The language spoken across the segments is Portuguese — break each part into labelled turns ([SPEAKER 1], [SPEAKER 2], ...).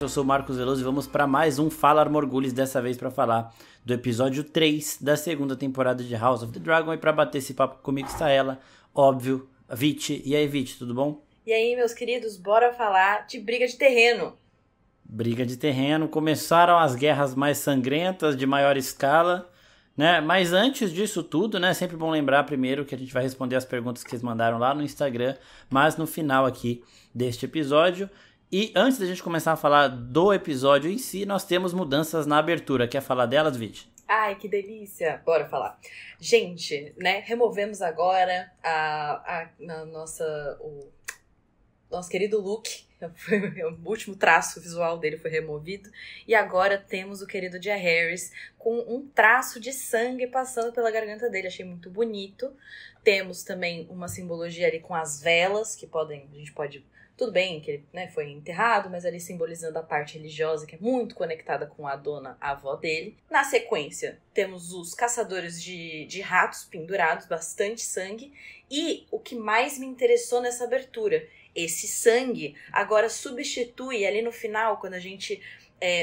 [SPEAKER 1] Eu sou o Marcos Veloso e vamos para mais um Fala Armorgulhos, dessa vez para falar do episódio 3 da segunda temporada de House of the Dragon. E para bater esse papo comigo está ela, óbvio, a Vit. E aí, Vit, tudo bom?
[SPEAKER 2] E aí, meus queridos, bora falar de briga de terreno.
[SPEAKER 1] Briga de terreno, começaram as guerras mais sangrentas, de maior escala, né? Mas antes disso tudo, né? Sempre bom lembrar primeiro que a gente vai responder as perguntas que vocês mandaram lá no Instagram, mas no final aqui deste episódio. E antes da gente começar a falar do episódio em si, nós temos mudanças na abertura. Quer falar delas, Vit?
[SPEAKER 2] Ai, que delícia! Bora falar. Gente, né, removemos agora o nosso querido Luke. O último traço visual dele foi removido. E agora temos o querido Jaehaerys com um traço de sangue passando pela garganta dele. Achei muito bonito. Temos também uma simbologia ali com as velas, que a gente pode... Tudo bem que ele, né, foi enterrado, mas ali simbolizando a parte religiosa, que é muito conectada com a avó dele. Na sequência, temos os caçadores de ratos pendurados, bastante sangue. E o que mais me interessou nessa abertura, esse sangue agora substitui ali no final, quando a gente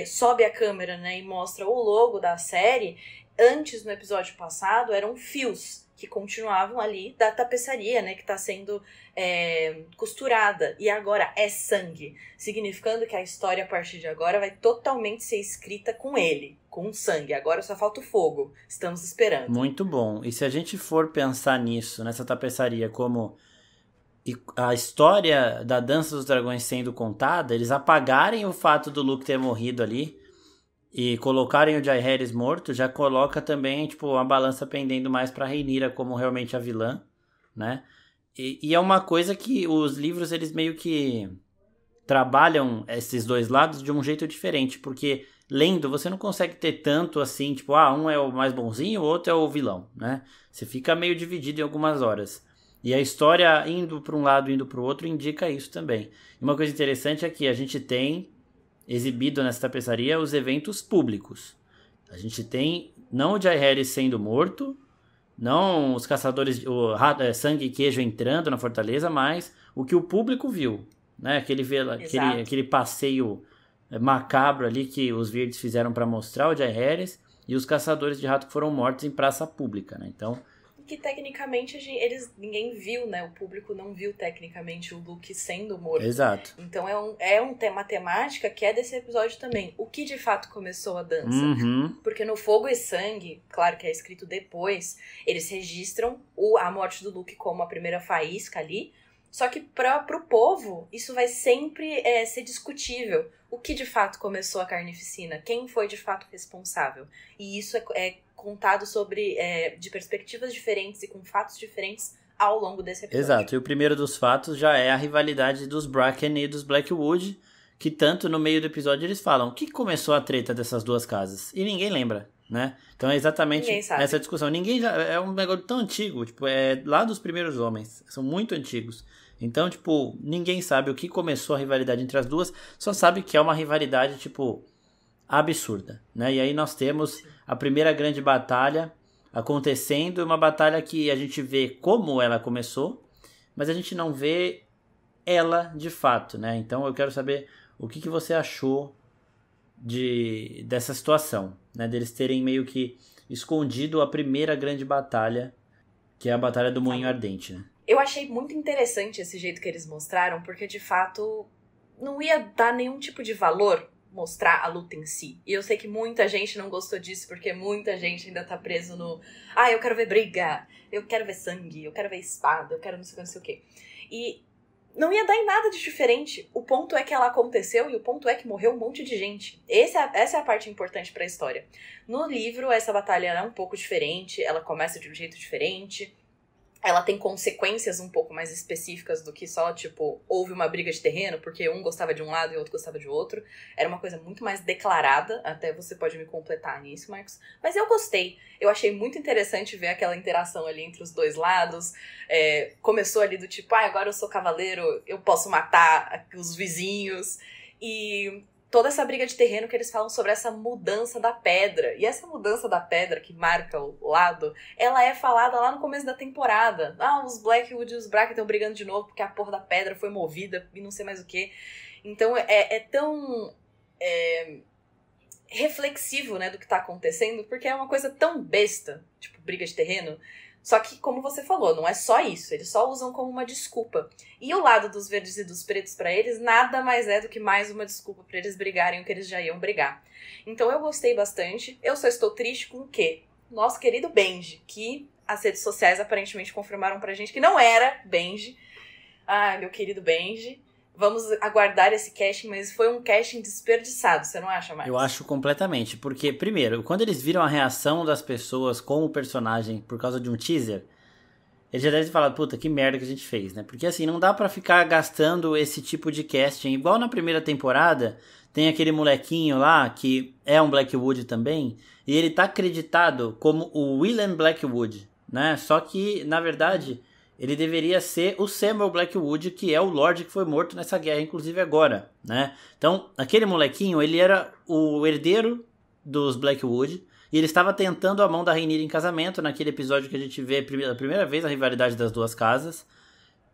[SPEAKER 2] sobe a câmera, né, e mostra o logo da série. Antes, no episódio passado, eram fios que continuavam ali da tapeçaria, né, que está sendo costurada, e agora é sangue, significando que a história a partir de agora vai totalmente ser escrita com ele, com sangue. Agora só falta o fogo, estamos esperando.
[SPEAKER 1] Muito bom. E se a gente for pensar nisso, nessa tapeçaria, como a história da Dança dos Dragões sendo contada, eles apagarem o fato do Luke ter morrido ali e colocarem o Jaehaerys morto, já coloca também, tipo, uma balança pendendo mais pra Rhaenyra como realmente a vilã, né? E é uma coisa que os livros, eles meio que trabalham esses dois lados de um jeito diferente, porque lendo, você não consegue ter tanto assim, tipo, um é o mais bonzinho, o outro é o vilão, né? Você fica meio dividido em algumas horas. E a história indo para um lado, indo para o outro, indica isso também. E uma coisa interessante é que a gente tem exibido nessa tapeçaria os eventos públicos. A gente tem não o Jaehaerys sendo morto, não os caçadores, sangue e queijo entrando na fortaleza, mas o que o público viu, né? Aquele passeio macabro ali que os verdes fizeram para mostrar o Jaehaerys, e os caçadores de rato que foram mortos em praça pública, né? Então,
[SPEAKER 2] que tecnicamente ninguém viu, né? O público não viu tecnicamente o Luke sendo morto.
[SPEAKER 1] Exato.
[SPEAKER 2] Então uma temática que é desse episódio também. O que de fato começou a dança?
[SPEAKER 1] Uhum.
[SPEAKER 2] Porque no Fogo e Sangue, claro que é escrito depois, eles registram a morte do Luke como a primeira faísca ali. Só que pro povo, isso vai sempre ser discutível. O que de fato começou a carnificina? Quem foi de fato responsável? E isso é contado de perspectivas diferentes e com fatos diferentes ao longo desse episódio.
[SPEAKER 1] Exato, e o primeiro dos fatos já é a rivalidade dos Bracken e dos Blackwood, que tanto no meio do episódio eles falam o que começou a treta dessas duas casas, e ninguém lembra, né? Então é exatamente essa discussão. É um negócio tão antigo, tipo, é lá dos primeiros homens, são muito antigos. Então, tipo, ninguém sabe o que começou a rivalidade entre as duas, só sabe que é uma rivalidade, tipo, absurda, né? E aí nós temos a primeira grande batalha acontecendo, uma batalha que a gente vê como ela começou, mas a gente não vê ela de fato, né? Então eu quero saber o que você achou dessa situação, né? Deles terem meio que escondido a primeira grande batalha, que é a Batalha do Moinho Ardente, né?
[SPEAKER 2] Eu achei muito interessante esse jeito que eles mostraram, porque de fato não ia dar nenhum tipo de valor mostrar a luta em si. E eu sei que muita gente não gostou disso, porque muita gente ainda tá preso no eu quero ver briga, eu quero ver sangue, eu quero ver espada, eu quero não sei o que. E não ia dar em nada de diferente. O ponto é que ela aconteceu e o ponto é que morreu um monte de gente. Essa é a parte importante pra história. No livro, essa batalha é um pouco diferente, ela começa de um jeito diferente. Ela tem consequências um pouco mais específicas do que só, tipo, houve uma briga de terreno, porque um gostava de um lado e o outro gostava de outro. Era uma coisa muito mais declarada, até você pode me completar nisso, Marcos. Mas eu gostei. Eu achei muito interessante ver aquela interação ali entre os dois lados. Começou ali do tipo, agora eu sou cavaleiro, eu posso matar os vizinhos. E toda essa briga de terreno que eles falam sobre essa mudança da pedra. E essa mudança da pedra que marca o lado, ela é falada lá no começo da temporada. Os Blackwood e os Bracken estão brigando de novo porque a porra da pedra foi movida e não sei mais o que. Então é tão reflexivo, né, do que tá acontecendo, porque é uma coisa tão besta, tipo, briga de terreno. Só que, como você falou, não é só isso. Eles só usam como uma desculpa. E o lado dos verdes e dos pretos pra eles nada mais é do que mais uma desculpa pra eles brigarem o que eles já iam brigar. Então eu gostei bastante. Eu só estou triste com o quê? Nosso querido Benji, que as redes sociais aparentemente confirmaram pra gente que não era Benji. Ai, meu querido Benji. Vamos aguardar esse casting, mas foi um casting desperdiçado, você não acha, Marcos?
[SPEAKER 1] Eu acho completamente, porque, primeiro, quando eles viram a reação das pessoas com o personagem por causa de um teaser, eles já devem ter falado, puta, que merda que a gente fez, né? Porque assim, não dá pra ficar gastando esse tipo de casting. Igual na primeira temporada, tem aquele molequinho lá, que é um Blackwood também, e ele tá acreditado como o William Blackwood, né? Só que, na verdade, ele deveria ser o Samuel Blackwood, que é o Lorde que foi morto nessa guerra, inclusive agora, né? Então, aquele molequinho, ele era o herdeiro dos Blackwood, e ele estava tentando a mão da Rhaenyra em casamento, naquele episódio que a gente vê a primeira vez a rivalidade das duas casas,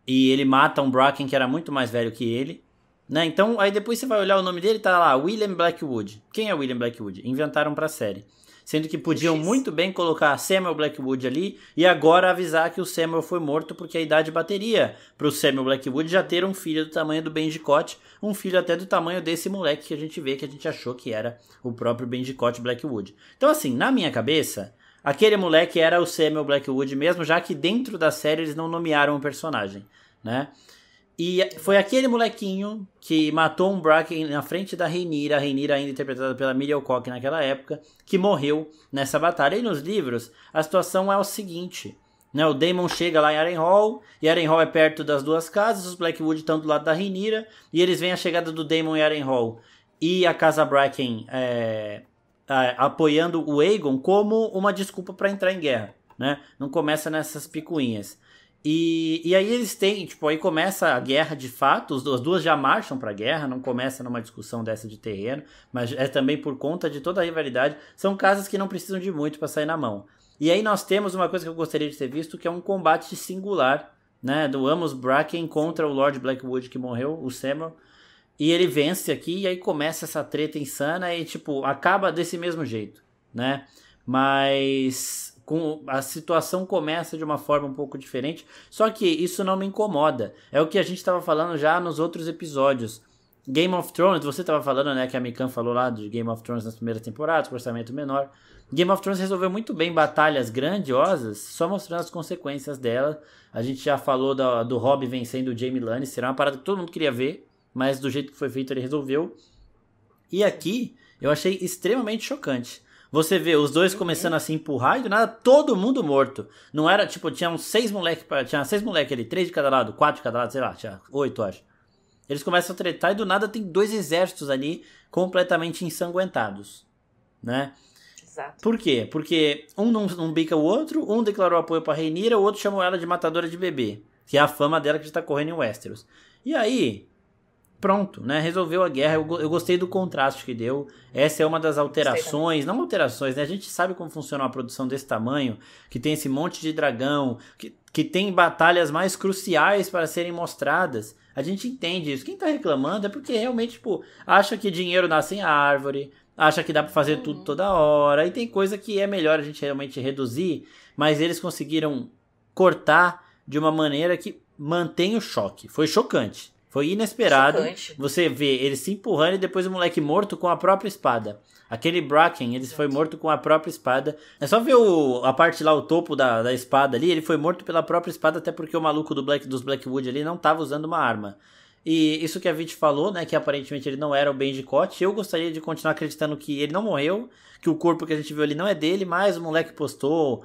[SPEAKER 1] e ele mata um Bracken que era muito mais velho que ele, né? Então, aí depois você vai olhar o nome dele, tá lá, William Blackwood. Quem é William Blackwood? Inventaram pra série. Sendo que podiam muito bem colocar Samuel Blackwood ali e agora avisar que o Samuel foi morto porque a idade bateria pro Samuel Blackwood já ter um filho do tamanho do Benji Cott, um filho até do tamanho desse moleque que a gente vê que a gente achou que era o próprio Benji Cott Blackwood. Então assim, na minha cabeça, aquele moleque era o Samuel Blackwood mesmo, já que dentro da série eles não nomearam o personagem, né? E foi aquele molequinho que matou um Bracken na frente da Rhaenyra, a Rhaenyra ainda interpretada pela Emilia Clarke naquela época, que morreu nessa batalha. E nos livros, a situação é o seguinte, né? O Daemon chega lá em Harrenhal, e Harrenhal é perto das duas casas, os Blackwood estão do lado da Rhaenyra, e eles veem a chegada do Daemon em Harrenhal e a casa Bracken apoiando o Aegon como uma desculpa para entrar em guerra, né? Não começa nessas picuinhas. E aí eles têm, tipo, aí começa a guerra de fato, as duas já marcham pra guerra, não começa numa discussão dessa de terreno, mas é também por conta de toda a rivalidade, são casas que não precisam de muito pra sair na mão. E aí nós temos uma coisa que eu gostaria de ter visto, que é um combate singular, né, do Amos Bracken contra o Lord Blackwood que morreu, o Samuel, e ele vence aqui, e aí começa essa treta insana e, tipo, acaba desse mesmo jeito, né, mas a situação começa de uma forma um pouco diferente, só que isso não me incomoda. É o que a gente estava falando já nos outros episódios. Game of Thrones, você estava falando, né, que a Mikan falou lá de Game of Thrones nas primeiras temporadas, com orçamento menor. Game of Thrones resolveu muito bem batalhas grandiosas, só mostrando as consequências dela. A gente já falou do Robb vencendo o Jaime Lannister, era uma parada que todo mundo queria ver, mas do jeito que foi feito ele resolveu. E aqui, eu achei extremamente chocante. Você vê os dois começando a se empurrar e do nada todo mundo morto. Não era, tipo, tinha 6 moleque ali, 3 de cada lado, 4 de cada lado, sei lá, tinha 8, acho. Eles começam a tretar e do nada tem 2 exércitos ali completamente ensanguentados, né?
[SPEAKER 2] Exato.
[SPEAKER 1] Por quê? Porque um não bica o outro, um declarou apoio pra Rhaenyra, o outro chamou ela de matadora de bebê, que é a fama dela que já tá correndo em Westeros. E aí, pronto, né? Resolveu a guerra. Eu gostei do contraste que deu. Essa é uma das alterações, não alterações, né? A gente sabe como funciona uma produção desse tamanho, que tem esse monte de dragão, que tem batalhas mais cruciais para serem mostradas. A gente entende isso. Quem tá reclamando é porque realmente, tipo, acha que dinheiro nasce em árvore, acha que dá pra fazer tudo toda hora, e tem coisa que é melhor a gente realmente reduzir, mas eles conseguiram cortar de uma maneira que mantém o choque. Foi chocante. Foi inesperado. Chocante. Você vê ele se empurrando e depois o moleque morto com a própria espada. Aquele Bracken, ele foi morto com a própria espada. É só ver a parte lá, o topo da espada ali. Ele foi morto pela própria espada, até porque o maluco dos Blackwood ali não estava usando uma arma. E isso que a Vit falou, né, que aparentemente ele não era o Benji Cott. Eu gostaria de continuar acreditando que ele não morreu, que o corpo que a gente viu ali não é dele, mas o moleque postou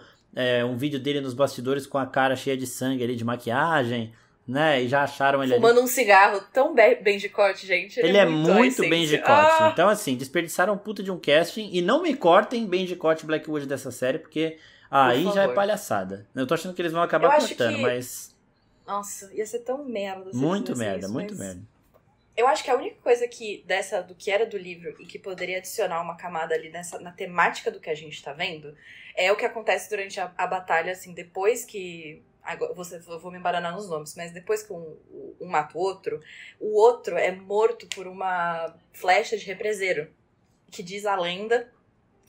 [SPEAKER 1] um vídeo dele nos bastidores com a cara cheia de sangue ali, de maquiagem, né, e já acharam ele
[SPEAKER 2] fumando
[SPEAKER 1] ali.
[SPEAKER 2] Um cigarro tão Benji Cott, gente.
[SPEAKER 1] Ele é muito Benji Cott. Então, assim, desperdiçaram um puta de um casting. E não me cortem Benji Cott Blackwood dessa série, porque aí já é palhaçada. Eu tô achando que eles vão acabar cortando, mas...
[SPEAKER 2] Nossa, ia ser tão merda.
[SPEAKER 1] Muito merda, muito merda.
[SPEAKER 2] Eu acho que a única coisa do que era do livro e que poderia adicionar uma camada ali na temática do que a gente tá vendo é o que acontece durante a batalha, assim, depois que Agora, eu vou me embaranar nos nomes, mas depois que um mata o outro é morto por uma flecha de represeiro. Que diz a lenda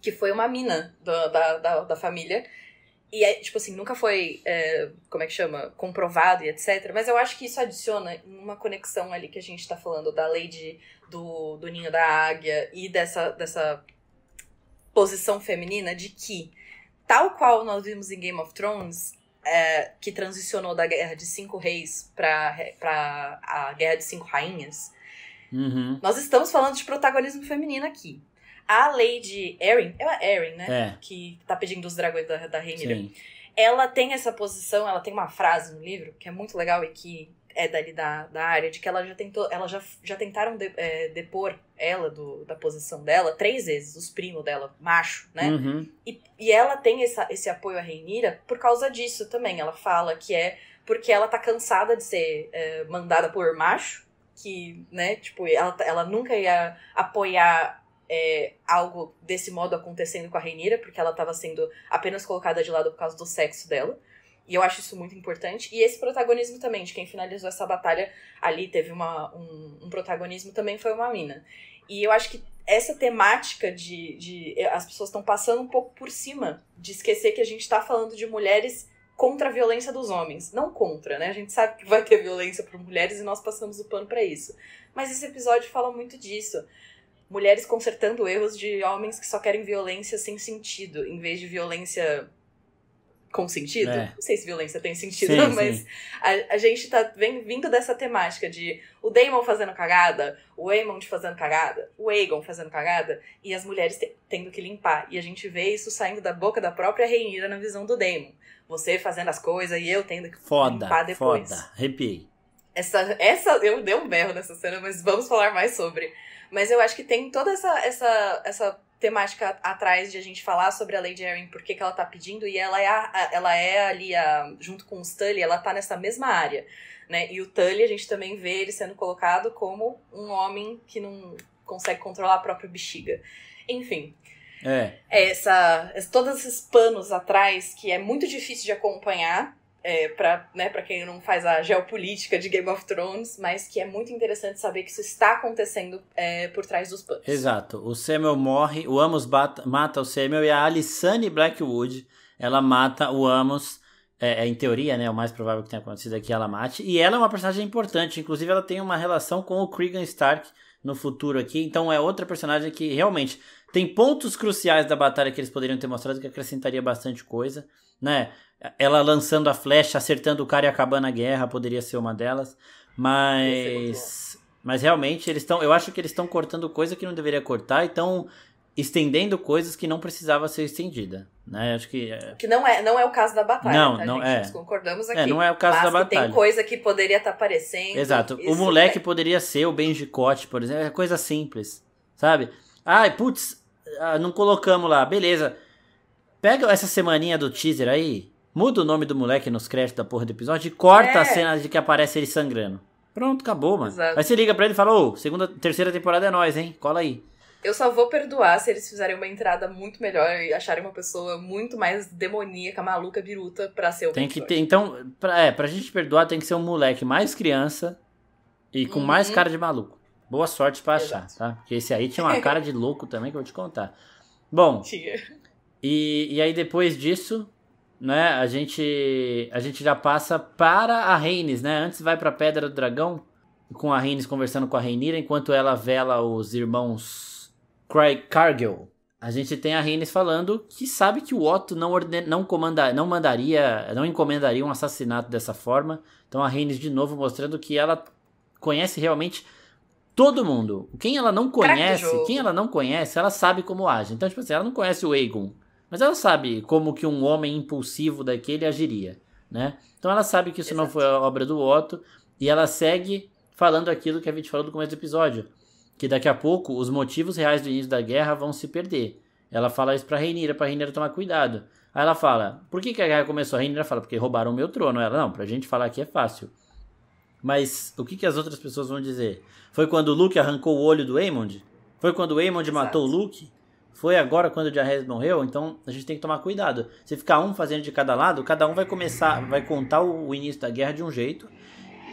[SPEAKER 2] que foi uma mina da família. E, tipo assim, nunca foi, como é que chama? Comprovado e etc. Mas eu acho que isso adiciona uma conexão ali que a gente tá falando da lei do ninho da águia e dessa posição feminina de que, tal qual nós vimos em Game of Thrones, que transicionou da Guerra de 5 Reis pra a Guerra de 5 Rainhas, nós estamos falando de protagonismo feminino aqui. A Lady Arryn, é a Arryn, né? Que tá pedindo os dragões da Rhaenyra. Sim. Ela tem essa posição, ela tem uma frase no livro que é muito legal e que é dali da área, de que ela já tentaram depor ela da posição dela 3 vezes, os primos dela, macho, né? E ela tem esse apoio à Rhaenyra por causa disso também. Ela fala que é porque ela tá cansada de ser mandada por macho, que, né, tipo, ela nunca ia apoiar algo desse modo acontecendo com a Rhaenyra, porque ela estava sendo apenas colocada de lado por causa do sexo dela. E eu acho isso muito importante. E esse protagonismo também, de quem finalizou essa batalha ali, teve um protagonismo, também foi uma mina. E eu acho que essa temática as pessoas estão passando um pouco por cima de esquecer que a gente está falando de mulheres contra a violência dos homens. Não contra, né? A gente sabe que vai ter violência por mulheres e nós passamos o pano para isso. Mas esse episódio fala muito disso. Mulheres consertando erros de homens que só querem violência sem sentido, em vez de violência com sentido. Não sei se violência tem sentido, sim, mas sim. A gente tá vindo dessa temática de o Daemon fazendo cagada, o Aemond fazendo cagada, o Aegon fazendo cagada, e as mulheres tendo que limpar. E a gente vê isso saindo da boca da própria Rhaenyra na visão do Daemon. Você fazendo as coisas e eu tendo que limpar depois.
[SPEAKER 1] Foda, arrepiei.
[SPEAKER 2] Eu dei um berro nessa cena, mas vamos falar mais sobre. Mas eu acho que tem toda essa temática atrás de a gente falar sobre a Lady Arryn, por que ela tá pedindo, e ela é ali, junto com os Tully, ela tá nessa mesma área, né? E o Tully, a gente também vê ele sendo colocado como um homem que não consegue controlar a própria bexiga. Enfim. Todos esses panos atrás, que é muito difícil de acompanhar, pra quem não faz a geopolítica de Game of Thrones, mas que é muito interessante saber que isso está acontecendo por trás dos panos.
[SPEAKER 1] Exato. O Samuel morre, o Amos mata o Samuel, e a Alysanne Blackwood, ela mata o Amos, em teoria, né, o mais provável que tenha acontecido é que ela mate, e ela é uma personagem importante, inclusive ela tem uma relação com o Cregan Stark no futuro aqui, então é outra personagem que realmente tem pontos cruciais da batalha que eles poderiam ter mostrado que acrescentaria bastante coisa, né? Ela lançando a flecha, acertando o cara e acabando a guerra, poderia ser uma delas. Mas realmente eu acho que eles estão cortando coisa que não deveria cortar e estão estendendo coisas que não precisava ser estendida, né? Acho que
[SPEAKER 2] não é o caso da batalha,
[SPEAKER 1] não,
[SPEAKER 2] tá,
[SPEAKER 1] não
[SPEAKER 2] gente? Nós concordamos aqui.
[SPEAKER 1] Não é o caso da batalha.
[SPEAKER 2] Tem coisa que poderia estar aparecendo.
[SPEAKER 1] Exato. O moleque poderia ser o Benji Cott, por exemplo. É coisa simples, sabe? Ai, putz, não colocamos lá. Beleza. Pega essa semaninha do teaser aí, muda o nome do moleque nos créditos da porra do episódio e corta a cena de que aparece ele sangrando. Pronto, acabou, mano. Exato. Aí você liga pra ele e fala, terceira temporada é nós, hein? Cola aí. Eu
[SPEAKER 2] só vou perdoar se eles fizerem uma entrada muito melhor e acharem uma pessoa muito mais demoníaca, maluca, biruta pra ser o
[SPEAKER 1] Tem que ter, então, pra gente perdoar, tem que ser um moleque mais criança e com mais cara de maluco. Boa sorte pra achar, tá? Porque esse aí tinha uma cara de louco também que eu vou te contar. Bom, e aí depois disso, né, a gente já passa para a Rhaenys, né? Antes vai pra Pedra do Dragão, com a Rhaenys conversando com a Rhaenyra, enquanto ela vela os irmãos Cargill. A gente tem a Rhaenys falando que sabe que o Otto não encomendaria um assassinato dessa forma. Então a Rhaenys de novo mostrando que ela conhece realmente todo mundo. Quem ela não conhece, ela sabe como age. Então, tipo assim, ela não conhece o Aegon, mas ela sabe como que um homem impulsivo daquele agiria, né? Então ela sabe que isso não foi a obra do Otto, e ela segue falando aquilo que a gente falou no começo do episódio, que daqui a pouco os motivos reais do início da guerra vão se perder. Ela fala isso pra Rhaenyra tomar cuidado. Aí ela fala, por que a guerra começou? A Rhaenyra fala, porque roubaram o meu trono. Ela, não, pra gente falar aqui é fácil. Mas o que as outras pessoas vão dizer? Foi quando o Luke arrancou o olho do Aemond? Foi quando o Aemond matou o Luke? Foi agora quando o Jaehaerys morreu, então a gente tem que tomar cuidado. Se ficar um fazendo de cada lado, cada um vai contar o início da guerra de um jeito.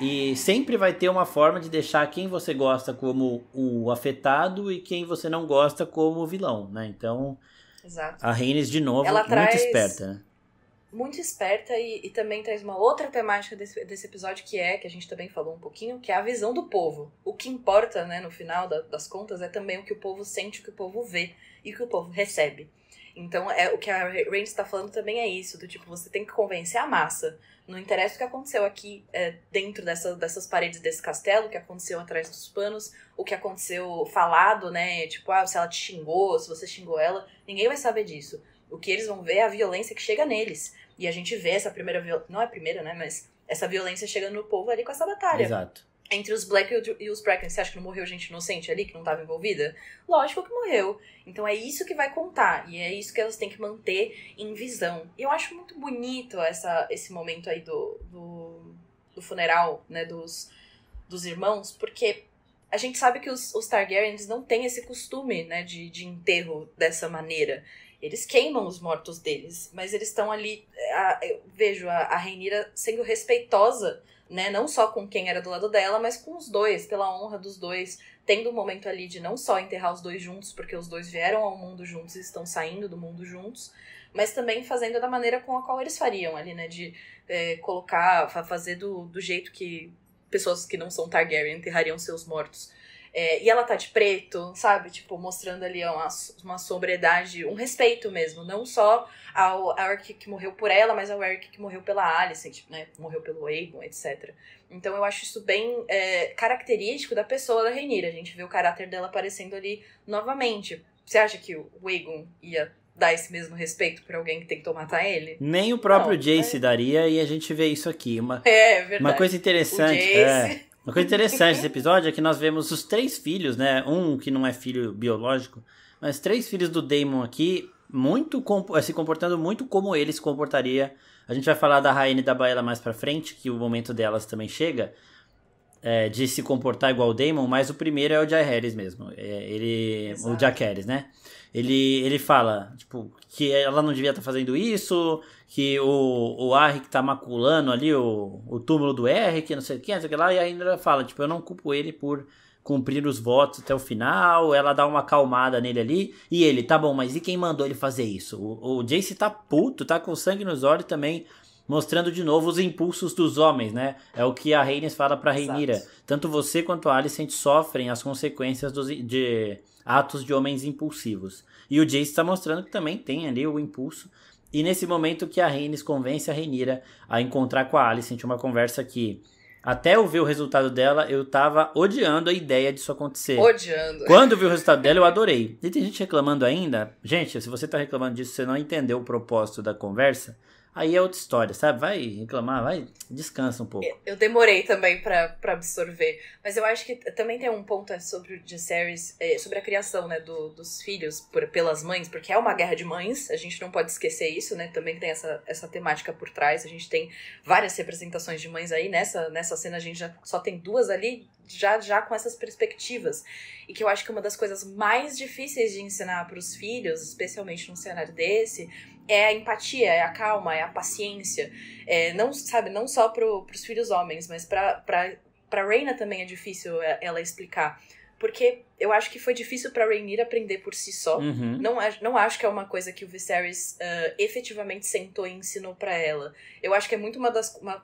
[SPEAKER 1] E sempre vai ter uma forma de deixar quem você gosta como o afetado e quem você não gosta como o vilão, né? Então,
[SPEAKER 2] Exato.
[SPEAKER 1] a Rhaenys, de novo,
[SPEAKER 2] Ela
[SPEAKER 1] muito esperta, né?
[SPEAKER 2] Muito esperta e também traz uma outra temática desse episódio que a gente também falou um pouquinho, que é a visão do povo. O que importa, né, no final das contas, é também o que o povo sente, o que o povo vê e o que o povo recebe. Então, o que a Rhaenys está falando também é isso, do tipo, você tem que convencer a massa. Não interessa o que aconteceu aqui dentro dessas paredes desse castelo, o que aconteceu atrás dos panos, o que aconteceu falado, né, tipo, se ela te xingou, se você xingou ela, ninguém vai saber disso. O que eles vão ver é a violência que chega neles. E a gente vê essa primeira violência, não é a primeira, né, mas essa violência chegando no povo ali com essa batalha.
[SPEAKER 1] Exato.
[SPEAKER 2] Entre os Black e os Bracken. Você acha que não morreu gente inocente ali, que não estava envolvida? Lógico que morreu. Então é isso que vai contar. E é isso que elas têm que manter em visão. E eu acho muito bonito esse momento aí do funeral, né, dos irmãos, porque a gente sabe que os Targaryens não têm esse costume, né, de enterro dessa maneira. Eles queimam os mortos deles, mas eles estão ali, eu vejo a Rhaenyra sendo respeitosa, né, não só com quem era do lado dela, mas com os dois, pela honra dos dois, tendo um momento ali de não só enterrar os dois juntos, porque os dois vieram ao mundo juntos e estão saindo do mundo juntos, mas também fazendo da maneira com a qual eles fariam ali, né, de fazer do jeito que pessoas que não são Targaryen enterrariam seus mortos. E ela tá de preto, sabe? Tipo, mostrando ali uma sobriedade, um respeito mesmo. Não só ao Eric que morreu por ela, mas ao Eric que morreu pela Alicent, né? Morreu pelo Aegon, etc. Então eu acho isso bem característico da pessoa da Rhaenyra. A gente vê o caráter dela aparecendo ali novamente. Você acha que o Aegon ia dar esse mesmo respeito por alguém que tentou matar ele?
[SPEAKER 1] Nem o próprio Jace daria, e a gente vê isso aqui.
[SPEAKER 2] Verdade.
[SPEAKER 1] Uma coisa interessante... Uma coisa interessante desse episódio é que nós vemos os 3 filhos, né? Um que não é filho biológico, mas 3 filhos do Daemon aqui, se comportando muito como ele se comportaria. A gente vai falar da Rhaene e da Baela mais pra frente, que o momento delas também chega, de se comportar igual o Daemon, mas o primeiro é o Jaehaerys mesmo. O Jaehaerys, né? Ele fala, tipo, que ela não devia estar fazendo isso, que o Arryk tá maculando ali o túmulo do Eric, não sei o que lá, e ainda fala, tipo, eu não culpo ele por cumprir os votos até o final. Ela dá uma acalmada nele ali, e ele, tá bom, mas e quem mandou ele fazer isso? O Jace tá puto, tá com sangue nos olhos também, mostrando de novo os impulsos dos homens, né? É o que a Rhaenys fala pra Rhaenyra. Tanto você quanto a Alicent sofrem as consequências de atos de homens impulsivos. E o Jace está mostrando que também tem ali o impulso. E nesse momento que a Rhaenys convence a Rhaenyra a encontrar com a Alicent, uma conversa que, até eu ver o resultado dela, eu tava odiando a ideia disso acontecer.
[SPEAKER 2] Odiando.
[SPEAKER 1] Quando eu vi o resultado dela, eu adorei. E tem gente reclamando ainda. Gente, se você tá reclamando disso, você não entendeu o propósito da conversa, aí é outra história, sabe? Vai reclamar, descansa um pouco.
[SPEAKER 2] Eu demorei também pra absorver. Mas eu acho que também tem um ponto sobre o Jaehaerys, sobre a criação, né, dos filhos pelas mães, porque é uma guerra de mães, a gente não pode esquecer isso, né? Também tem essa temática por trás, a gente tem várias representações de mães aí. Nessa cena a gente já só tem 2 ali, já com essas perspectivas. E que eu acho que uma das coisas mais difíceis de ensinar pros filhos, especialmente num cenário desse, é a empatia, é a calma, é a paciência. Não só pros filhos homens, mas pra Rhaena também é difícil ela explicar. Porque eu acho que foi difícil pra Rhaenyra aprender por si só.
[SPEAKER 1] Uhum.
[SPEAKER 2] Não acho que é uma coisa que o Viserys efetivamente sentou e ensinou pra ela. Eu acho que é muito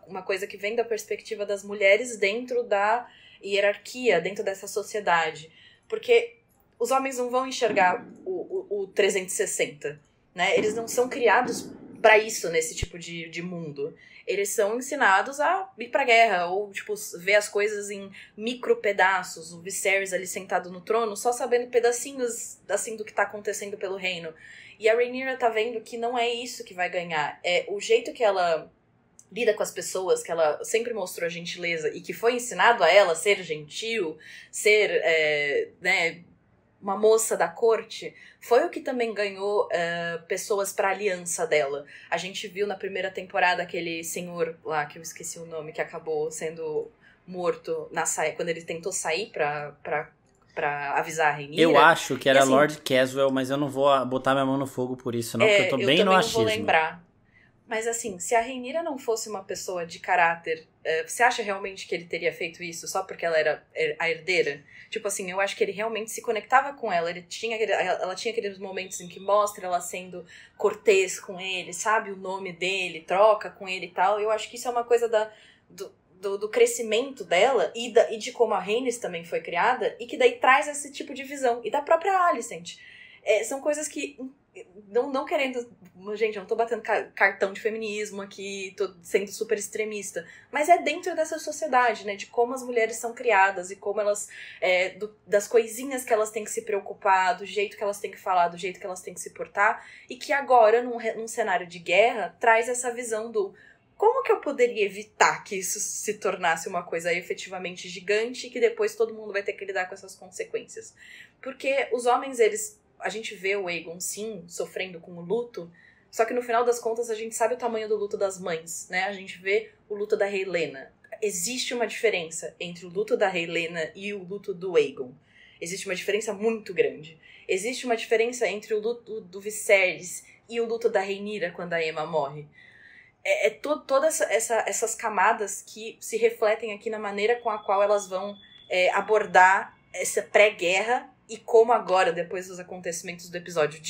[SPEAKER 2] uma coisa que vem da perspectiva das mulheres dentro da hierarquia, dentro dessa sociedade. Porque os homens não vão enxergar o 360, né? Eles não são criados pra isso nesse tipo de mundo. Eles são ensinados a ir pra guerra, ou, tipo, ver as coisas em micro pedaços. O Viserys ali sentado no trono, só sabendo pedacinhos, assim, do que tá acontecendo pelo reino. E a Rhaenyra tá vendo que não é isso que vai ganhar. É o jeito que ela lida com as pessoas, que ela sempre mostrou a gentileza, e que foi ensinado a ela ser gentil, ser, né, uma moça da corte, foi o que também ganhou pessoas pra aliança dela. A gente viu na primeira temporada aquele senhor lá, que eu esqueci o nome, que acabou sendo morto quando ele tentou sair pra pra avisar a Rhaenyra.
[SPEAKER 1] Eu acho que era
[SPEAKER 2] assim,
[SPEAKER 1] Lord Caswell, mas eu não vou botar minha mão no fogo por isso, não, porque eu tô bem no achismo.
[SPEAKER 2] Eu também não vou lembrar. Mas assim, se a Rhaenyra não fosse uma pessoa de caráter, você acha realmente que ele teria feito isso só porque ela era a herdeira? Tipo assim, eu acho que ele realmente se conectava com ela. Ela tinha aqueles momentos em que mostra ela sendo cortês com ele, sabe o nome dele, troca com ele e tal. Eu acho que isso é uma coisa do crescimento dela e de como a Rhaenys também foi criada, e que daí traz esse tipo de visão. E da própria Alicent. São coisas que... Não querendo... Gente, eu não tô batendo cartão de feminismo aqui, tô sendo super extremista. Mas é dentro dessa sociedade, né? De como as mulheres são criadas e como elas... das coisinhas que elas têm que se preocupar, do jeito que elas têm que falar, do jeito que elas têm que se portar. E que agora, num cenário de guerra, traz essa visão do... Como que eu poderia evitar que isso se tornasse uma coisa efetivamente gigante e que depois todo mundo vai ter que lidar com essas consequências? Porque os homens, a gente vê o Aegon, sim, sofrendo com o luto, só que no final das contas a gente sabe o tamanho do luto das mães, né? A gente vê o luto da Rhaelena. Existe uma diferença entre o luto da Rhaelena e o luto do Aegon. Existe uma diferença muito grande. Existe uma diferença entre o luto do Viserys e o luto da Rhaenyra quando a Aemma morre. Todas essas camadas que se refletem aqui na maneira com a qual elas vão abordar essa pré-guerra e como agora, depois dos acontecimentos do episódio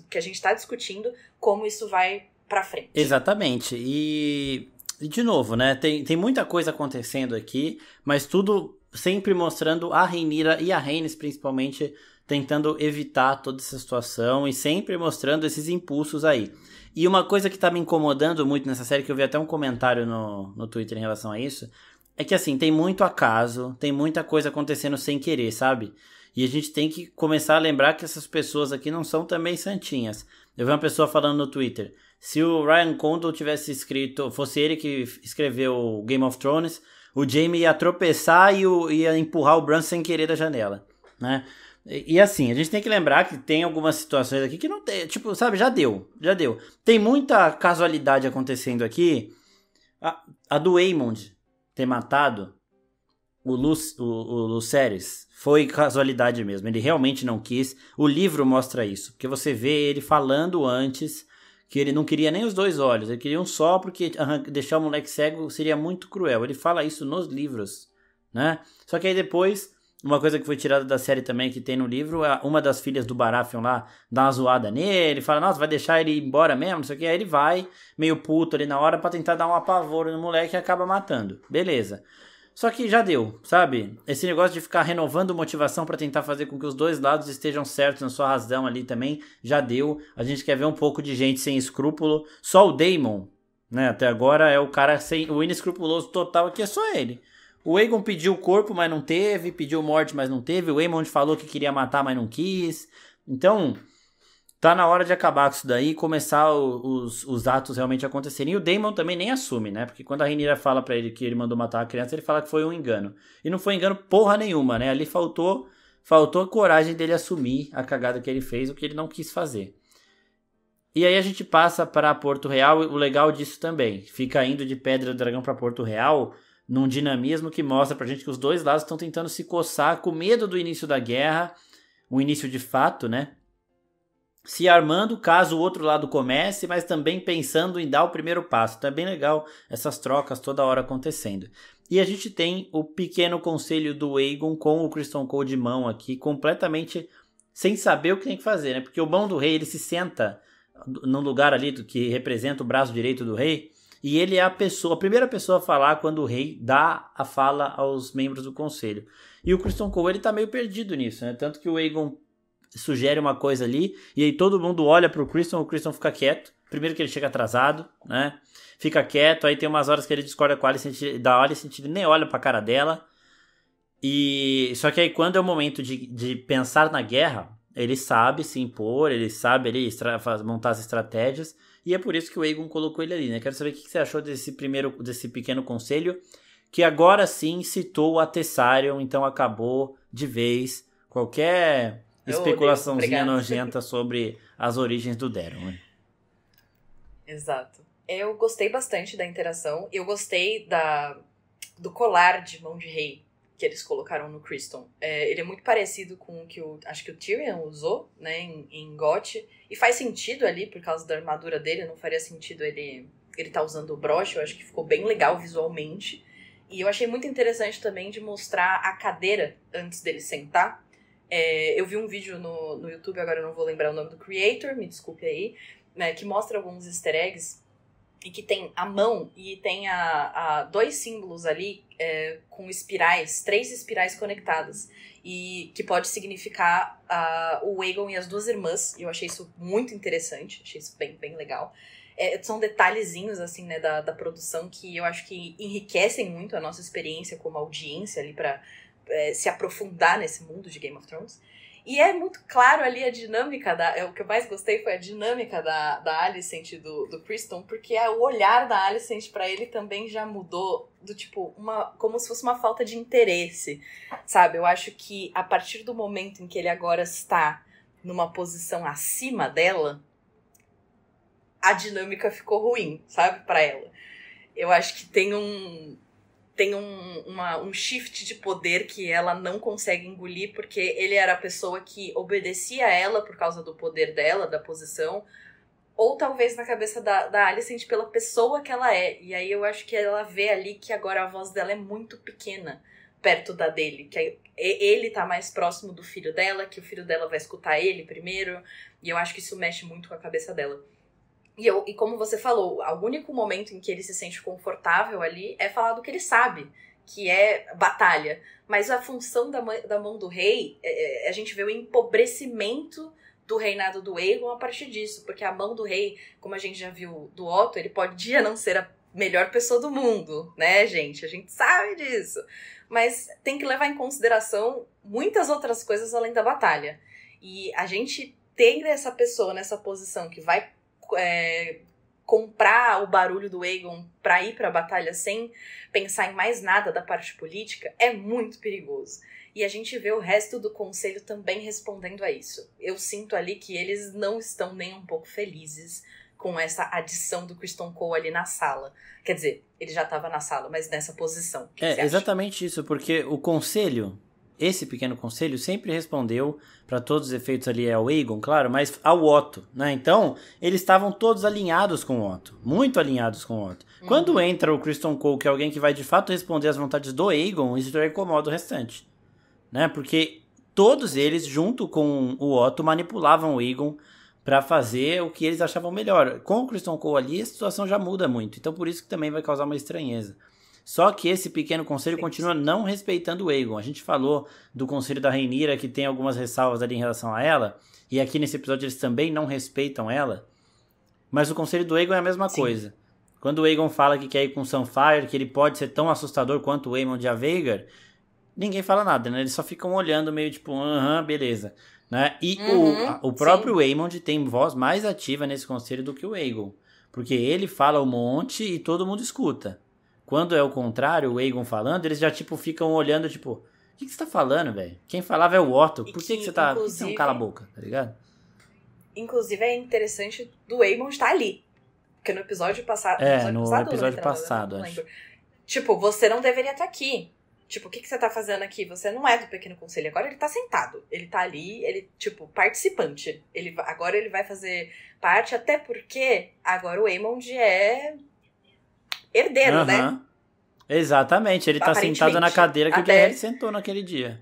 [SPEAKER 2] que a gente tá discutindo, como isso vai pra frente.
[SPEAKER 1] Exatamente. E de novo, né? Tem muita coisa acontecendo aqui, mas tudo sempre mostrando a Rhaenyra e a Rhaenys, principalmente, tentando evitar toda essa situação e sempre mostrando esses impulsos aí. E uma coisa que tá me incomodando muito nessa série, que eu vi até um comentário no Twitter em relação a isso, é que assim, tem muito acaso, tem muita coisa acontecendo sem querer, sabe? E a gente tem que começar a lembrar que essas pessoas aqui não são também santinhas. Eu vi uma pessoa falando no Twitter, se o Ryan Condal tivesse escrito, fosse ele que escreveu Game of Thrones, o Jaime ia tropeçar e ia empurrar o Bran sem querer da janela, né? E assim, a gente tem que lembrar que tem algumas situações aqui que não tem, tipo, sabe, já deu. Tem muita casualidade acontecendo aqui. A do Aemond ter matado o Lucerys foi casualidade mesmo, ele realmente não quis. O livro mostra isso, porque você vê ele falando antes que ele não queria nem os dois olhos, ele queria um só, porque deixar o moleque cego seria muito cruel. Ele fala isso nos livros, né? Só que aí depois... Uma coisa que foi tirada da série também, que tem no livro, uma das filhas do Baratheon lá dá uma zoada nele, fala, nossa, vai deixar ele ir embora mesmo, não sei o que. Aí ele vai, meio puto ali na hora, pra tentar dar um apavoro no moleque e acaba matando. Beleza. Só que já deu, sabe? Esse negócio de ficar renovando motivação pra tentar fazer com que os dois lados estejam certos na sua razão ali também, já deu. A gente quer ver um pouco de gente sem escrúpulo. Só o Daemon, né, até agora é o cara sem... O inescrupuloso total aqui é só ele. O Aegon pediu o corpo, mas não teve. Pediu morte, mas não teve. O Aemond falou que queria matar, mas não quis. Então, tá na hora de acabar com isso daí e começar os atos realmente acontecerem. E o Daemon também nem assume, né? Porque quando a Rhaenyra fala pra ele que ele mandou matar a criança, ele fala que foi um engano. E não foi engano porra nenhuma, né? Ali faltou a coragem dele assumir a cagada que ele fez, o que ele não quis fazer. E aí a gente passa pra Porto Real. O legal disso também. Fica indo de Pedra do Dragão pra Porto Real... num dinamismo que mostra pra gente que os dois lados estão tentando se coçar com medo do início da guerra, o início de fato, né? Se armando caso o outro lado comece, mas também pensando em dar o primeiro passo. Então é bem legal essas trocas toda hora acontecendo. E a gente tem o pequeno conselho do Aegon com o Criston Cole de mão aqui, completamente sem saber o que tem que fazer, né? Porque o mão do rei, ele se senta num lugar ali que representa o braço direito do rei, e ele é a primeira pessoa a falar quando o rei dá a fala aos membros do conselho. E o Criston Cole, ele tá meio perdido nisso, né? Tanto que o Aegon sugere uma coisa ali, e aí todo mundo olha pro Criston, o Criston fica quieto. Primeiro que ele chega atrasado, né? Fica quieto, aí tem umas horas que ele discorda com a Alicent, da Alicent, ele nem olha pra cara dela. E só que aí quando é o momento de pensar na guerra, ele sabe se impor, ele sabe ali montar as estratégias. E é por isso que o Aegon colocou ele ali, né? Quero saber o que você achou desse pequeno conselho, que agora sim citou o Tessarion, então acabou de vez qualquer especulaçãozinha nojenta sobre as origens do Daemon, né?
[SPEAKER 2] Exato. Eu gostei bastante da interação. Eu gostei do colar de mão de rei que eles colocaram no Criston. Ele é muito parecido com o que acho que o Tyrion usou, né, em GOT. E faz sentido ali, por causa da armadura dele. Não faria sentido ele tá usando o broche. Eu acho que ficou bem legal visualmente. E eu achei muito interessante também de mostrar a cadeira antes dele sentar. Eu vi um vídeo no YouTube, agora eu não vou lembrar o nome do creator, me desculpe aí, né, que mostra alguns easter eggs e que tem a mão e tem dois símbolos ali com espirais, 3 espirais conectadas, e que pode significar o Aegon e as 2 irmãs, e eu achei isso muito interessante, achei isso bem, bem legal. São detalhezinhos, assim, né, da produção que eu acho que enriquecem muito a nossa experiência como audiência ali pra se aprofundar nesse mundo de Game of Thrones. E é muito claro ali a dinâmica o que eu mais gostei foi a dinâmica da Alicent e do Criston, porque o olhar da Alicent pra ele também já mudou do tipo, como se fosse uma falta de interesse, sabe? Eu acho que a partir do momento em que ele agora está numa posição acima dela, a dinâmica ficou ruim, sabe? Pra ela. Eu acho que tem um shift de poder que ela não consegue engolir, porque ele era a pessoa que obedecia a ela por causa do poder dela, da posição, ou talvez na cabeça da Alicent pela pessoa que ela é. E aí eu acho que ela vê ali que agora a voz dela é muito pequena perto da dele, que ele tá mais próximo do filho dela, que o filho dela vai escutar ele primeiro, e eu acho que isso mexe muito com a cabeça dela. E como você falou, o único momento em que ele se sente confortável ali é falar do que ele sabe, que é batalha. Mas a função da mão do rei, a gente vê o empobrecimento do reinado do Aegon a partir disso. Porque a mão do rei, como a gente já viu do Otto, ele podia não ser a melhor pessoa do mundo, né, gente? A gente sabe disso. Mas tem que levar em consideração muitas outras coisas além da batalha. E a gente tem essa pessoa nessa posição que vai comprar o barulho do Aegon pra ir pra batalha sem pensar em mais nada da parte política é muito perigoso. E a gente vê o resto do conselho também respondendo a isso. Eu sinto ali que eles não estão nem um pouco felizes com essa adição do Criston Cole ali na sala. Quer dizer, ele já estava na sala, mas nessa posição. O que você acha?
[SPEAKER 1] Exatamente isso, porque o conselho, esse pequeno conselho, sempre respondeu, para todos os efeitos ali ao Aegon, claro, mas ao Otto, né? Então, eles estavam todos alinhados com o Otto, muito alinhados com o Otto. Quando entra o Criston Cole, que é alguém que vai de fato responder às vontades do Aegon, isso já incomoda o restante, né? Porque todos eles, junto com o Otto, manipulavam o Aegon para fazer o que eles achavam melhor. Com o Criston Cole ali, a situação já muda muito, então por isso que também vai causar uma estranheza. Só que esse pequeno conselho continua não respeitando o Aegon. A gente falou do conselho da Rhaenyra, que tem algumas ressalvas ali em relação a ela, e aqui nesse episódio eles também não respeitam ela, mas o conselho do Aegon é a mesma coisa. Quando o Aegon fala que quer ir com o Sunfire, que ele pode ser tão assustador quanto o Aemond e a Vhagar, ninguém fala nada, né? Eles só ficam olhando meio tipo, beleza. Né? E o próprio Aemond tem voz mais ativa nesse conselho do que o Aegon, porque ele fala um monte e todo mundo escuta. Quando é o contrário, o Aegon falando, eles já, tipo, ficam olhando, tipo, o que você tá falando, velho? Quem falava é o Otto. Por que você tá... Por que você não cala a boca, tá ligado?
[SPEAKER 2] Inclusive, é interessante do Aemond estar ali. Porque no episódio passado...
[SPEAKER 1] No episódio passado, acho.
[SPEAKER 2] Tipo, você não deveria estar aqui. Tipo, o que você tá fazendo aqui? Você não é do Pequeno Conselho. Agora ele tá sentado. Ele tá ali, ele, tipo, participante. Agora ele vai fazer parte, até porque agora o Aemond é... herdeiro, né?
[SPEAKER 1] Exatamente, ele tá sentado na cadeira que o Guerreiro sentou naquele dia.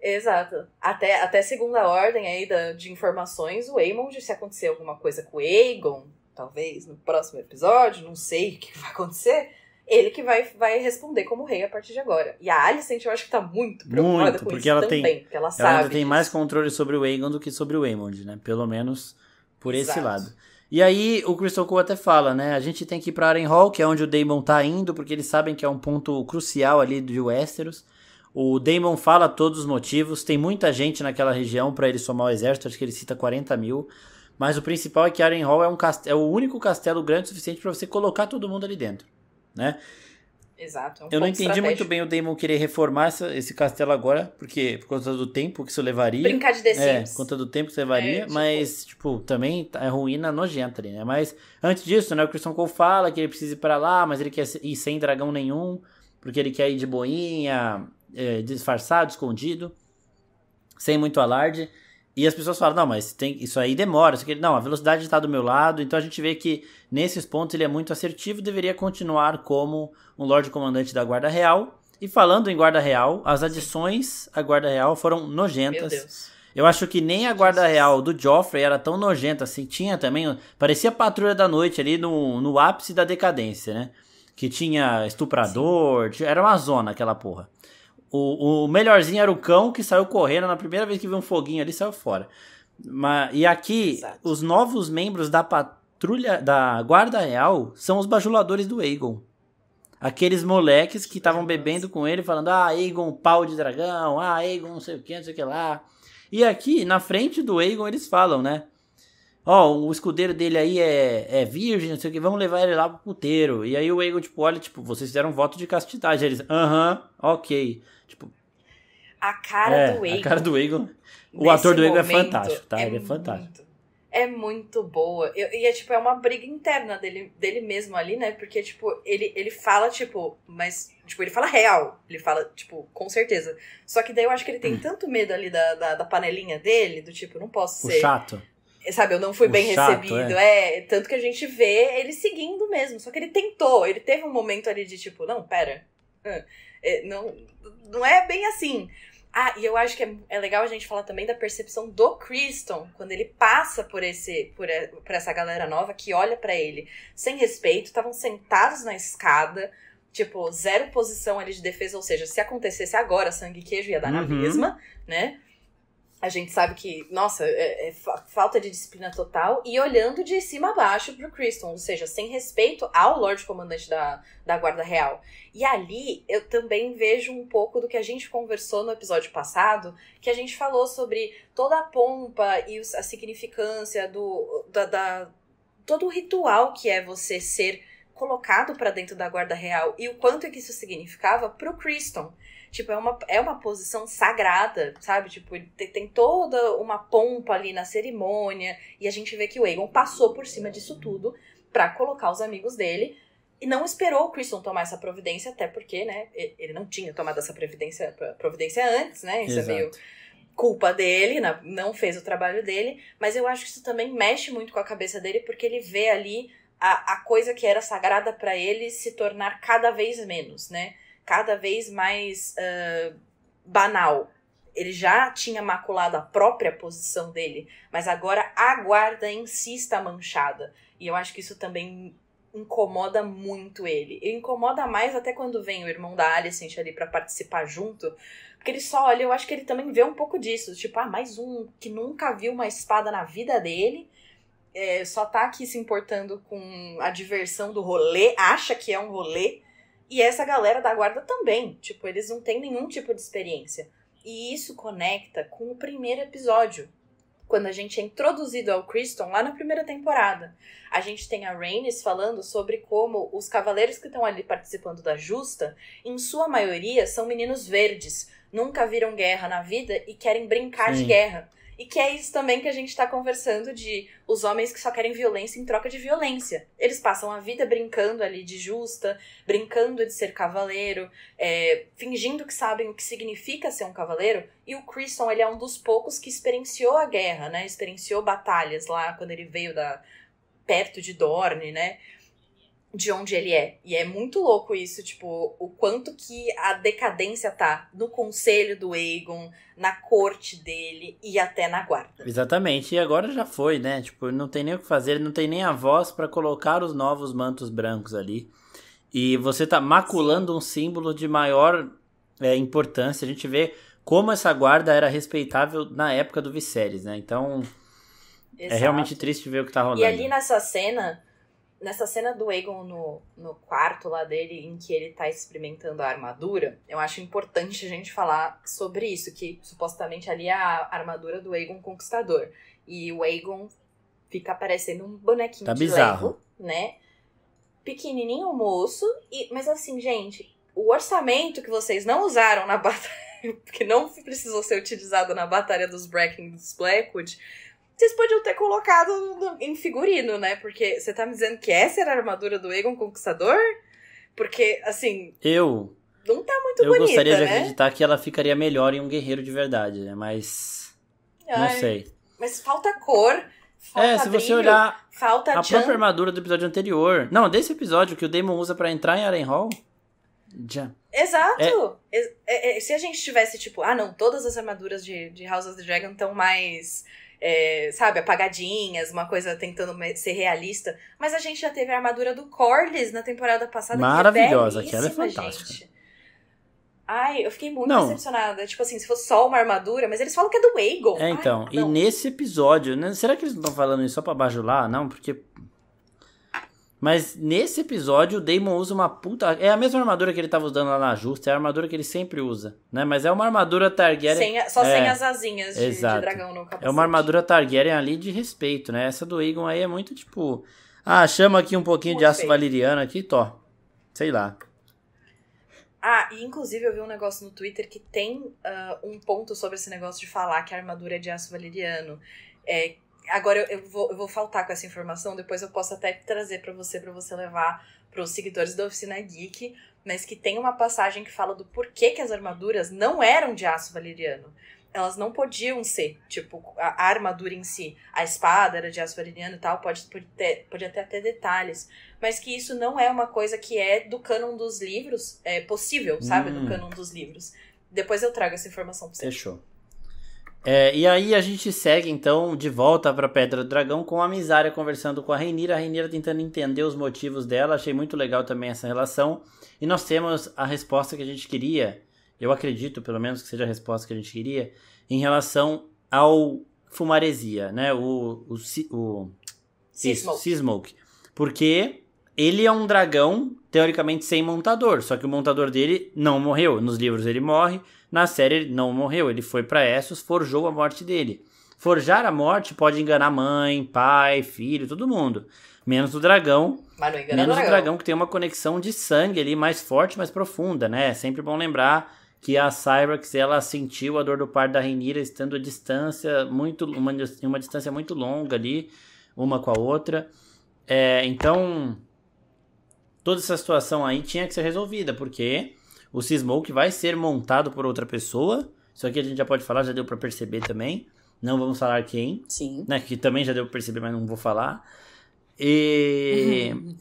[SPEAKER 2] Exato. Até segunda ordem aí de informações, o Aemond, se acontecer alguma coisa com o Aegon, talvez no próximo episódio, não sei o que vai acontecer, ele que vai responder como rei a partir de agora. E a Alicent, eu acho que tá muito preocupada com isso também, porque ela sabe.
[SPEAKER 1] Ela ainda tem mais controle sobre o Aegon do que sobre o Aemond, né? Pelo menos por esse lado. E aí o Criston Cole até fala, né? A gente tem que ir pra Harrenhal, que é onde o Daemon tá indo, porque eles sabem que é um ponto crucial ali de Westeros. O Daemon fala todos os motivos, tem muita gente naquela região pra ele somar o exército, acho que ele cita 40 mil. Mas o principal é que Harrenhal é o único castelo grande o suficiente pra você colocar todo mundo ali dentro, né?
[SPEAKER 2] Exato.
[SPEAKER 1] Eu não entendi muito bem o Daemon querer reformar esse castelo agora, porque por conta do tempo que isso levaria.
[SPEAKER 2] Brincar de The Sims.
[SPEAKER 1] Por conta do tempo que isso levaria, mas, tipo, também é ruína nojenta ali, né? Mas, antes disso, né, o Criston Cole fala que ele precisa ir pra lá, mas ele quer ir sem dragão nenhum, porque ele quer ir de boinha, disfarçado, escondido, sem muito alarde. E as pessoas falam, não, mas isso aí demora. Não, a velocidade está do meu lado. Então a gente vê que nesses pontos ele é muito assertivo. Deveria continuar como um Lorde Comandante da Guarda Real. E falando em Guarda Real, as adições à Guarda Real foram nojentas.
[SPEAKER 2] Meu Deus.
[SPEAKER 1] Eu acho que nem a Guarda Real do Joffrey era tão nojenta assim. Tinha também, parecia Patrulha da Noite ali no ápice da decadência, né? Que tinha estuprador, era uma zona aquela porra. O melhorzinho era o cão que saiu correndo na primeira vez que viu um foguinho ali, saiu fora. E aqui, exato, os novos membros da patrulha, da Guarda Real, são os bajuladores do Aegon. Aqueles moleques que estavam bebendo com ele, falando, Aegon, pau de dragão, Aegon, não sei o que, não sei o que lá. E aqui, na frente do Aegon, eles falam, né? O escudeiro dele aí é virgem, não sei o que, vamos levar ele lá pro puteiro. E aí o Aegon, olha, vocês fizeram um voto de castidade. Eles, ok.
[SPEAKER 2] A cara do Aegon.
[SPEAKER 1] A cara do Aegon. O ator do Aegon é fantástico, tá? Ele é fantástico.
[SPEAKER 2] É muito boa. E é uma briga interna dele mesmo ali, né? Porque, ele fala, mas, ele fala real. Ele fala, com certeza. Só que daí eu acho que ele tem tanto medo ali da panelinha dele, não posso ser...
[SPEAKER 1] O chato.
[SPEAKER 2] Sabe, eu não fui bem recebido. Tanto que a gente vê ele seguindo mesmo. Só que ele tentou. Ele teve um momento ali de, não, pera. Não é bem assim. E eu acho que é legal a gente falar também da percepção do Criston, quando ele passa por essa galera nova que olha pra ele sem respeito, estavam sentados na escada, zero posição ali de defesa, ou seja, se acontecesse agora, sangue e queijo ia dar na mesma, né? A gente sabe que, nossa, é falta de disciplina total. E olhando de cima a baixo pro Criston, ou seja, sem respeito ao Lorde Comandante da Guarda Real. E ali, eu também vejo um pouco do que a gente conversou no episódio passado, que a gente falou sobre toda a pompa e a significância todo o ritual que é você ser colocado pra dentro da Guarda Real e o quanto que isso significava pro Criston. É uma posição sagrada, sabe? Tem toda uma pompa ali na cerimônia. E a gente vê que o Aegon passou por cima disso tudo pra colocar os amigos dele. E não esperou o Criston tomar essa providência, até porque, né? Ele não tinha tomado essa providência antes, né? Isso Exato. É meio culpa dele, não fez o trabalho dele. Mas eu acho que isso também mexe muito com a cabeça dele, porque ele vê ali a coisa que era sagrada pra ele se tornar cada vez menos, né? Cada vez mais banal. Ele já tinha maculado a própria posição dele, mas agora a guarda em si está manchada. E eu acho que isso também incomoda muito ele. E incomoda mais até quando vem o irmão da Alicent ali pra participar junto, porque ele só olha, eu acho que ele também vê um pouco disso. Mais um que nunca viu uma espada na vida dele, só tá aqui se importando com a diversão do rolê, acha que é um rolê. E essa galera da guarda também. Eles não têm nenhum tipo de experiência. E isso conecta com o primeiro episódio. Quando a gente é introduzido ao Criston lá na primeira temporada. A gente tem a Rhaenys falando sobre como os cavaleiros que estão ali participando da justa, em sua maioria, são meninos verdes. Nunca viram guerra na vida e querem brincar Sim. de guerra. E que é isso também que a gente tá conversando de os homens que só querem violência em troca de violência. Eles passam a vida brincando ali de justa, brincando de ser cavaleiro, fingindo que sabem o que significa ser um cavaleiro. E o Criston, ele é um dos poucos que experienciou a guerra, né? Experienciou batalhas lá quando ele veio perto de Dorne, né? De onde ele é. E é muito louco isso, o quanto que a decadência tá no conselho do Aegon, na corte dele e até na guarda.
[SPEAKER 1] Exatamente, e agora já foi, né? Não tem nem o que fazer, ele não tem nem a voz pra colocar os novos mantos brancos ali. E você tá maculando Sim. um símbolo de maior importância. A gente vê como essa guarda era respeitável na época do Viserys, né? Então, Exato. É realmente triste ver o que tá rolando.
[SPEAKER 2] E ali nessa cena do Aegon no quarto lá dele, em que ele tá experimentando a armadura, eu acho importante a gente falar sobre isso, que supostamente ali é a armadura do Aegon Conquistador. E o Aegon fica parecendo um bonequinho de Lego, né? Pequenininho, moço, mas assim, gente, o orçamento que vocês não usaram na batalha, que não precisou ser utilizado na batalha dos Bracken dos Blackwood, vocês podiam ter colocado em figurino, né? Porque você tá me dizendo que essa era a armadura do Aegon Conquistador? Porque, assim... não tá muito
[SPEAKER 1] Eu
[SPEAKER 2] bonita,
[SPEAKER 1] gostaria de
[SPEAKER 2] né?
[SPEAKER 1] acreditar que ela ficaria melhor em um guerreiro de verdade, né? Mas não sei.
[SPEAKER 2] Mas falta cor, falta
[SPEAKER 1] Se
[SPEAKER 2] brilho,
[SPEAKER 1] você olhar
[SPEAKER 2] falta
[SPEAKER 1] a própria armadura do episódio anterior... Não, desse episódio que o Daemon usa pra entrar em Harrenhal... Já.
[SPEAKER 2] Exato! Se a gente tivesse, tipo, não, todas as armaduras de House of the Dragon estão mais, sabe, apagadinhas, uma coisa tentando ser realista. Mas a gente já teve a armadura do Corlys na temporada passada,
[SPEAKER 1] maravilhosa,
[SPEAKER 2] que é
[SPEAKER 1] aquela é
[SPEAKER 2] belíssima,
[SPEAKER 1] fantástica.
[SPEAKER 2] gente. Ai, eu fiquei muito decepcionada. Tipo assim, se fosse só uma armadura, mas eles falam que é do Aegon.
[SPEAKER 1] Então, e nesse episódio, né, será que eles não estão falando isso só pra bajular? Não, porque... Mas nesse episódio o Daemon usa uma puta... É a mesma armadura que ele tava usando lá na Justa, é a armadura que ele sempre usa, né? Mas é uma armadura Targaryen...
[SPEAKER 2] Sem as asinhas de dragão no capacete.
[SPEAKER 1] É uma armadura Targaryen ali de respeito, né? Essa do Aegon aí é muito tipo... chama aqui um pouquinho muito de aço valeriano aqui, tó. Sei lá.
[SPEAKER 2] E inclusive eu vi um negócio no Twitter que tem um ponto sobre esse negócio de falar que a armadura é de aço valeriano. Agora eu vou faltar com essa informação, depois eu posso até trazer pra você levar pros seguidores da Oficina Geek, mas que tem uma passagem que fala do porquê que as armaduras não eram de aço valeriano. Elas não podiam ser, tipo, a armadura em si, a espada era de aço valeriano e tal, pode até ter detalhes, mas que isso não é uma coisa que é do cânon dos livros, é possível, sabe, do cânon dos livros. Depois eu trago essa informação pra você.
[SPEAKER 1] Fechou. E aí a gente segue, então, de volta pra Pedra do Dragão com a Mysaria conversando com a Rhaenyra tentando entender os motivos dela. Achei muito legal também essa relação. E nós temos a resposta que a gente queria, eu acredito, pelo menos, que seja a resposta que a gente queria, em relação ao Fumaresia, né? O Seasmoke. Porque ele é um dragão, teoricamente, sem montador. Só que o montador dele não morreu. Nos livros ele morre. Na série ele não morreu, ele foi pra Essos, forjou a morte dele. Forjar a morte pode enganar mãe, pai, filho, todo mundo. Menos o dragão.
[SPEAKER 2] Mas não engana
[SPEAKER 1] menos o dragão que tem uma conexão de sangue ali mais forte, mais profunda, né? É sempre bom lembrar que a Cyrax, ela sentiu a dor do parto da Rhaenyra estando a distância uma distância muito longa ali, uma com a outra. Então, toda essa situação aí tinha que ser resolvida, porque... O Seasmoke vai ser montado por outra pessoa. Isso aqui a gente já pode falar, já deu pra perceber também. Não vamos falar quem.
[SPEAKER 2] Sim.
[SPEAKER 1] Né, que também já deu pra perceber, mas não vou falar.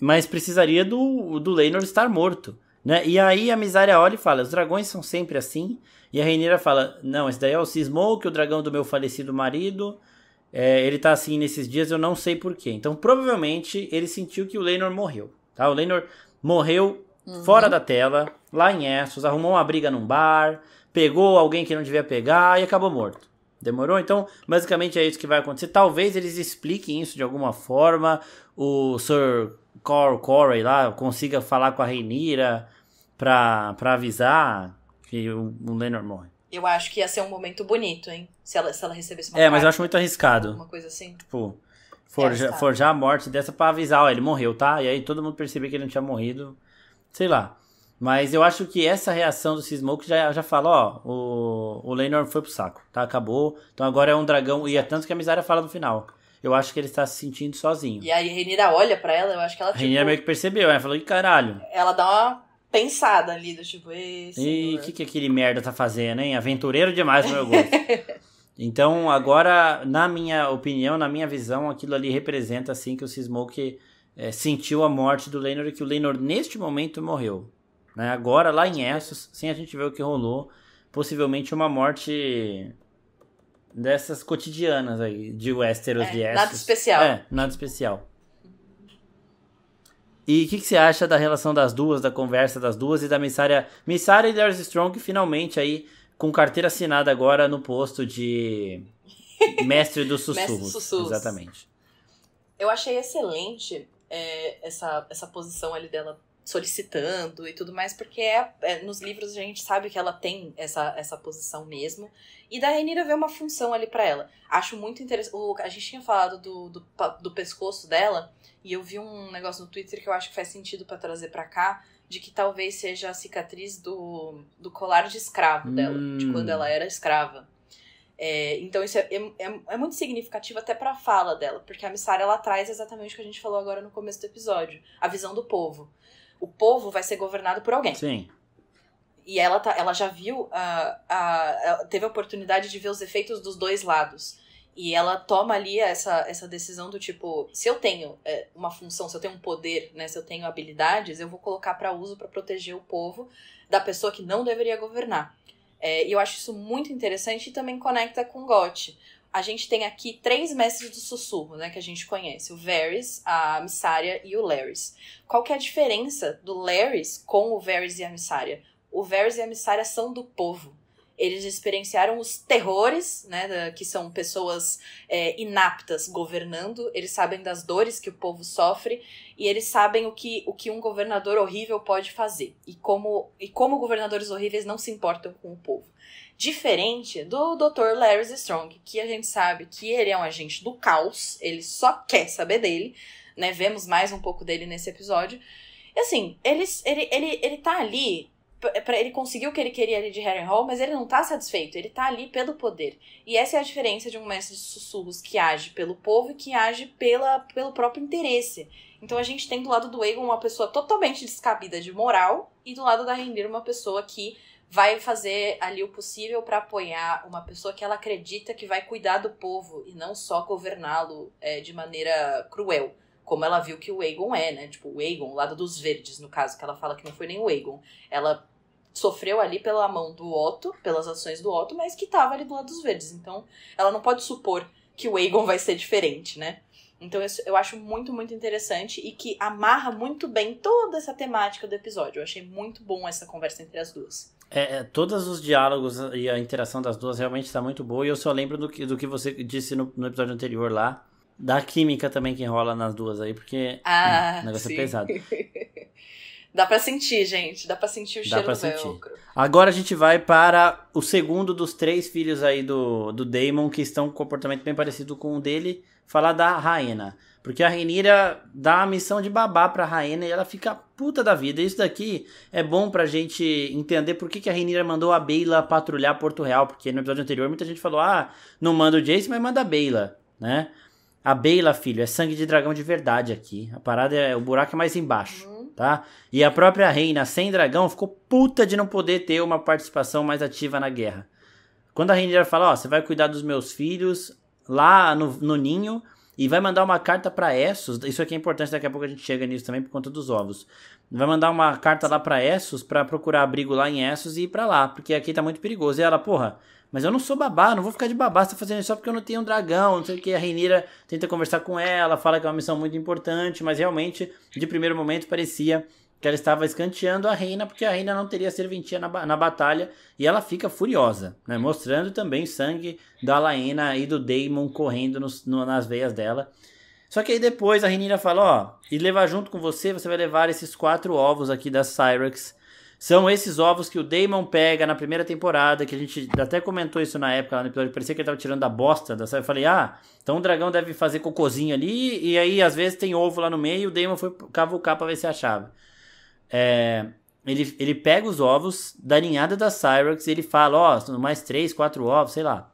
[SPEAKER 1] Mas precisaria do Laenor estar morto. Né? E aí a Mysaria olha e fala, os dragões são sempre assim. E a Rhaenyra fala, não, esse daí é o Seasmoke, o dragão do meu falecido marido. Ele tá assim nesses dias, eu não sei porquê. Então provavelmente ele sentiu que o Laenor morreu. Tá? O Laenor morreu fora da tela, lá em Essos, arrumou uma briga num bar, pegou alguém que não devia pegar e acabou morto. Demorou? Então, basicamente é isso que vai acontecer. Talvez eles expliquem isso de alguma forma. O Sir Corey lá consiga falar com a Rhaenyra pra avisar que o Laenor morre.
[SPEAKER 2] Eu acho que ia ser um momento bonito, hein? Se ela recebesse uma carta,
[SPEAKER 1] mas eu acho muito arriscado.
[SPEAKER 2] Alguma coisa assim.
[SPEAKER 1] Tipo, forjar a morte dessa pra avisar, ó, ele morreu, tá? E aí todo mundo perceber que ele não tinha morrido. Sei lá. Mas eu acho que essa reação do Seasmoke já fala, ó, o Laenor foi pro saco, tá? Acabou. Então agora é um dragão. E é tanto que a Mysaria fala no final. Eu acho que ele está se sentindo sozinho.
[SPEAKER 2] E aí a Rhaenyra olha pra ela, eu acho que ela,
[SPEAKER 1] A Rhaenyra meio que percebeu, ela falou, ih, caralho.
[SPEAKER 2] Ela dá uma pensada ali, do tipo,
[SPEAKER 1] e o que aquele merda tá fazendo, hein? Aventureiro demais pro meu gosto. Então, agora, na minha opinião, na minha visão, aquilo ali representa, assim, que o Seasmoke sentiu a morte do Laenor e que o Laenor, neste momento, morreu. Né? Agora, lá em Essos, sem a gente ver o que rolou, possivelmente uma morte dessas cotidianas aí, de Westeros, de Essos.
[SPEAKER 2] Nada especial.
[SPEAKER 1] Nada especial. E o que você acha da relação das duas, da conversa das duas e da Mysaria e Daenerys Strong finalmente aí com carteira assinada agora no posto de Mestre dos Sussurros.
[SPEAKER 2] Mestre dos Sussurros.
[SPEAKER 1] Exatamente.
[SPEAKER 2] Eu achei excelente essa posição ali dela solicitando e tudo mais, porque nos livros a gente sabe que ela tem essa posição mesmo, e da Rhaenyra vê uma função ali pra ela. Acho muito interessante. A gente tinha falado do pescoço dela, e eu vi um negócio no Twitter que eu acho que faz sentido pra trazer pra cá, de que talvez seja a cicatriz do colar de escravo dela, de quando ela era escrava. Então isso é muito significativo até pra fala dela, porque a Mysaria, ela traz exatamente o que a gente falou agora no começo do episódio, a visão do povo. O povo vai ser governado por alguém.
[SPEAKER 1] Sim.
[SPEAKER 2] E ela já viu, teve a oportunidade de ver os efeitos dos dois lados. E ela toma ali essa decisão do tipo, se eu tenho uma função, se eu tenho um poder, né, se eu tenho habilidades, eu vou colocar para uso para proteger o povo da pessoa que não deveria governar. E eu acho isso muito interessante e também conecta com GOT. A gente tem aqui 3 mestres do sussurro, né, que a gente conhece. O Varys, a Mysaria e o Larys. Qual que é a diferença do Larys com o Varys e a Mysaria? O Varys e a Mysaria são do povo. Eles experienciaram os terrores, né, que são pessoas inaptas governando. Eles sabem das dores que o povo sofre e eles sabem o que um governador horrível pode fazer. E como governadores horríveis não se importam com o povo. Diferente do Dr. Larys Strong, que a gente sabe que ele é um agente do caos, ele só quer saber dele, né? Vemos mais um pouco dele nesse episódio. E assim, ele tá ali, ele conseguiu o que ele queria ali de Harrenhal, mas ele não tá satisfeito, ele tá ali pelo poder. E essa é a diferença de um mestre de sussurros que age pelo povo e que age pelo próprio interesse. Então a gente tem do lado do Aegon uma pessoa totalmente descabida de moral, e do lado da Rhaenyra uma pessoa que vai fazer ali o possível para apoiar uma pessoa que ela acredita que vai cuidar do povo e não só governá-lo de maneira cruel, como ela viu que o Aegon né? Tipo, o Aegon, o lado dos verdes, no caso, que ela fala que não foi nem o Aegon. Ela sofreu ali pela mão do Otto, pelas ações do Otto, mas que tava ali do lado dos verdes. Então, ela não pode supor que o Aegon vai ser diferente, né? Então, eu acho muito, muito interessante e que amarra muito bem toda essa temática do episódio. Eu achei muito bom essa conversa entre as duas.
[SPEAKER 1] Todos os diálogos e a interação das duas realmente está muito boa. E eu só lembro do que você disse no episódio anterior lá, da química também que rola nas duas aí, porque o negócio é pesado.
[SPEAKER 2] Dá pra sentir, gente. Dá pra sentir o cheiro do velcro.
[SPEAKER 1] Agora a gente vai para o segundo dos 3 filhos aí do Daemon, que estão com um comportamento bem parecido com o dele, falar da Rhaena. Porque a Rhaenyra dá a missão de babá pra Rhaena e ela fica puta da vida. Isso daqui é bom pra gente entender por que a Rhaenyra mandou a Baela patrulhar Porto Real. Porque no episódio anterior muita gente falou, não manda o Jace, mas manda a Baela, né? A Baela, filho, é sangue de dragão de verdade aqui. A parada o buraco é mais embaixo, tá? E a própria reina sem dragão ficou puta de não poder ter uma participação mais ativa na guerra. Quando a Rhaenyra fala, você vai cuidar dos meus filhos lá no ninho e vai mandar uma carta pra Essos. Isso aqui é importante, daqui a pouco a gente chega nisso também por conta dos ovos. Vai mandar uma carta lá pra Essos pra procurar abrigo lá em Essos e ir pra lá, porque aqui tá muito perigoso. E ela, mas eu não sou babá, não vou ficar de babá, você tá fazendo isso só porque eu não tenho um dragão, não sei o que. A Rhaenyra tenta conversar com ela, fala que é uma missão muito importante, mas realmente, de primeiro momento, parecia que ela estava escanteando a reina, porque a reina não teria serventia na batalha, e ela fica furiosa, né? Mostrando também o sangue da Laena e do Daemon correndo nas veias dela. Só que aí depois a Rhaenyra fala, e levar junto com você vai levar esses 4 ovos aqui da Syrax. São esses ovos que o Daemon pega na primeira temporada, que a gente até comentou isso na época, lá no episódio, parecia que ele tava tirando da bosta da Syrax. Eu falei, então o dragão deve fazer cocôzinho ali, e aí às vezes tem ovo lá no meio, e o Daemon foi cavucar pra ver se achava. Ele pega os ovos da ninhada da Syrax e ele fala, mais 3, 4 ovos, sei lá.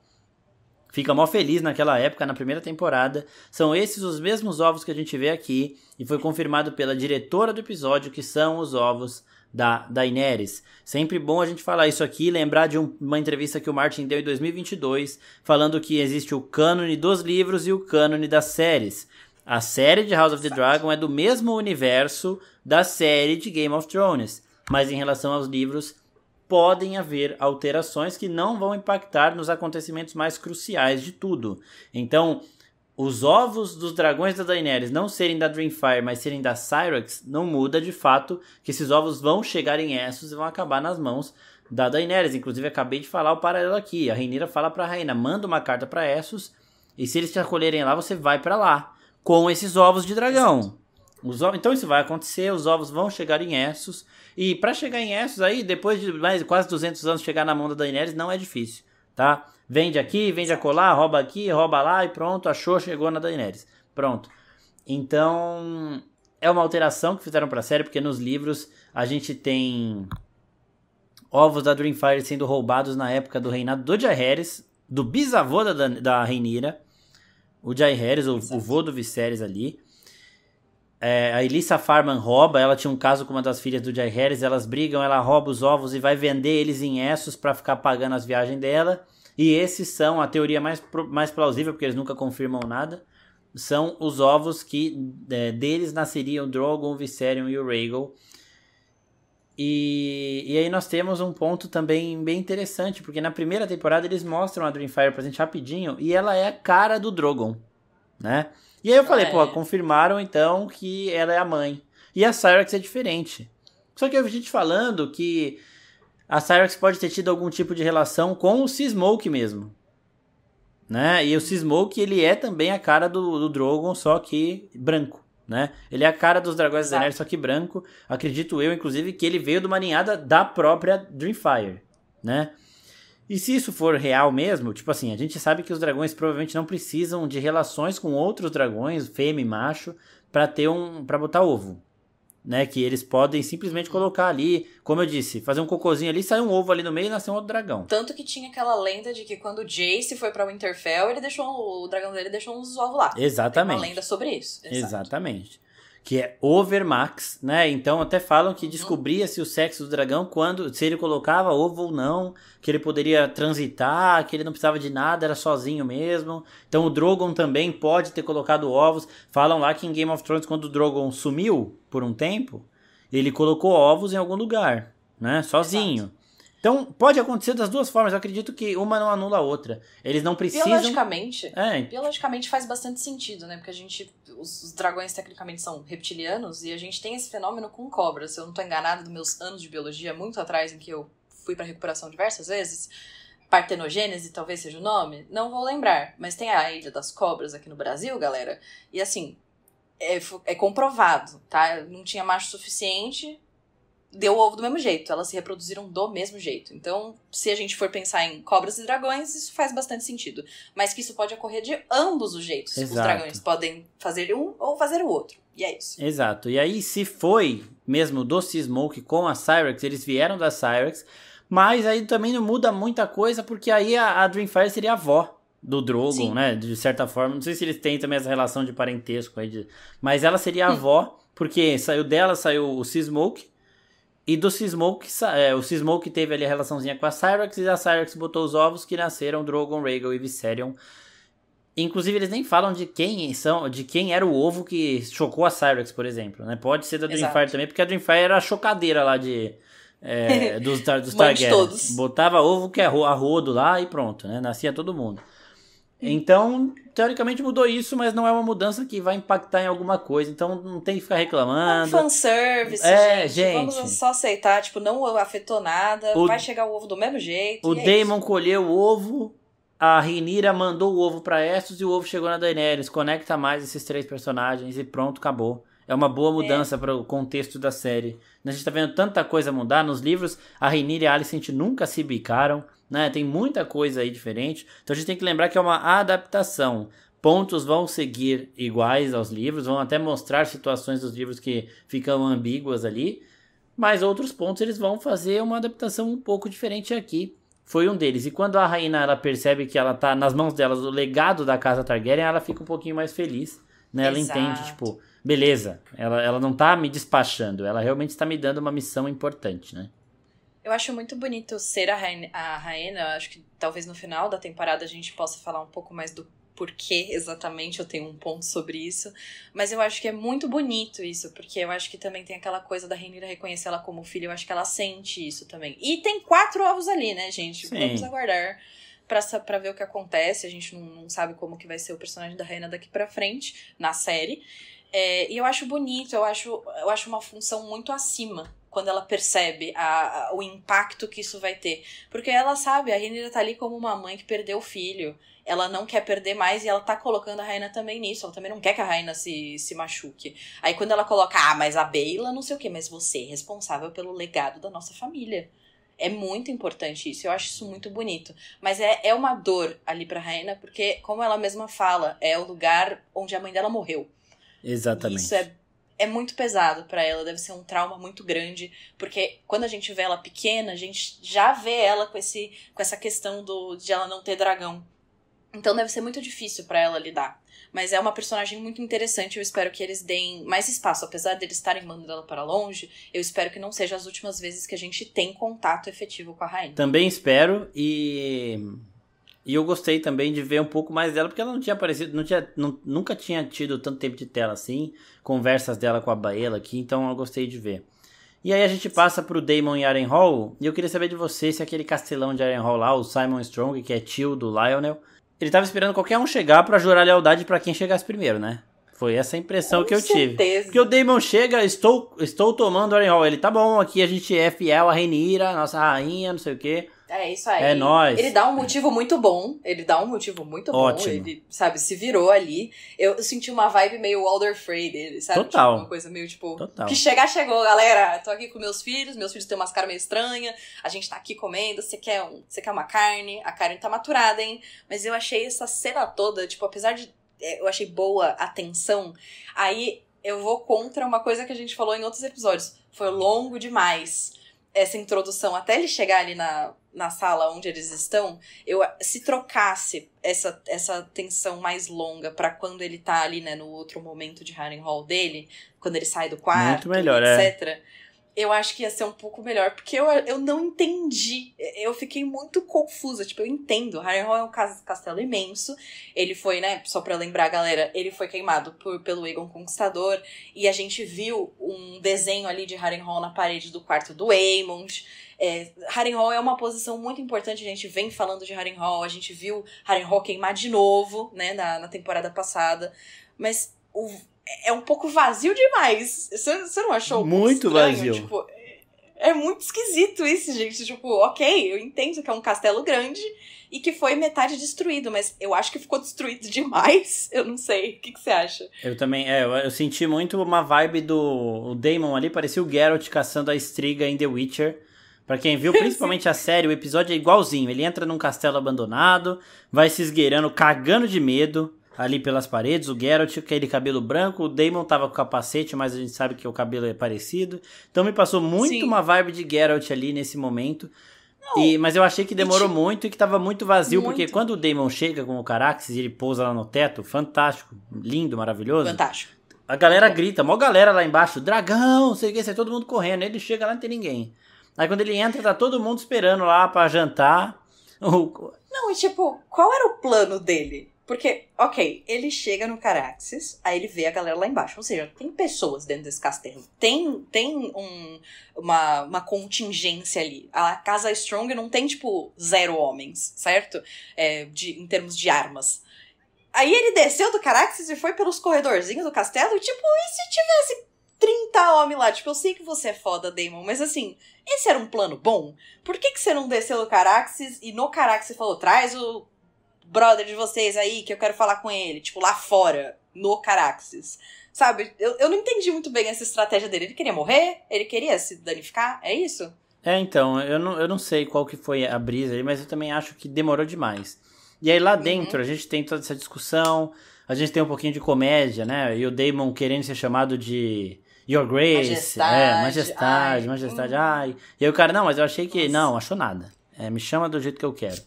[SPEAKER 1] Fica mó feliz naquela época, na primeira temporada. São esses os mesmos ovos que a gente vê aqui, e foi confirmado pela diretora do episódio que são os ovos da Daenerys. Sempre bom a gente falar isso aqui, lembrar de uma entrevista que o Martin deu em 2022, falando que existe o cânone dos livros e o cânone das séries. A série de House of the Dragon é do mesmo universo da série de Game of Thrones, mas em relação aos livros podem haver alterações que não vão impactar nos acontecimentos mais cruciais de tudo. Então, os ovos dos dragões da Daenerys não serem da Dreamfire, mas serem da Syrax, não muda de fato que esses ovos vão chegar em Essos e vão acabar nas mãos da Daenerys. Inclusive, acabei de falar o paralelo aqui. A Rhaenyra fala pra Rhaena, manda uma carta pra Essos, e se eles te acolherem lá, você vai pra lá, com esses ovos de dragão. Então isso vai acontecer, os ovos vão chegar em Essos, e pra chegar em Essos aí, depois de mais quase 200 anos chegar na mão da Daenerys, não é difícil, tá? Vende aqui, vende acolá, rouba aqui, rouba lá e pronto, achou, chegou na Daenerys. Pronto. Então, é uma alteração que fizeram pra série, porque nos livros a gente tem ovos da Dreamfire sendo roubados na época do reinado do Jaehaerys, do bisavô da Rhaenyra, o Jaehaerys, o vô do Viserys ali. a Elissa Farman rouba, ela tinha um caso com uma das filhas do Jay Harris, elas brigam, ela rouba os ovos e vai vender eles em Essos pra ficar pagando as viagens dela. E esses são a teoria mais plausível, porque eles nunca confirmam nada. São os ovos que deles nasceriam o Drogon, o Viserion e o Rhaegal. E aí nós temos um ponto também bem interessante, porque na primeira temporada eles mostram a Dreamfire pra gente rapidinho, e ela é a cara do Drogon, né? E aí eu falei, confirmaram então que ela é a mãe. E a Syrax é diferente. Só que eu vi gente falando que a Syrax pode ter tido algum tipo de relação com o Seasmoke mesmo, né? E o Seasmoke, ele é também a cara do Drogon, só que branco, né? Ele é a cara dos Dragões da Daenerys, só que branco. Acredito eu, inclusive, que ele veio de uma ninhada da própria Dreamfire, né? E se isso for real mesmo, tipo assim, a gente sabe que os dragões provavelmente não precisam de relações com outros dragões, fêmea e macho, pra botar ovo, né? Que eles podem simplesmente colocar ali, como eu disse, fazer um cocôzinho ali, sair um ovo ali no meio e nascer um outro dragão.
[SPEAKER 2] Tanto que tinha aquela lenda de que quando o Jace foi pra Winterfell, o dragão dele deixou uns ovos lá.
[SPEAKER 1] Exatamente.
[SPEAKER 2] Tem uma lenda sobre isso.
[SPEAKER 1] Exatamente. Que é Overmax, né? Então até falam que descobria-se o sexo do dragão se ele colocava ovo ou não, que ele poderia transitar, que ele não precisava de nada, era sozinho mesmo. Então o Drogon também pode ter colocado ovos. Falam lá que em Game of Thrones, quando o Drogon sumiu por um tempo, ele colocou ovos em algum lugar, né? Sozinho. Exato. Então, pode acontecer das duas formas. Eu acredito que uma não anula a outra. Eles não precisam...
[SPEAKER 2] Biologicamente faz bastante sentido, né? Porque os dragões tecnicamente são reptilianos e a gente tem esse fenômeno com cobras. Se eu não tô enganada dos meus anos de biologia, muito atrás, em que eu fui pra recuperação diversas vezes, partenogênese talvez seja o nome, não vou lembrar. Mas tem a Ilha das Cobras aqui no Brasil, galera. E assim, é comprovado, tá? Não tinha macho suficiente... Deu ovo do mesmo jeito, elas se reproduziram do mesmo jeito. Então, se a gente for pensar em cobras e dragões, isso faz bastante sentido. Mas que isso pode ocorrer de ambos os jeitos. Exato. Os dragões podem fazer um ou fazer o outro. E é isso.
[SPEAKER 1] Exato. E aí, se foi mesmo do Seasmoke com a Syrax, eles vieram da Syrax, mas aí também não muda muita coisa, porque aí a Dreamfire seria a avó do Drogon, sim, né? De certa forma. Não sei se eles têm também essa relação de parentesco aí, mas ela seria a avó, porque saiu o Seasmoke. E do Seasmoke, o Seasmoke teve ali a relaçãozinha com a Syrax, e a Syrax botou os ovos que nasceram Drogon, Rhaegal e Viserion. Inclusive, eles nem falam de quem era o ovo que chocou a Syrax, por exemplo, né? Pode ser da Dreamfire também, porque a Dreamfire era a chocadeira lá dos Targaryen.
[SPEAKER 2] Todos.
[SPEAKER 1] Botava ovo que é a rodo lá e pronto, né? Nascia todo mundo. Então, teoricamente mudou isso, mas não é uma mudança que vai impactar em alguma coisa. Então, não tem que ficar reclamando.
[SPEAKER 2] Fanservice, gente. Vamos só aceitar, tipo, não afetou nada. Vai chegar o ovo do mesmo jeito.
[SPEAKER 1] O Daemon colheu o ovo, a Rhaenyra mandou o ovo pra Essos e o ovo chegou na Daenerys. Conecta mais esses três personagens e pronto, acabou. É uma boa mudança para o contexto da série. A gente tá vendo tanta coisa mudar. Nos livros, a Rhaenyra e a Alicent nunca se bicaram, né? Tem muita coisa aí diferente. Então a gente tem que lembrar que é uma adaptação. Pontos vão seguir iguais aos livros, vão até mostrar situações dos livros que ficam ambíguas ali, mas outros pontos eles vão fazer uma adaptação um pouco diferente aqui. Foi um deles. E quando a rainha ela percebe que ela tá nas mãos dela, o legado da casa Targaryen, ela fica um pouquinho mais feliz, né? Ela entende, tipo, beleza, ela não tá me despachando, ela realmente está me dando uma missão importante, né?
[SPEAKER 2] Eu acho muito bonito ser a Rhaenyra. Eu acho que talvez no final da temporada a gente possa falar um pouco mais do porquê exatamente, eu tenho um ponto sobre isso. Mas eu acho que é muito bonito isso, porque eu acho que também tem aquela coisa da Rhaenyra reconhecer ela como filha. Eu acho que ela sente isso também. E tem 4 ovos ali, né, gente? Sim. Vamos aguardar pra ver o que acontece. A gente não sabe como que vai ser o personagem da Rhaenyra daqui pra frente, na série. E eu acho bonito, eu acho uma função muito acima quando ela percebe o impacto que isso vai ter. Porque ela sabe, a Rhaenyra tá ali como uma mãe que perdeu o filho. Ela não quer perder mais e ela tá colocando a Rhaenyra também nisso. Ela também não quer que a Rhaenyra se machuque. Aí quando ela coloca, mas a Baela não sei o quê, mas você é responsável pelo legado da nossa família. É muito importante isso, eu acho isso muito bonito. Mas é uma dor ali pra Rhaenyra, porque, como ela mesma fala, é o lugar onde a mãe dela morreu.
[SPEAKER 1] Exatamente.
[SPEAKER 2] E isso é muito pesado pra ela, deve ser um trauma muito grande, porque quando a gente vê ela pequena, a gente já vê ela com essa questão de ela não ter dragão. Então deve ser muito difícil pra ela lidar. Mas é uma personagem muito interessante, eu espero que eles deem mais espaço. Apesar deles estarem mandando ela para longe, eu espero que não seja as últimas vezes que a gente tem contato efetivo com a rainha.
[SPEAKER 1] Também espero, e eu gostei também de ver um pouco mais dela, porque ela não tinha aparecido, nunca tinha tido tanto tempo de tela assim, conversas dela com a Baela aqui, então eu gostei de ver. E aí a gente passa pro Daemon em Harrenhal, e eu queria saber de você se aquele castelão de Harrenhal lá, o Simon Strong, que é tio do Lionel, ele tava esperando qualquer um chegar pra jurar lealdade pra quem chegasse primeiro, né? Foi essa a impressão que eu tive. Porque o Daemon chega, estou tomando Harrenhal, ele, tá bom, aqui a gente é fiel a Rhaenyra, nossa rainha, não sei o quê.
[SPEAKER 2] É isso aí.
[SPEAKER 1] É nóis.
[SPEAKER 2] Ele dá um motivo muito bom.
[SPEAKER 1] Ótimo.
[SPEAKER 2] Ele, sabe, se virou ali. Eu senti uma vibe meio Walder Frey dele, sabe?
[SPEAKER 1] Total.
[SPEAKER 2] Tipo, uma coisa meio tipo...
[SPEAKER 1] Total.
[SPEAKER 2] Que chegar, chegou, galera. Tô aqui com meus filhos têm umas caras meio estranhas. A gente tá aqui comendo. Você quer uma carne? A carne tá maturada, hein? Mas eu achei essa cena toda, tipo, apesar de... Eu achei boa a tensão. Aí eu vou contra uma coisa que a gente falou em outros episódios. Foi longo demais essa introdução. Até ele chegar ali na sala onde eles estão, se trocasse essa tensão mais longa pra quando ele tá ali, né, no outro momento de Harrenhal dele, quando ele sai do quarto,
[SPEAKER 1] muito melhor,
[SPEAKER 2] etc., eu acho que ia ser um pouco melhor, porque eu não entendi, eu fiquei muito confusa, tipo, eu entendo, Harrenhal é um castelo imenso, ele foi, né, só pra lembrar, galera, ele foi queimado pelo Aegon Conquistador, e a gente viu um desenho ali de Harrenhal na parede do quarto do Aemond. Harrenhal é uma posição muito importante, a gente vem falando de Harrenhal, a gente viu Harrenhal queimar de novo, né, na temporada passada, mas é um pouco vazio demais. Você não achou
[SPEAKER 1] muito
[SPEAKER 2] estranho?
[SPEAKER 1] Vazio?
[SPEAKER 2] Tipo, é muito esquisito isso, gente. Tipo, ok, eu entendo que é um castelo grande e que foi metade destruído, mas eu acho que ficou destruído demais. Eu não sei. O que você acha?
[SPEAKER 1] Eu também, eu senti muito uma vibe do Daemon ali, parecia o Geralt caçando a Striga em The Witcher. Pra quem viu, principalmente a série, o episódio é igualzinho. Ele entra num castelo abandonado, vai se esgueirando, cagando de medo ali pelas paredes. O Geralt com aquele cabelo branco, o Daemon tava com capacete, mas a gente sabe que o cabelo é parecido. Então me passou muito
[SPEAKER 2] Sim.
[SPEAKER 1] uma vibe de Geralt ali nesse momento. Mas eu achei que demorou muito e que tava muito vazio, porque quando o Daemon chega com o Caraxes e ele pousa lá no teto, fantástico, lindo, maravilhoso.
[SPEAKER 2] Fantástico.
[SPEAKER 1] A galera grita, mó galera lá embaixo, dragão, não sei o que, sai todo mundo correndo. Ele chega lá e não tem ninguém. Aí quando ele entra, tá todo mundo esperando lá pra jantar.
[SPEAKER 2] Não, e tipo, qual era o plano dele? Porque, ok, ele chega no Caraxes, aí ele vê a galera lá embaixo. Ou seja, tem pessoas dentro desse castelo. Tem uma contingência ali. A casa Strong não tem, tipo, 0 homens, certo? Em termos de armas. Aí ele desceu do Caraxes e foi pelos corredorzinhos do castelo e, tipo, e se tivesse 30 homens lá? Tipo, eu sei que você é foda, Daemon, mas assim, esse era um plano bom? Por que você não desceu do Caraxes e no Caraxes falou, traz o brother de vocês aí que eu quero falar com ele, tipo, lá fora, no Caraxes? Sabe, eu não entendi muito bem essa estratégia dele. Ele queria morrer? Ele queria se danificar? É isso?
[SPEAKER 1] Então, eu não sei qual que foi a brisa aí, mas eu também acho que demorou demais. E aí lá dentro a gente tem toda essa discussão, a gente tem um pouquinho de comédia, né? E o Daemon querendo ser chamado de Your Grace, majestade, ai. E aí o cara, não, mas eu achei que, não, achou nada. Me chama do jeito que eu quero.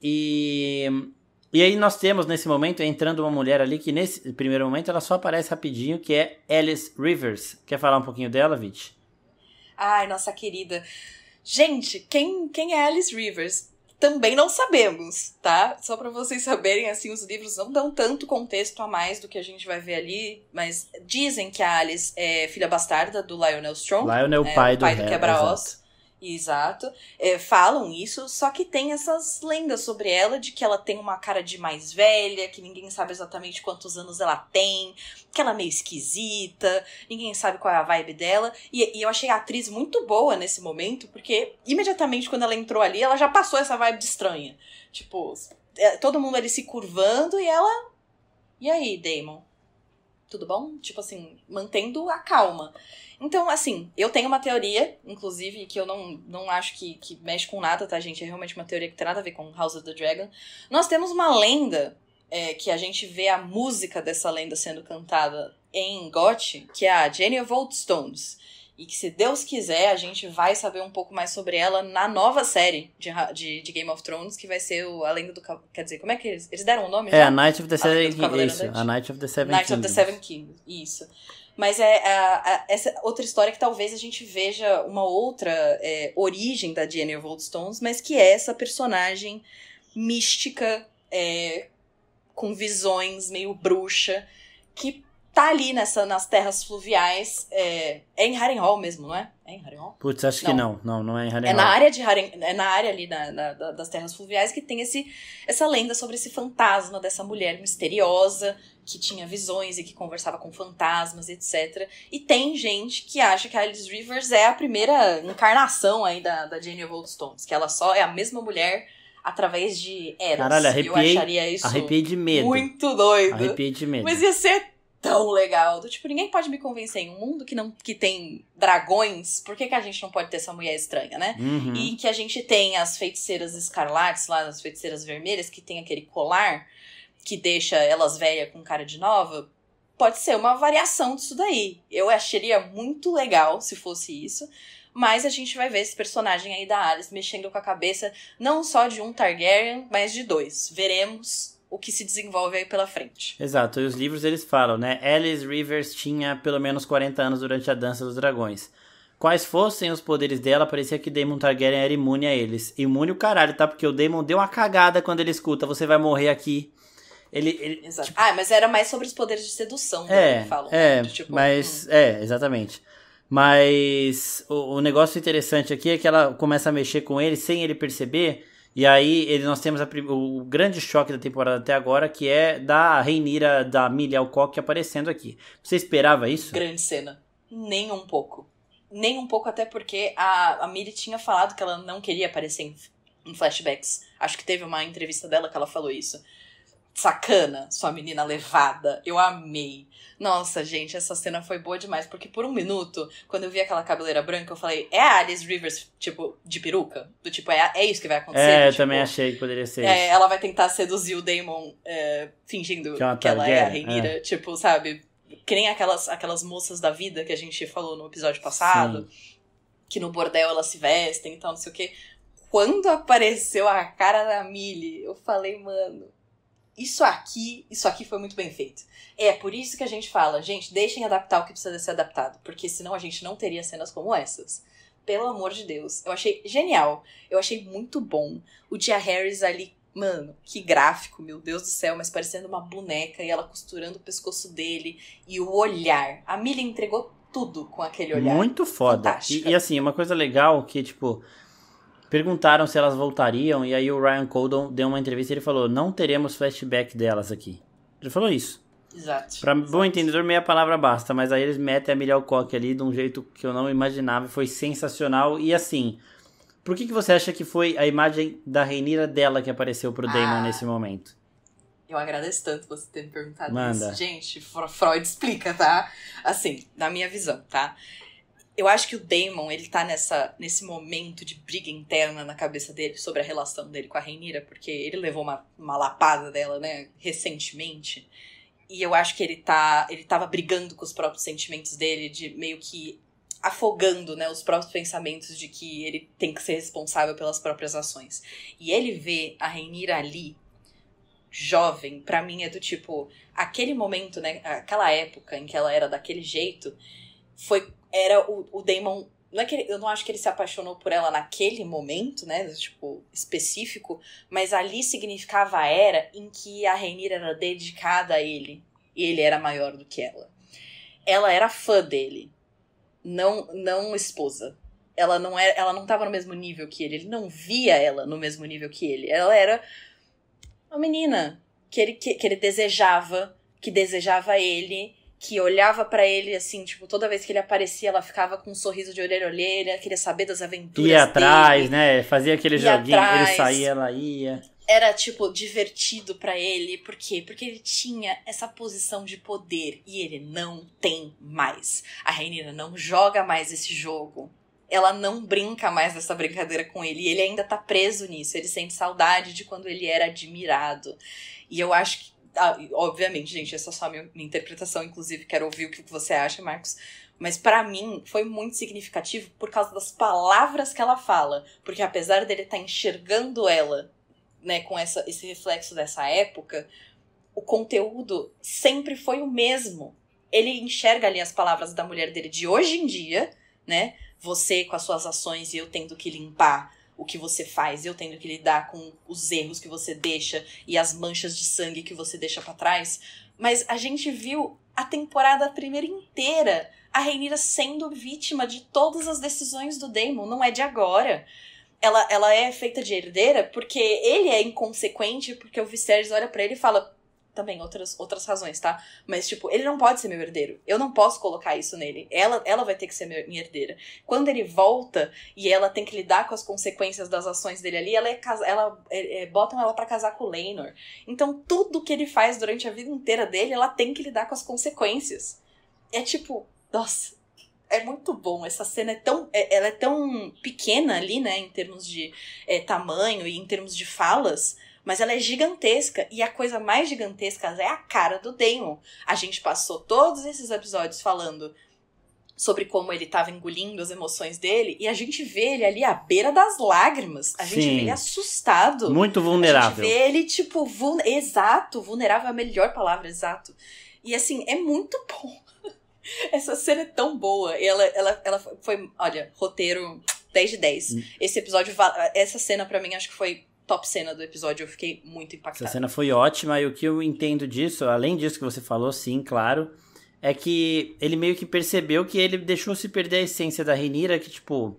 [SPEAKER 1] E aí nós temos nesse momento, entrando uma mulher ali, que nesse primeiro momento ela só aparece rapidinho, que é Alice Rivers. Quer falar um pouquinho dela, Vit?
[SPEAKER 2] Ai, nossa querida. Gente, quem é Alice Rivers? Também não sabemos, tá? Só pra vocês saberem, assim, os livros não dão tanto contexto a mais do que a gente vai ver ali, mas dizem que a Alice é filha bastarda do Lionel Strong.
[SPEAKER 1] Lionel, pai do
[SPEAKER 2] Quebra-Osso. Exato. Falam isso, só que tem essas lendas sobre ela, de que ela tem uma cara de mais velha, que ninguém sabe exatamente quantos anos ela tem, que ela é meio esquisita, ninguém sabe qual é a vibe dela. E eu achei a atriz muito boa nesse momento, porque imediatamente quando ela entrou ali, ela já passou essa vibe de estranha. Tipo, todo mundo ali se curvando e ela... E aí, Daemon? Tudo bom? Tipo assim, mantendo a calma. Então, assim, eu tenho uma teoria, inclusive, que eu não acho que mexe com nada, tá, gente? É realmente uma teoria que tem nada a ver com House of the Dragon. Nós temos uma lenda, que a gente vê a música dessa lenda sendo cantada em GOT, que é a Jenny of Old Stones. E que, se Deus quiser, a gente vai saber um pouco mais sobre ela na nova série de Game of Thrones, que vai ser A Lenda do Cavaleiro... Quer dizer, como é que eles deram o nome já?
[SPEAKER 1] A Night of the Seven Kingdoms. A Night of the Seven
[SPEAKER 2] Kingdoms. Night of the Seven Kingdoms, isso. Mas essa outra história que talvez a gente veja uma outra origem da Jennifer Goldstones, mas que é essa personagem mística, com visões, meio bruxa, que tá ali nas terras fluviais. É em Harrenhal mesmo, não é? É em Harrenhal?
[SPEAKER 1] Putz, acho que não. Não é em Harrenhal.
[SPEAKER 2] É na área ali das terras fluviais que tem essa lenda sobre esse fantasma dessa mulher misteriosa que tinha visões e que conversava com fantasmas, etc. E tem gente que acha que a Alice Rivers é a primeira encarnação aí da Jennifer Goldstones, que ela só é a mesma mulher através de eras.
[SPEAKER 1] Caralho,
[SPEAKER 2] eu acharia isso
[SPEAKER 1] arrepiei de medo.
[SPEAKER 2] Muito doido.
[SPEAKER 1] Arrepiei de medo.
[SPEAKER 2] Mas ia ser tão legal. Tipo, ninguém pode me convencer. Em um mundo que tem dragões, por que a gente não pode ter essa mulher estranha, né?
[SPEAKER 1] Uhum.
[SPEAKER 2] E que a gente tem as feiticeiras escarlates lá, as feiticeiras vermelhas, que tem aquele colar que deixa elas velhas com cara de nova. Pode ser uma variação disso daí. Eu acharia muito legal se fosse isso. Mas a gente vai ver esse personagem aí da Alice mexendo com a cabeça não só de um Targaryen, mas de 2. Veremos o que se desenvolve aí pela frente.
[SPEAKER 1] Exato, e os livros eles falam, né? Alice Rivers tinha pelo menos 40 anos durante a Dança dos Dragões. Quais fossem os poderes dela, parecia que Daemon Targaryen era imune a eles. Imune o caralho, tá? Porque o Daemon deu uma cagada quando ele escuta, você vai morrer aqui.
[SPEAKER 2] Exato.
[SPEAKER 1] Tipo...
[SPEAKER 2] mas era mais sobre os poderes de sedução, que falam. Tipo,
[SPEAKER 1] exatamente. Mas o negócio interessante aqui é que ela começa a mexer com ele sem ele perceber. E aí nós temos o grande choque da temporada até agora, que é da Rhaenyra, da Emilia Alcock aparecendo aqui. Você esperava isso?
[SPEAKER 2] Grande cena. Nem um pouco. Nem um pouco, até porque a Millie tinha falado que ela não queria aparecer em flashbacks. Acho que teve uma entrevista dela que ela falou isso. Sacana, sua menina levada. Eu amei. Nossa, gente, essa cena foi boa demais. Porque por um minuto, quando eu vi aquela cabeleira branca, eu falei, é a Alice Rivers, tipo, de peruca? Do tipo, é isso que vai acontecer?
[SPEAKER 1] Eu também achei que poderia ser isso.
[SPEAKER 2] Ela vai tentar seduzir o Daemon fingindo que ela é a Rhaenyra. Tipo, sabe? Que nem aquelas moças da vida que a gente falou no episódio passado. Sim. Que no bordel elas se vestem e tal, não sei o quê. Quando apareceu a cara da Millie, eu falei, mano... Isso aqui foi muito bem feito. É por isso que a gente fala, gente, deixem adaptar o que precisa ser adaptado, porque senão a gente não teria cenas como essas. Pelo amor de Deus. Eu achei genial. Eu achei muito bom. O Tia Harris ali, mano, que gráfico, meu Deus do céu, mas parecendo uma boneca e ela costurando o pescoço dele e o olhar. A Millie entregou tudo com aquele olhar.
[SPEAKER 1] Muito foda. E assim, uma coisa legal que, tipo... Perguntaram se elas voltariam, e aí o Ryan Coldon deu uma entrevista e ele falou, não teremos flashback delas aqui. Ele falou isso.
[SPEAKER 2] Exato.
[SPEAKER 1] Pra bom entendedor, meia palavra basta, mas aí eles metem a Emilia Alcock ali de um jeito que eu não imaginava, e foi sensacional. E assim, por que você acha que foi a imagem da Rhaenyra dela que apareceu pro Daemon nesse momento?
[SPEAKER 2] Eu agradeço tanto você ter me perguntado
[SPEAKER 1] Manda.
[SPEAKER 2] isso. Gente, Freud explica, tá? Assim, na minha visão, tá? Eu acho que o Daemon, ele tá nesse momento de briga interna na cabeça dele sobre a relação dele com a Rhaenyra, porque ele levou uma lapada dela, né, recentemente. E eu acho que ele tava brigando com os próprios sentimentos dele, de meio que afogando, né, os próprios pensamentos de que ele tem que ser responsável pelas próprias ações. E ele vê a Rhaenyra ali, jovem, pra mim é do tipo, aquele momento, né, aquela época em que ela era daquele jeito, era o Daemon... eu não acho que ele se apaixonou por ela naquele momento, né? Tipo, específico. Mas ali significava a era em que a Rhaenyra era dedicada a ele. E ele era maior do que ela. Ela era fã dele. Não esposa. Ela não tava no mesmo nível que ele. Ele não via ela no mesmo nível que ele. Ela era uma menina que ele desejava. Que desejava ele... que olhava pra ele, assim, tipo, toda vez que ele aparecia, ela ficava com um sorriso de orelha a orelha, queria saber das aventuras
[SPEAKER 1] ia atrás,
[SPEAKER 2] dele.
[SPEAKER 1] Né? Fazia aquele joguinho, ele saía, ela ia.
[SPEAKER 2] Era, tipo, divertido pra ele. Por quê? Porque ele tinha essa posição de poder e ele não tem mais. A Rhaenyra não joga mais esse jogo. Ela não brinca mais dessa brincadeira com ele. E ele ainda tá preso nisso. Ele sente saudade de quando ele era admirado. E eu acho que obviamente, gente, essa é só a minha interpretação, inclusive quero ouvir o que você acha, Marcos. Mas pra mim foi muito significativo por causa das palavras que ela fala. Porque apesar dele estar enxergando ela, né, com esse reflexo dessa época, o conteúdo sempre foi o mesmo. Ele enxerga ali as palavras da mulher dele de hoje em dia, né? Você com as suas ações e eu tendo que limpar o que você faz, eu tendo que lidar com os erros que você deixa e as manchas de sangue que você deixa pra trás. Mas a gente viu a temporada primeira inteira a Rhaenyra sendo vítima de todas as decisões do Daemon, não é de agora. Ela é feita de herdeira porque ele é inconsequente, porque o Viserys olha pra ele e fala... Também outras razões, tá? Mas, tipo, ele não pode ser meu herdeiro. Eu não posso colocar isso nele. Ela vai ter que ser minha herdeira. Quando ele volta e ela tem que lidar com as consequências das ações dele ali, botam ela pra casar com o Laenor. Então, tudo que ele faz durante a vida inteira dele, ela tem que lidar com as consequências. É tipo, nossa, é muito bom. Essa cena ela é tão pequena ali, né, em termos de tamanho e em termos de falas, mas ela é gigantesca, e a coisa mais gigantesca é a cara do Daemon. A gente passou todos esses episódios falando sobre como ele tava engolindo as emoções dele, e a gente vê ele ali à beira das lágrimas. A gente vê ele assustado.
[SPEAKER 1] Muito vulnerável.
[SPEAKER 2] A gente vê ele, tipo, exato, vulnerável é a melhor palavra, exato. E assim, é muito bom. Essa cena é tão boa. E ela foi, olha, roteiro 10 de 10. Esse episódio, essa cena pra mim acho que foi top cena do episódio, eu fiquei muito impactada.
[SPEAKER 1] Essa cena foi ótima, e o que eu entendo disso, além disso que você falou, sim, claro, é que ele meio que percebeu que ele deixou se perder a essência da Rhaenyra, que, tipo,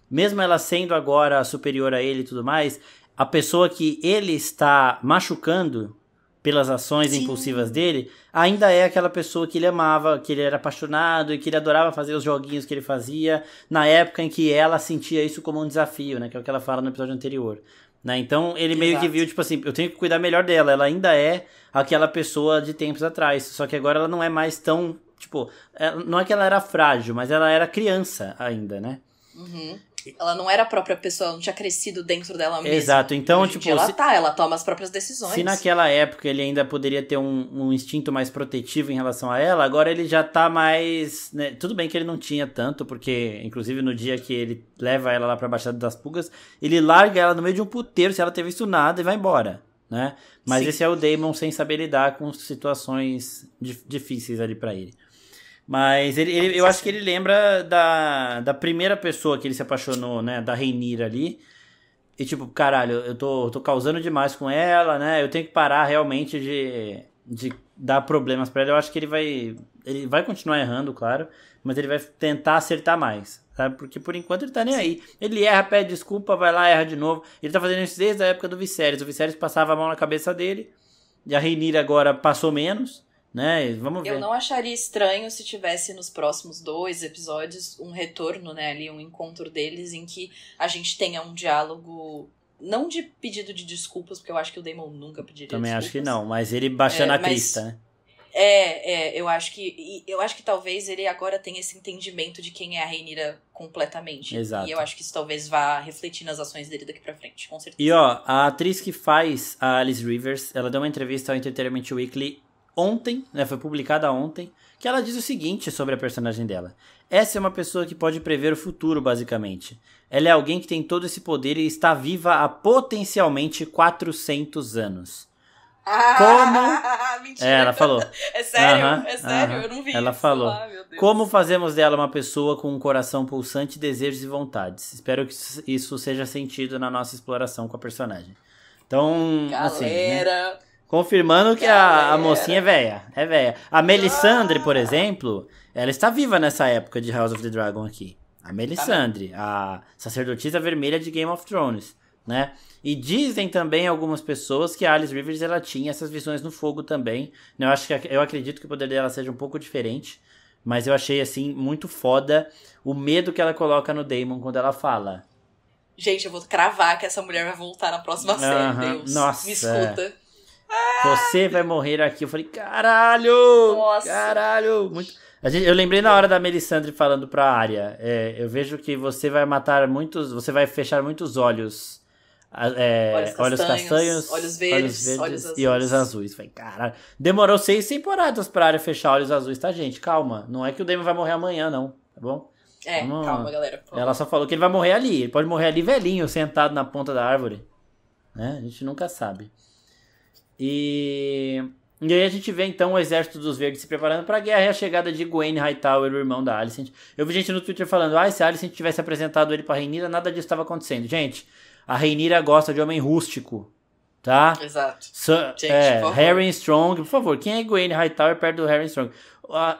[SPEAKER 1] mesmo ela sendo agora superior a ele e tudo mais, a pessoa que ele está machucando pelas ações impulsivas dele, ainda é aquela pessoa que ele amava, que ele era apaixonado e que ele adorava fazer os joguinhos que ele fazia na época em que ela sentia isso como um desafio, né, que é o que ela fala no episódio anterior. Né? Então ele meio que viu, tipo assim, eu tenho que cuidar melhor dela, ela ainda é aquela pessoa de tempos atrás, só que agora ela não é mais tão, tipo, não é que ela era frágil, mas ela era criança ainda, né?
[SPEAKER 2] Uhum. Ela não era a própria pessoa, ela não tinha crescido dentro dela mesma.
[SPEAKER 1] Exato, então, tipo...
[SPEAKER 2] ela toma as próprias decisões.
[SPEAKER 1] Se naquela época ele ainda poderia ter um instinto mais protetivo em relação a ela, agora ele já tá mais... Né? Tudo bem que ele não tinha tanto, porque, inclusive, no dia que ele leva ela lá pra Baixada das Pulgas, ele larga ela no meio de um puteiro, sem ela ter visto nada, e vai embora, né? Mas esse é o Daemon sem saber lidar com situações difíceis ali pra ele. Mas eu acho que ele lembra da primeira pessoa que ele se apaixonou, né? Da Rhaenyra ali. E tipo, caralho, eu tô causando demais com ela, né? Eu tenho que parar realmente de dar problemas pra ela. Eu acho que ele vai continuar errando, claro. Mas ele vai tentar acertar mais, sabe? Porque por enquanto ele tá nem aí. Ele erra, pede desculpa, vai lá, erra de novo. Ele tá fazendo isso desde a época do Viserys. O Viserys passava a mão na cabeça dele. E a Rhaenyra agora passou menos. Né? Vamos ver.
[SPEAKER 2] Eu não acharia estranho se tivesse nos próximos 2 episódios um retorno, né, ali, um encontro deles em que a gente tenha um diálogo, não de pedido de desculpas, porque eu acho que o Daemon nunca pediria
[SPEAKER 1] Também
[SPEAKER 2] desculpas.
[SPEAKER 1] acho que não, mas ele baixando a crista, né?
[SPEAKER 2] Eu acho que talvez ele agora tenha esse entendimento de quem é a Rhaenyra completamente.
[SPEAKER 1] Exato.
[SPEAKER 2] E eu acho que isso talvez vá refletir nas ações dele daqui pra frente, com certeza.
[SPEAKER 1] E ó, a atriz que faz a Alice Rivers, ela deu uma entrevista ao Entertainment Weekly ontem, né, foi publicada ontem, que ela diz o seguinte sobre a personagem dela. Essa é uma pessoa que pode prever o futuro, basicamente. Ela é alguém que tem todo esse poder e está viva há potencialmente 400 anos. Como...
[SPEAKER 2] Mentira.
[SPEAKER 1] Ela falou.
[SPEAKER 2] É sério? É sério? Eu não vi
[SPEAKER 1] ela
[SPEAKER 2] isso.
[SPEAKER 1] falou.
[SPEAKER 2] Lá, meu Deus.
[SPEAKER 1] Como fazemos dela uma pessoa com um coração pulsante, desejos e vontades? Espero que isso seja sentido na nossa exploração com a personagem. Então,
[SPEAKER 2] galera...
[SPEAKER 1] assim, né? Confirmando que a mocinha é velha. É velha. A Melisandre, por exemplo, ela está viva nessa época de House of the Dragon aqui. A Melisandre, a sacerdotisa vermelha de Game of Thrones, né? E dizem também algumas pessoas que a Alice Rivers, ela tinha essas visões no fogo também. Eu acredito que o poder dela seja um pouco diferente, mas eu achei, assim, muito foda o medo que ela coloca no Daemon quando ela fala.
[SPEAKER 2] Gente, eu vou cravar que essa mulher vai voltar na próxima série, Deus.
[SPEAKER 1] Nossa.
[SPEAKER 2] Me escuta.
[SPEAKER 1] Você vai morrer aqui. Eu falei, caralho!
[SPEAKER 2] Nossa.
[SPEAKER 1] Caralho! Muito... Eu lembrei na hora da Melisandre falando pra Arya. Eu vejo que você vai matar muitos... Você vai fechar muitos olhos olhos castanhos,
[SPEAKER 2] olhos verdes, olhos azuis.
[SPEAKER 1] E olhos azuis. Falei, caralho. Demorou 6 temporadas pra Arya fechar olhos azuis, tá, gente? Calma. Não é que o Daemon vai morrer amanhã, não. Tá bom?
[SPEAKER 2] Calma, galera.
[SPEAKER 1] Ela só falou que ele vai morrer ali. Ele pode morrer ali velhinho, sentado na ponta da árvore. Né? A gente nunca sabe. E aí a gente vê então o exército dos verdes se preparando pra guerra e a chegada de Gwaine Hightower, o irmão da Alicent. Eu vi gente no Twitter falando, se a Alicent tivesse apresentado ele pra Rhaenyra, nada disso estava acontecendo. Gente, a Rhaenyra gosta de homem rústico, tá?
[SPEAKER 2] Exato.
[SPEAKER 1] Harry Strong, por favor, quem é Gwaine Hightower perto do Harry Strong?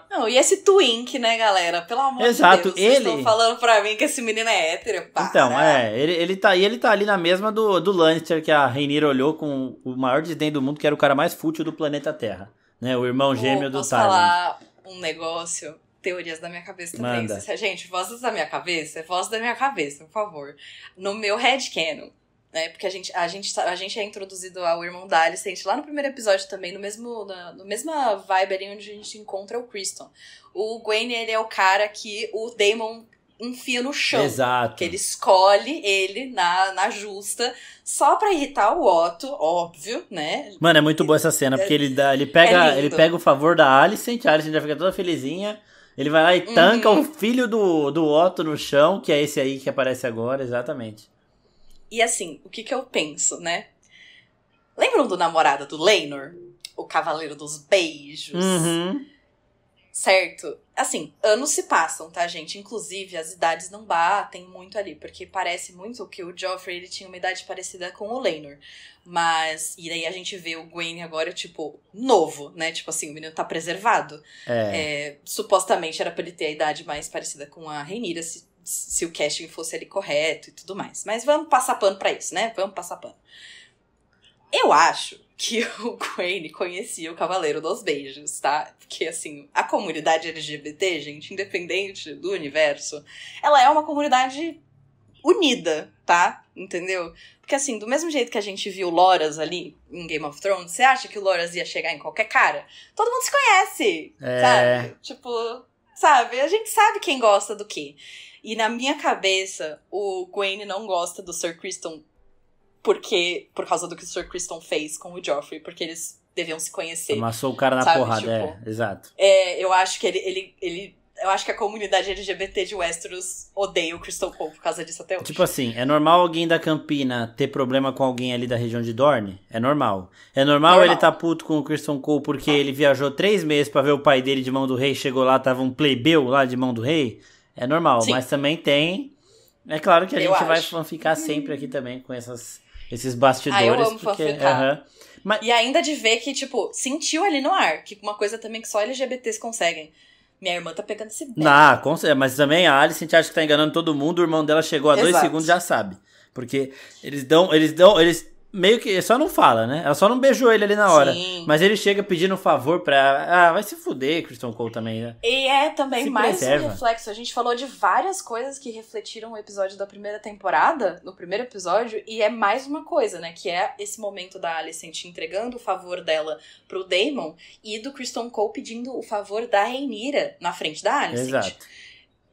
[SPEAKER 2] Não, e esse Twink, né, galera? Pelo amor de Deus, vocês estão falando pra mim que esse menino é hétero, pá.
[SPEAKER 1] Então, ele tá ali na mesma do Lannister, que a Rhaenyra olhou com o maior desdém do mundo, que era o cara mais fútil do planeta Terra, né? O irmão gêmeo do Tywin.
[SPEAKER 2] Posso falar um negócio? Teorias da minha cabeça também.
[SPEAKER 1] Manda.
[SPEAKER 2] Gente, vozes da minha cabeça, é voz da minha cabeça, por favor. No meu headcanon, né? Porque a gente é introduzido ao irmão da Alicent lá no primeiro episódio também, no mesma vibe ali onde a gente encontra o Criston. O Gwaine, ele é o cara que o Daemon enfia no chão.
[SPEAKER 1] Exato.
[SPEAKER 2] Que ele escolhe ele na justa só pra irritar o Otto, óbvio, né?
[SPEAKER 1] Mano, é muito boa essa cena, porque ele pega o favor da Alicent, a Alicent já fica toda felizinha. Ele vai lá e tanca o filho do Otto no chão, que é esse aí que aparece agora, exatamente.
[SPEAKER 2] E assim, o que eu penso, né? Lembram do namorado do Laenor? O Cavaleiro dos Beijos?
[SPEAKER 1] Uhum.
[SPEAKER 2] Certo? Assim, anos se passam, tá, gente? Inclusive, as idades não batem muito ali, porque parece muito que o Joffrey, ele tinha uma idade parecida com o Laenor. Mas, e daí a gente vê o Gwaine agora, tipo, novo, né? Tipo assim, o menino tá preservado. Supostamente era pra ele ter a idade mais parecida com a Rhaenyra, se o casting fosse ali correto e tudo mais. Mas vamos passar pano pra isso, né? Vamos passar pano. Eu acho que o Gwaine conhecia o Cavaleiro dos Beijos, tá? Porque, assim, a comunidade LGBT, gente, independente do universo, ela é uma comunidade unida, tá? Entendeu? Porque, assim, do mesmo jeito que a gente viu Loras ali em Game of Thrones, você acha que o Loras ia chegar em qualquer cara? Todo mundo se conhece, sabe? Tipo, sabe? A gente sabe quem gosta do quê. E na minha cabeça, o Gwaine não gosta do Sir Criston por causa do que o Sir Criston fez com o Joffrey, porque eles deviam se conhecer.
[SPEAKER 1] Amassou o cara na porrada, exato.
[SPEAKER 2] Eu acho que eu acho que a comunidade LGBT de Westeros odeia o Criston Cole por causa disso até hoje.
[SPEAKER 1] Tipo assim, é normal alguém da Campina ter problema com alguém ali da região de Dorne? É normal. É normal ele tá puto com o Criston Cole porque ele viajou 3 meses pra ver o pai dele de Mão do Rei, chegou lá, tava um plebeu lá de Mão do Rei? É normal, sim. Mas também tem... É claro que a gente vai fanficar sempre aqui também com esses bastidores.
[SPEAKER 2] Eu amo fanficar. E ainda de ver que, tipo, sentiu ali no ar, que uma coisa também que só LGBTs conseguem. Minha irmã tá pegando esse beco.
[SPEAKER 1] Mas também a Alicent acha que tá enganando todo mundo, o irmão dela chegou a 2 segundos e já sabe. Porque eles meio que só não fala, né? Ela só não beijou ele ali na hora. Sim. Mas ele chega pedindo um favor pra ela. Vai se fuder, Criston Cole também, né?
[SPEAKER 2] E é também mais um reflexo. A gente falou de várias coisas que refletiram o episódio da primeira temporada, no primeiro episódio, e é mais uma coisa, né? Que é esse momento da Alicent entregando o favor dela pro Daemon e do Criston Cole pedindo o favor da Rhaenyra na frente da Alicent.
[SPEAKER 1] Exato.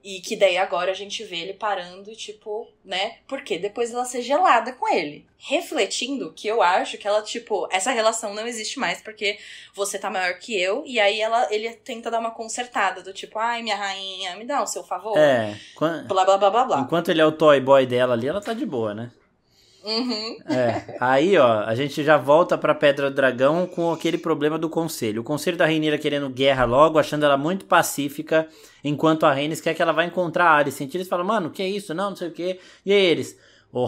[SPEAKER 2] E que daí agora a gente vê ele parando, tipo, né? Porque depois dela ser gelada com ele. Refletindo que eu acho que ela, tipo, essa relação não existe mais porque você tá maior que eu. E aí ele tenta dar uma consertada do tipo, ai, minha rainha, me dá o seu favor. Blá, blá, blá, blá, blá.
[SPEAKER 1] Enquanto ele é o toy boy dela ali, ela tá de boa, né?
[SPEAKER 2] Uhum.
[SPEAKER 1] Aí, ó, a gente já volta pra Pedra do Dragão com aquele problema do conselho. O conselho da Rhaenyra querendo guerra logo, achando ela muito pacífica, enquanto a Rhaenys quer que ela vá encontrar a Alicent. Eles falam, mano, que é isso? Não sei o quê. E aí eles,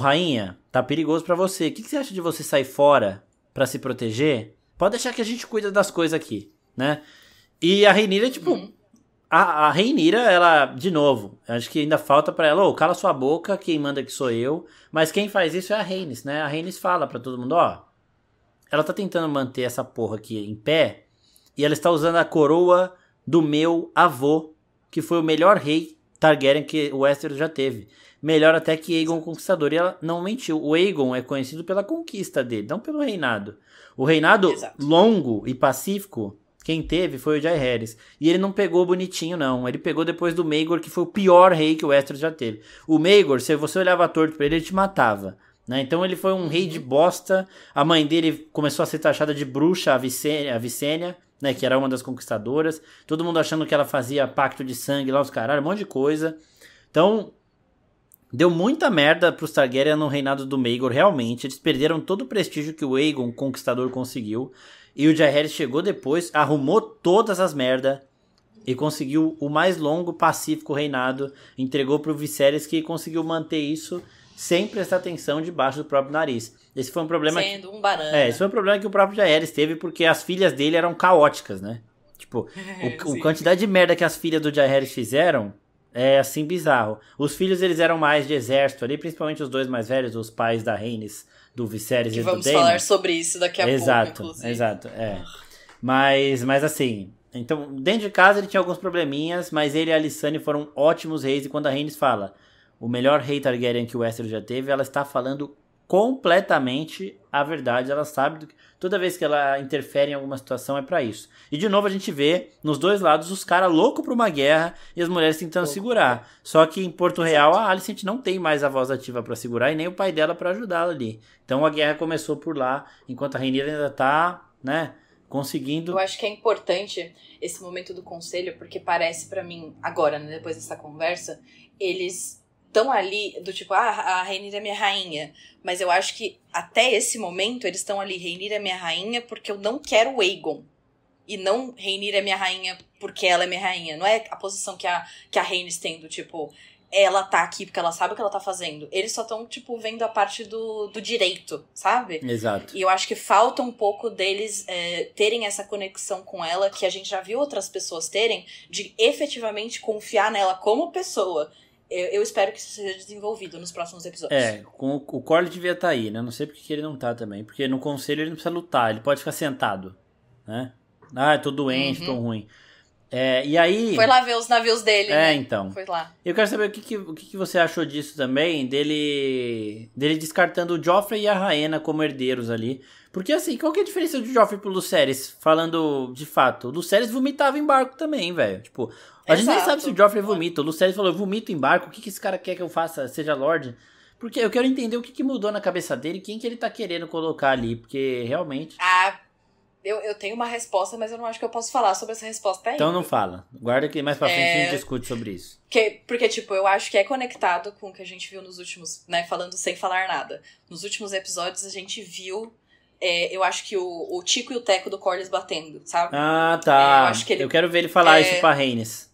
[SPEAKER 1] rainha, tá perigoso pra você. O que você acha de você sair fora pra se proteger? Pode deixar que a gente cuida das coisas aqui, né? E a Rhaenyra, tipo... A Rhaenyra, ela, de novo, acho que ainda falta pra ela, cala sua boca, quem manda aqui sou eu. Mas quem faz isso é a Rhaenys, né? A Rhaenys fala pra todo mundo, ela tá tentando manter essa porra aqui em pé, e ela está usando a coroa do meu avô, que foi o melhor rei Targaryen que o Westeros já teve. Melhor até que Aegon o Conquistador. E ela não mentiu. O Aegon é conhecido pela conquista dele, não pelo reinado. O reinado longo e pacífico, quem teve foi o Jaehaerys. E ele não pegou bonitinho, não. Ele pegou depois do Maegor, que foi o pior rei que o Westeros já teve. O Maegor, se você olhava torto pra ele, ele te matava. né? Então ele foi um rei de bosta. A mãe dele começou a ser taxada de bruxa, a Visenya, né? Que era uma das conquistadoras. Todo mundo achando que ela fazia pacto de sangue lá, os caralho, um monte de coisa. Então, deu muita merda pros Targaryen no reinado do Maegor, realmente. Eles perderam todo o prestígio que o Aegon, conquistador, conseguiu. E o Jaehaerys chegou depois, arrumou todas as merdas e conseguiu o mais longo, pacífico reinado. Entregou pro Viserys, que conseguiu manter isso sem prestar atenção debaixo do próprio nariz. Esse foi um problema...
[SPEAKER 2] Sendo um banana.
[SPEAKER 1] Esse foi um problema que o próprio Jaehaerys teve, porque as filhas dele eram caóticas, né? Tipo, a quantidade de merda que as filhas do Jaehaerys fizeram é, assim, bizarro. Os filhos, eles eram mais de exército ali, principalmente os dois mais velhos, os pais da Rhaenys, do Viserys e do Daemon.
[SPEAKER 2] Vamos falar sobre isso daqui a pouco, inclusive.
[SPEAKER 1] Exato, Mas assim, então, dentro de casa ele tinha alguns probleminhas, mas ele e a Alysanne foram ótimos reis, e quando a Rhaenys fala o melhor rei Targaryen que o Westeros já teve, ela está falando completamente a verdade. Ela sabe que toda vez que ela interfere em alguma situação é pra isso. E de novo a gente vê nos dois lados os caras loucos pra uma guerra e as mulheres tentando segurar. Só que em Porto Real a Alicent não tem mais a voz ativa pra segurar e nem o pai dela pra ajudá-la ali. Então a guerra começou por lá, enquanto a Rhaenyra ainda tá, né, conseguindo...
[SPEAKER 2] Eu acho que é importante esse momento do conselho, porque parece pra mim, agora, né, depois dessa conversa, eles estão ali do tipo, a Rhaenyra é minha rainha. Mas eu acho que até esse momento eles estão ali, Rhaenyra é minha rainha porque eu não quero o Aegon. E não Rhaenyra é minha rainha porque ela é minha rainha. Não é a posição que a Rhaenys tem do tipo, ela tá aqui porque ela sabe o que ela tá fazendo. Eles só estão, tipo, vendo a parte do direito, sabe?
[SPEAKER 1] Exato.
[SPEAKER 2] E eu acho que falta um pouco deles terem essa conexão com ela, que a gente já viu outras pessoas terem, de efetivamente confiar nela como pessoa. Eu espero que isso seja desenvolvido nos próximos episódios.
[SPEAKER 1] O Corlys devia estar aí, né? Não sei porque que ele não tá também. Porque no conselho ele não precisa lutar, ele pode ficar sentado, né? Eu tô doente, tô ruim. E aí...
[SPEAKER 2] Foi lá ver os navios dele, né?
[SPEAKER 1] Então.
[SPEAKER 2] Foi lá.
[SPEAKER 1] Eu quero saber o que você achou disso também, dele descartando o Joffrey e a Rhaena como herdeiros ali. Porque assim, qual que é a diferença do Joffrey pro Lucerys? Falando de fato, o Lucerys vomitava em barco também, velho. Tipo, a gente nem sabe se o Joffrey vomita. O Lucerys falou, eu vomito em barco, o que esse cara quer que eu faça, seja Lorde? Porque eu quero entender o que mudou na cabeça dele, quem que ele tá querendo colocar ali, porque realmente...
[SPEAKER 2] Eu tenho uma resposta, mas eu não acho que eu posso falar sobre essa resposta ainda.
[SPEAKER 1] Então não fala. Guarda que mais pra frente a gente discute sobre isso.
[SPEAKER 2] Porque, tipo, eu acho que é conectado com o que a gente viu nos últimos, né, falando sem falar nada. Nos últimos episódios a gente viu, eu acho que o Tico e o Teco do Corlys batendo, sabe?
[SPEAKER 1] Tá. Eu quero ver ele falar isso pra Rhaenys.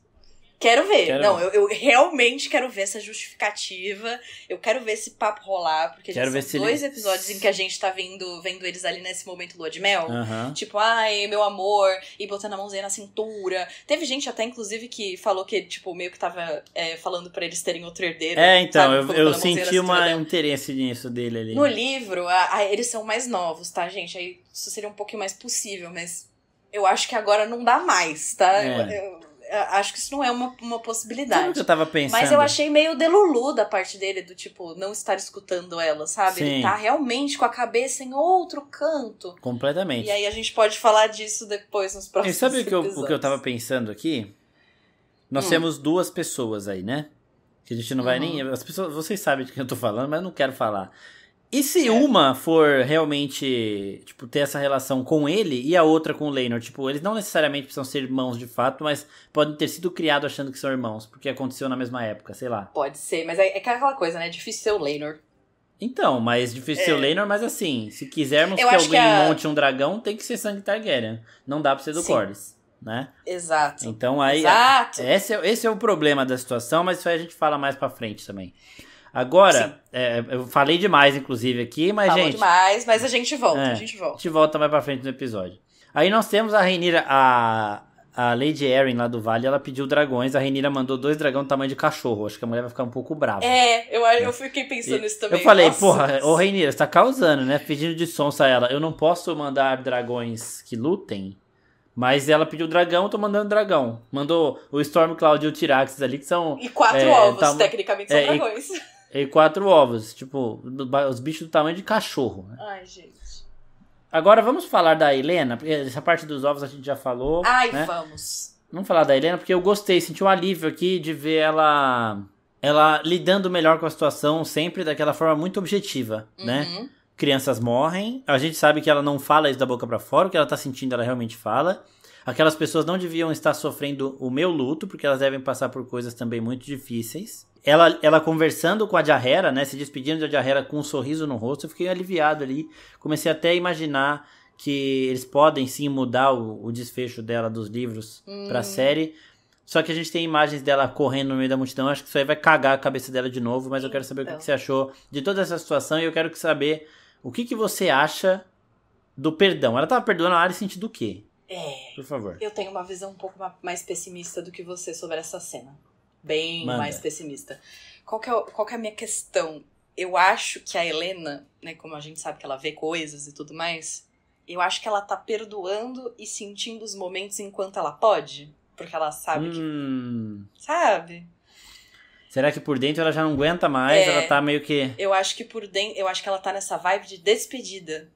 [SPEAKER 2] Quero ver. Eu realmente quero ver essa justificativa. Eu quero ver esse papo rolar. Porque já são 2 episódios em que a gente tá vendo eles ali nesse momento lua de mel. Tipo, ai, meu amor. E botando a mãozinha na cintura. Teve gente até, inclusive, que falou que, tipo, meio que tava falando pra eles terem outro herdeiro.
[SPEAKER 1] Então, eu senti um interesse nisso dele ali.
[SPEAKER 2] No livro, eles são mais novos, tá, gente? Aí isso seria um pouquinho mais possível, mas eu acho que agora não dá mais, tá? Eu acho que isso não é uma possibilidade.
[SPEAKER 1] Sabe o que eu tava pensando?
[SPEAKER 2] Mas eu achei meio delulu da parte dele, do tipo, não estar escutando ela, sabe?
[SPEAKER 1] Sim.
[SPEAKER 2] Ele tá realmente com a cabeça em outro canto.
[SPEAKER 1] Completamente.
[SPEAKER 2] E aí a gente pode falar disso depois nos próximos episódios.
[SPEAKER 1] E sabe o que eu tava pensando aqui? Nós temos 2 pessoas aí, né? Que a gente não vai nem... As pessoas, vocês sabem de quem eu tô falando, mas eu não quero falar. E se uma for realmente, tipo, ter essa relação com ele e a outra com o Laenor? Tipo, eles não necessariamente precisam ser irmãos de fato, mas podem ter sido criados achando que são irmãos, porque aconteceu na mesma época, sei lá.
[SPEAKER 2] Pode ser, mas é aquela coisa, né? É difícil ser o Laenor.
[SPEAKER 1] Então, mas difícil ser o Laenor, mas assim, se quisermos que alguém monte um dragão, tem que ser sangue Targaryen. Não dá pra ser do Corlys, né?
[SPEAKER 2] Exato.
[SPEAKER 1] Então aí, esse é o problema da situação, mas isso aí a gente fala mais pra frente também. Agora, eu falei demais, inclusive, aqui, mas,
[SPEAKER 2] Falou
[SPEAKER 1] gente...
[SPEAKER 2] demais, mas a gente volta,
[SPEAKER 1] A gente volta mais pra frente no episódio. Aí nós temos a Rhaenyra, a Lady Arryn lá do Vale, ela pediu dragões, a Rhaenyra mandou 2 dragões do tamanho de cachorro. Acho que a mulher vai ficar um pouco brava.
[SPEAKER 2] Eu fiquei pensando nisso também.
[SPEAKER 1] Eu falei, ô Rhaenyra, você tá causando, né? Pedindo de sonsa a ela. Eu não posso mandar dragões que lutem, mas ela pediu dragão, eu tô mandando dragão. Mandou o Stormcloud e o Tyraxes ali, que são...
[SPEAKER 2] E 4 ovos, tecnicamente, são dragões.
[SPEAKER 1] E 4 ovos, tipo, os bichos do tamanho de cachorro. Né?
[SPEAKER 2] Ai, gente.
[SPEAKER 1] Agora vamos falar da Helaena, porque essa parte dos ovos a gente já falou.
[SPEAKER 2] Ai,
[SPEAKER 1] né?
[SPEAKER 2] vamos.
[SPEAKER 1] Vamos falar da Helaena, porque eu gostei, senti um alívio aqui de ver ela ela lidando melhor com a situação, sempre daquela forma muito objetiva, né? Crianças morrem, a gente sabe que ela não fala isso da boca pra fora, o que ela tá sentindo ela realmente fala. Aquelas pessoas não deviam estar sofrendo o meu luto, porque elas devem passar por coisas também muito difíceis. Ela conversando com a Jahera, né, se despedindo da Jahera com um sorriso no rosto, eu fiquei aliviado ali. Comecei até a imaginar que eles podem sim mudar o desfecho dela dos livros pra série. Só que a gente tem imagens dela correndo no meio da multidão, acho que isso aí vai cagar a cabeça dela de novo, mas eu quero saber o que você achou de toda essa situação e eu quero saber o que você acha do perdão. Ela tava perdoando a Alicent do quê? Por favor.
[SPEAKER 2] Eu tenho uma visão um pouco mais pessimista do que você sobre essa cena. Bem
[SPEAKER 1] Manda.
[SPEAKER 2] mais pessimista. Qual que é a minha questão? Eu acho que a Helena, né, como a gente sabe que ela vê coisas e tudo mais, eu acho que ela tá perdoando e sentindo os momentos enquanto ela pode. Porque ela sabe que... Sabe?
[SPEAKER 1] Será que por dentro ela já não aguenta mais? Ela tá meio que...
[SPEAKER 2] Eu acho que por dentro... Eu acho que ela tá nessa vibe de despedida.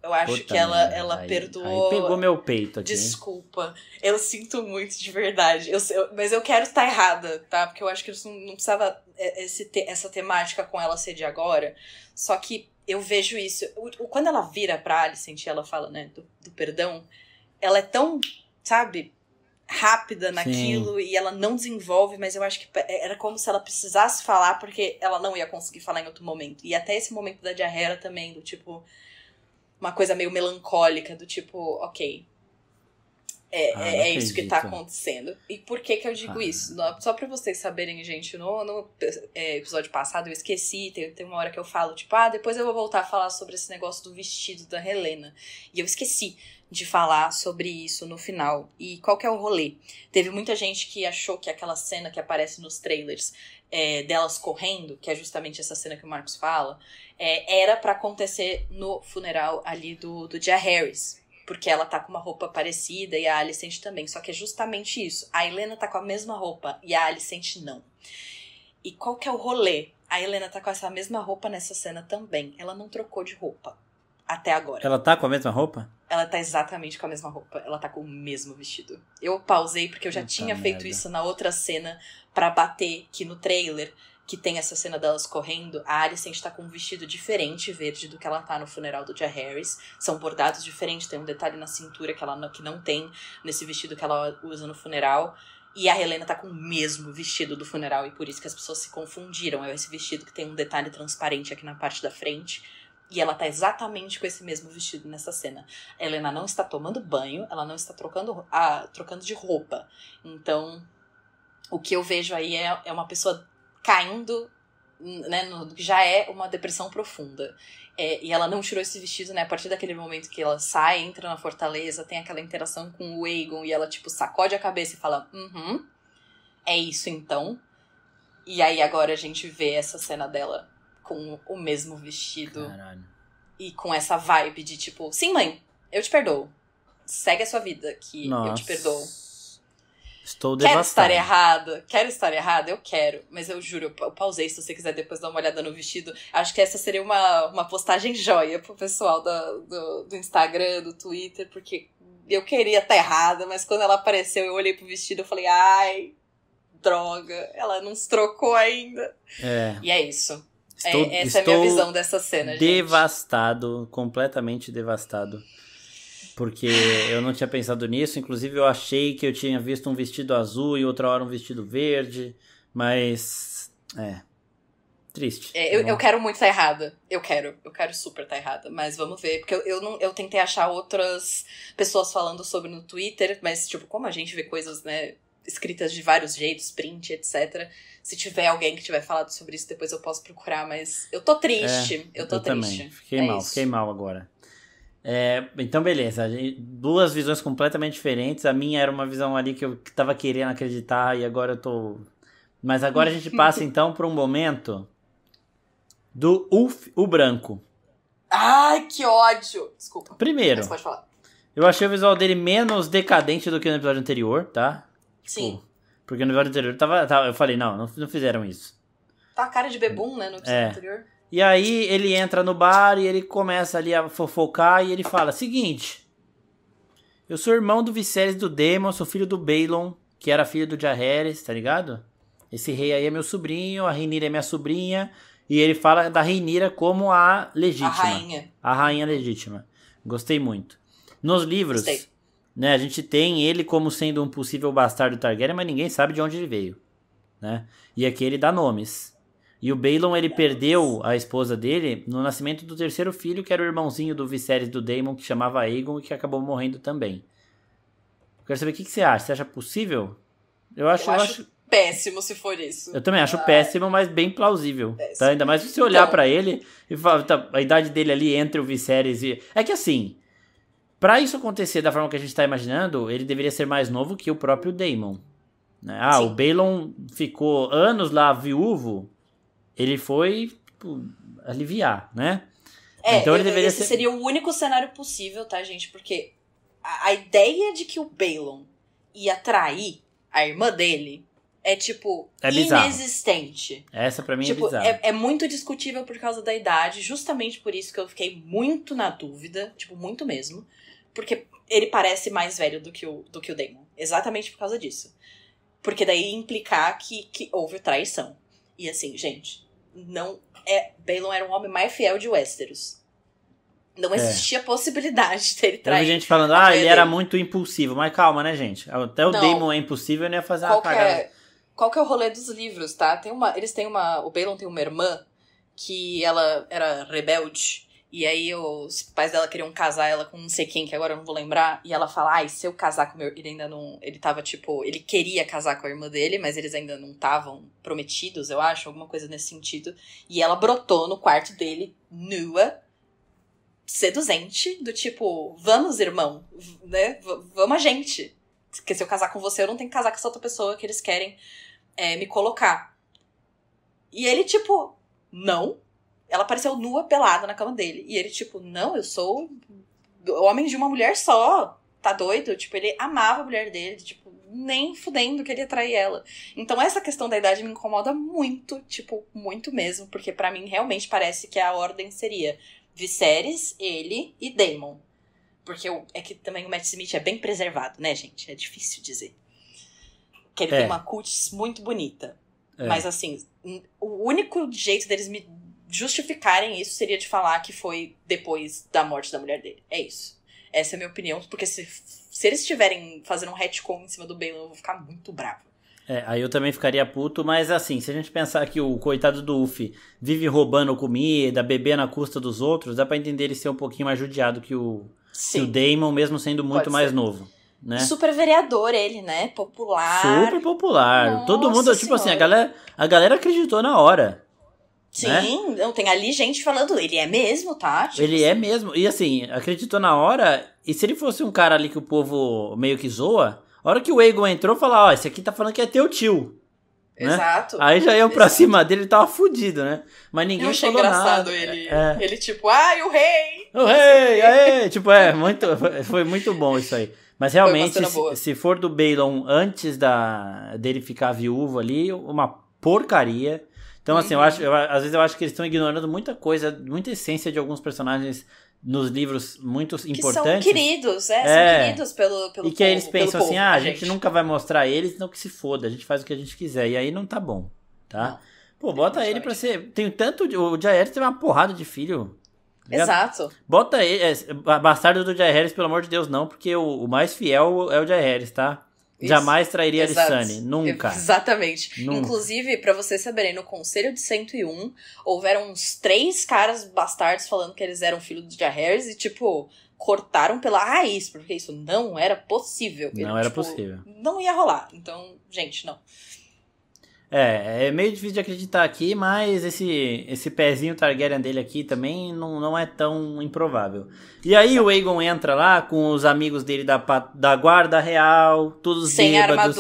[SPEAKER 2] Eu acho que ela perdoou...
[SPEAKER 1] Aí pegou meu peito aqui.
[SPEAKER 2] Desculpa. Eu sinto muito de verdade. Mas eu quero estar errada, tá? Porque eu acho que não precisava essa temática com ela ser de agora. Só que eu vejo isso. Quando ela vira pra Alicent e ela fala, né, do perdão, ela é tão, sabe, rápida naquilo. Sim. E ela não desenvolve, mas eu acho que era como se ela precisasse falar porque ela não ia conseguir falar em outro momento. E até esse momento da Jahera também, do tipo... Uma coisa meio melancólica, do tipo, ok, é isso que tá acontecendo. E por que eu digo isso? Só pra vocês saberem, gente, no episódio passado eu esqueci, tem uma hora que eu falo, tipo, depois eu vou voltar a falar sobre esse negócio do vestido da Helena. E eu esqueci de falar sobre isso no final. E qual que é o rolê? Teve muita gente que achou que aquela cena que aparece nos trailers delas correndo, que é justamente essa cena que o Marcos fala, era pra acontecer no funeral ali do Jaehaerys. Porque ela tá com uma roupa parecida e a Alicent também. Só que é justamente isso. A Helena tá com a mesma roupa e a Alicent não. E qual que é o rolê? A Helena tá com essa mesma roupa nessa cena também. Ela não trocou de roupa até agora.
[SPEAKER 1] Ela tá com a mesma roupa?
[SPEAKER 2] Ela tá exatamente com a mesma roupa. Ela tá com o mesmo vestido. Eu pausei porque eu já tinha feito isso na outra cena pra bater que no trailer, que tem essa cena delas correndo, a Alicent tá com um vestido diferente, verde, do que ela tá no funeral do Jaehaerys. São bordados diferentes, tem um detalhe na cintura que não tem nesse vestido que ela usa no funeral. E a Helena tá com o mesmo vestido do funeral, e por isso que as pessoas se confundiram. É esse vestido que tem um detalhe transparente aqui na parte da frente. E ela tá exatamente com esse mesmo vestido nessa cena. A Helena não está tomando banho, ela não está trocando de roupa. Então, o que eu vejo aí é uma pessoa caindo, né, no que já é uma depressão profunda. E ela não tirou esse vestido, né, a partir daquele momento que ela sai, entra na fortaleza, tem aquela interação com o Aegon, e ela, tipo, sacode a cabeça e fala, é isso então. E aí agora a gente vê essa cena dela com o mesmo vestido.
[SPEAKER 1] Caralho.
[SPEAKER 2] E com essa vibe de tipo, sim, mãe, eu te perdoo. Segue a sua vida, que eu te perdoo.
[SPEAKER 1] Estou devastado.
[SPEAKER 2] Quero estar errada? Eu quero. Mas eu juro, eu pausei, se você quiser depois dar uma olhada no vestido. Acho que essa seria uma postagem joia pro pessoal do Instagram, do Twitter, porque eu queria estar errada, mas quando ela apareceu, eu olhei pro vestido e falei, ai, droga, ela não se trocou ainda. E é isso. Essa é a minha visão dessa cena, gente.
[SPEAKER 1] Devastado, completamente devastado. Porque eu não tinha pensado nisso. Inclusive, eu achei que eu tinha visto um vestido azul e outra hora um vestido verde. Mas, triste.
[SPEAKER 2] Eu quero muito estar errada. Eu quero super estar errada. Mas vamos ver. Porque eu tentei achar outras pessoas falando sobre no Twitter. Mas, tipo, como a gente vê coisas, né, escritas de vários jeitos, print, etc. Se tiver alguém que tiver falado sobre isso, depois eu posso procurar. Mas eu tô triste. Eu tô triste.
[SPEAKER 1] Também. Fiquei mal agora. Então beleza, duas visões completamente diferentes. A minha era uma visão ali que eu tava querendo acreditar e agora eu tô... Mas agora a gente passa então para um momento do Ulf o Branco.
[SPEAKER 2] Ai, que ódio! Desculpa.
[SPEAKER 1] Primeiro,
[SPEAKER 2] mas pode falar.
[SPEAKER 1] Eu achei o visual dele menos decadente do que no episódio anterior, tá?
[SPEAKER 2] Sim.
[SPEAKER 1] Porque no episódio anterior eu falei, não fizeram isso.
[SPEAKER 2] Tá a cara de bebum, né, no episódio anterior.
[SPEAKER 1] E aí ele entra no bar e ele começa ali a fofocar e ele fala, seguinte, eu sou irmão do Viserys do Daemon, sou filho do Balon, que era filho do Jaehaerys, tá ligado? esse rei aí é meu sobrinho, a Rhaenyra é minha sobrinha, e ele fala da Rhaenyra como a legítima. A rainha legítima. Gostei muito. Nos livros, né, a gente tem ele como sendo um possível bastardo Targaryen, mas ninguém sabe de onde ele veio, né? E aqui ele dá nomes. E o Baelon, ele perdeu a esposa dele no nascimento do terceiro filho, que era o irmãozinho do Viserys do Daemon, que chamava Aegon, e que acabou morrendo também. Quero saber o que você acha. Você acha possível? Eu acho
[SPEAKER 2] péssimo se for isso.
[SPEAKER 1] Eu também acho péssimo, mas bem plausível. Tá? Ainda mais se você olhar pra ele e falar, tá, a idade dele ali entre o Viserys e... É que assim, pra isso acontecer da forma que a gente tá imaginando, ele deveria ser mais novo que o próprio Daemon. Né? Sim. O Baelon ficou anos lá viúvo, ele foi tipo, aliviar, né?
[SPEAKER 2] Então ele deveria esse seria o único cenário possível, tá, gente? Porque a ideia de que o Baelon ia trair a irmã dele é, tipo, inexistente.
[SPEAKER 1] Essa pra mim
[SPEAKER 2] tipo,
[SPEAKER 1] é bizarro.
[SPEAKER 2] É muito discutível por causa da idade, justamente por isso que eu fiquei muito na dúvida, tipo, muito mesmo. Porque ele parece mais velho do que o Daemon. Exatamente por causa disso. Porque daí ia implicar que houve traição. E assim, gente, Baelon era o homem mais fiel de Westeros. Não existia possibilidade dele trair.
[SPEAKER 1] Eu vi gente falando, ele era muito impulsivo. Mas calma, né, gente? Até o Daemon é impulsivo, eu não ia fazer uma cagada.
[SPEAKER 2] Qual que é o rolê dos livros, tá? O Baelon tem uma irmã que ela era rebelde. E aí os pais dela queriam casar ela com não sei quem, que agora eu não vou lembrar. E ela fala, se eu casar com meu... Ele ainda não... Ele tava, tipo... Ele queria casar com a irmã dele, mas eles ainda não estavam prometidos, eu acho. Alguma coisa nesse sentido. E ela brotou no quarto dele, nua, seduzente, do tipo... Vamos, irmão, né? Vamos a gente. Porque se eu casar com você, eu não tenho que casar com essa outra pessoa que eles querem me colocar. E ele, tipo... Não. Ela apareceu nua, pelada na cama dele. E ele, tipo, não, eu sou homem de uma mulher só. Tá doido? Tipo, ele amava a mulher dele. Tipo, nem fudendo que ele ia trair ela. Então, essa questão da idade me incomoda muito. Tipo, muito mesmo. Porque pra mim, realmente, parece que a ordem seria Viserys, ele e Daemon. Porque é que também o Matt Smith é bem preservado, né, gente? É difícil dizer. Que ele tem uma cutis muito bonita. Mas, assim, o único jeito deles me justificarem isso seria de falar que foi depois da morte da mulher dele. É isso. Essa é a minha opinião, porque se eles estiverem fazendo um retcon em cima do Baelon, eu vou ficar muito bravo.
[SPEAKER 1] Aí eu também ficaria puto, mas assim, se a gente pensar que o coitado do Uff vive roubando comida, bebendo à custa dos outros, dá pra entender ele ser um pouquinho mais judiado que o Daemon, mesmo sendo muito mais novo. Né?
[SPEAKER 2] Super vereador ele, né? Popular.
[SPEAKER 1] Super popular. Nossa, todo mundo, tipo assim, a galera acreditou na hora.
[SPEAKER 2] Sim, né? Não, tem ali gente falando, ele é mesmo, tá? Tipo,
[SPEAKER 1] ele é mesmo, e assim, acreditou na hora, e se ele fosse um cara ali que o povo meio que zoa, a hora que o Aegon entrou, falou, esse aqui tá falando que é teu tio.
[SPEAKER 2] Exato.
[SPEAKER 1] Né? Aí já iam pra cima dele, ele tava fudido, né? Mas ninguém falou nada.
[SPEAKER 2] Eu achei engraçado ele tipo, o rei!
[SPEAKER 1] O rei, aê! Tipo, foi muito bom isso aí. Mas realmente, se for do Baelon antes dele ficar viúvo ali, uma porcaria. Então, assim, às vezes eu acho que eles estão ignorando muita coisa, muita essência de alguns personagens nos livros muito importantes.
[SPEAKER 2] Que são queridos, são queridos pelo
[SPEAKER 1] E que aí eles pensam assim, a gente nunca vai mostrar eles, então que se foda, a gente faz o que a gente quiser. E aí não tá bom, tá? Não. Pô, bota ele pra ser... Tem tanto... O Jaehaerys tem uma porrada de filho.
[SPEAKER 2] Exato.
[SPEAKER 1] Bota ele... bastardo do Jaehaerys, pelo amor de Deus, não, porque o mais fiel é o Jaehaerys, tá? Isso. Jamais trairia a Alysanne, nunca.
[SPEAKER 2] Exatamente. Nunca. Inclusive, pra vocês saberem, no Conselho de 101, houveram uns 3 caras bastardos falando que eles eram filhos do Jaehaerys e, tipo, cortaram pela raiz, porque isso não era possível.
[SPEAKER 1] Não era possível.
[SPEAKER 2] Não ia rolar. Então, gente, não.
[SPEAKER 1] É meio difícil de acreditar aqui, mas esse pezinho Targaryen dele aqui também não é tão improvável. E aí o Aegon entra lá com os amigos dele da guarda real, todos bêbados.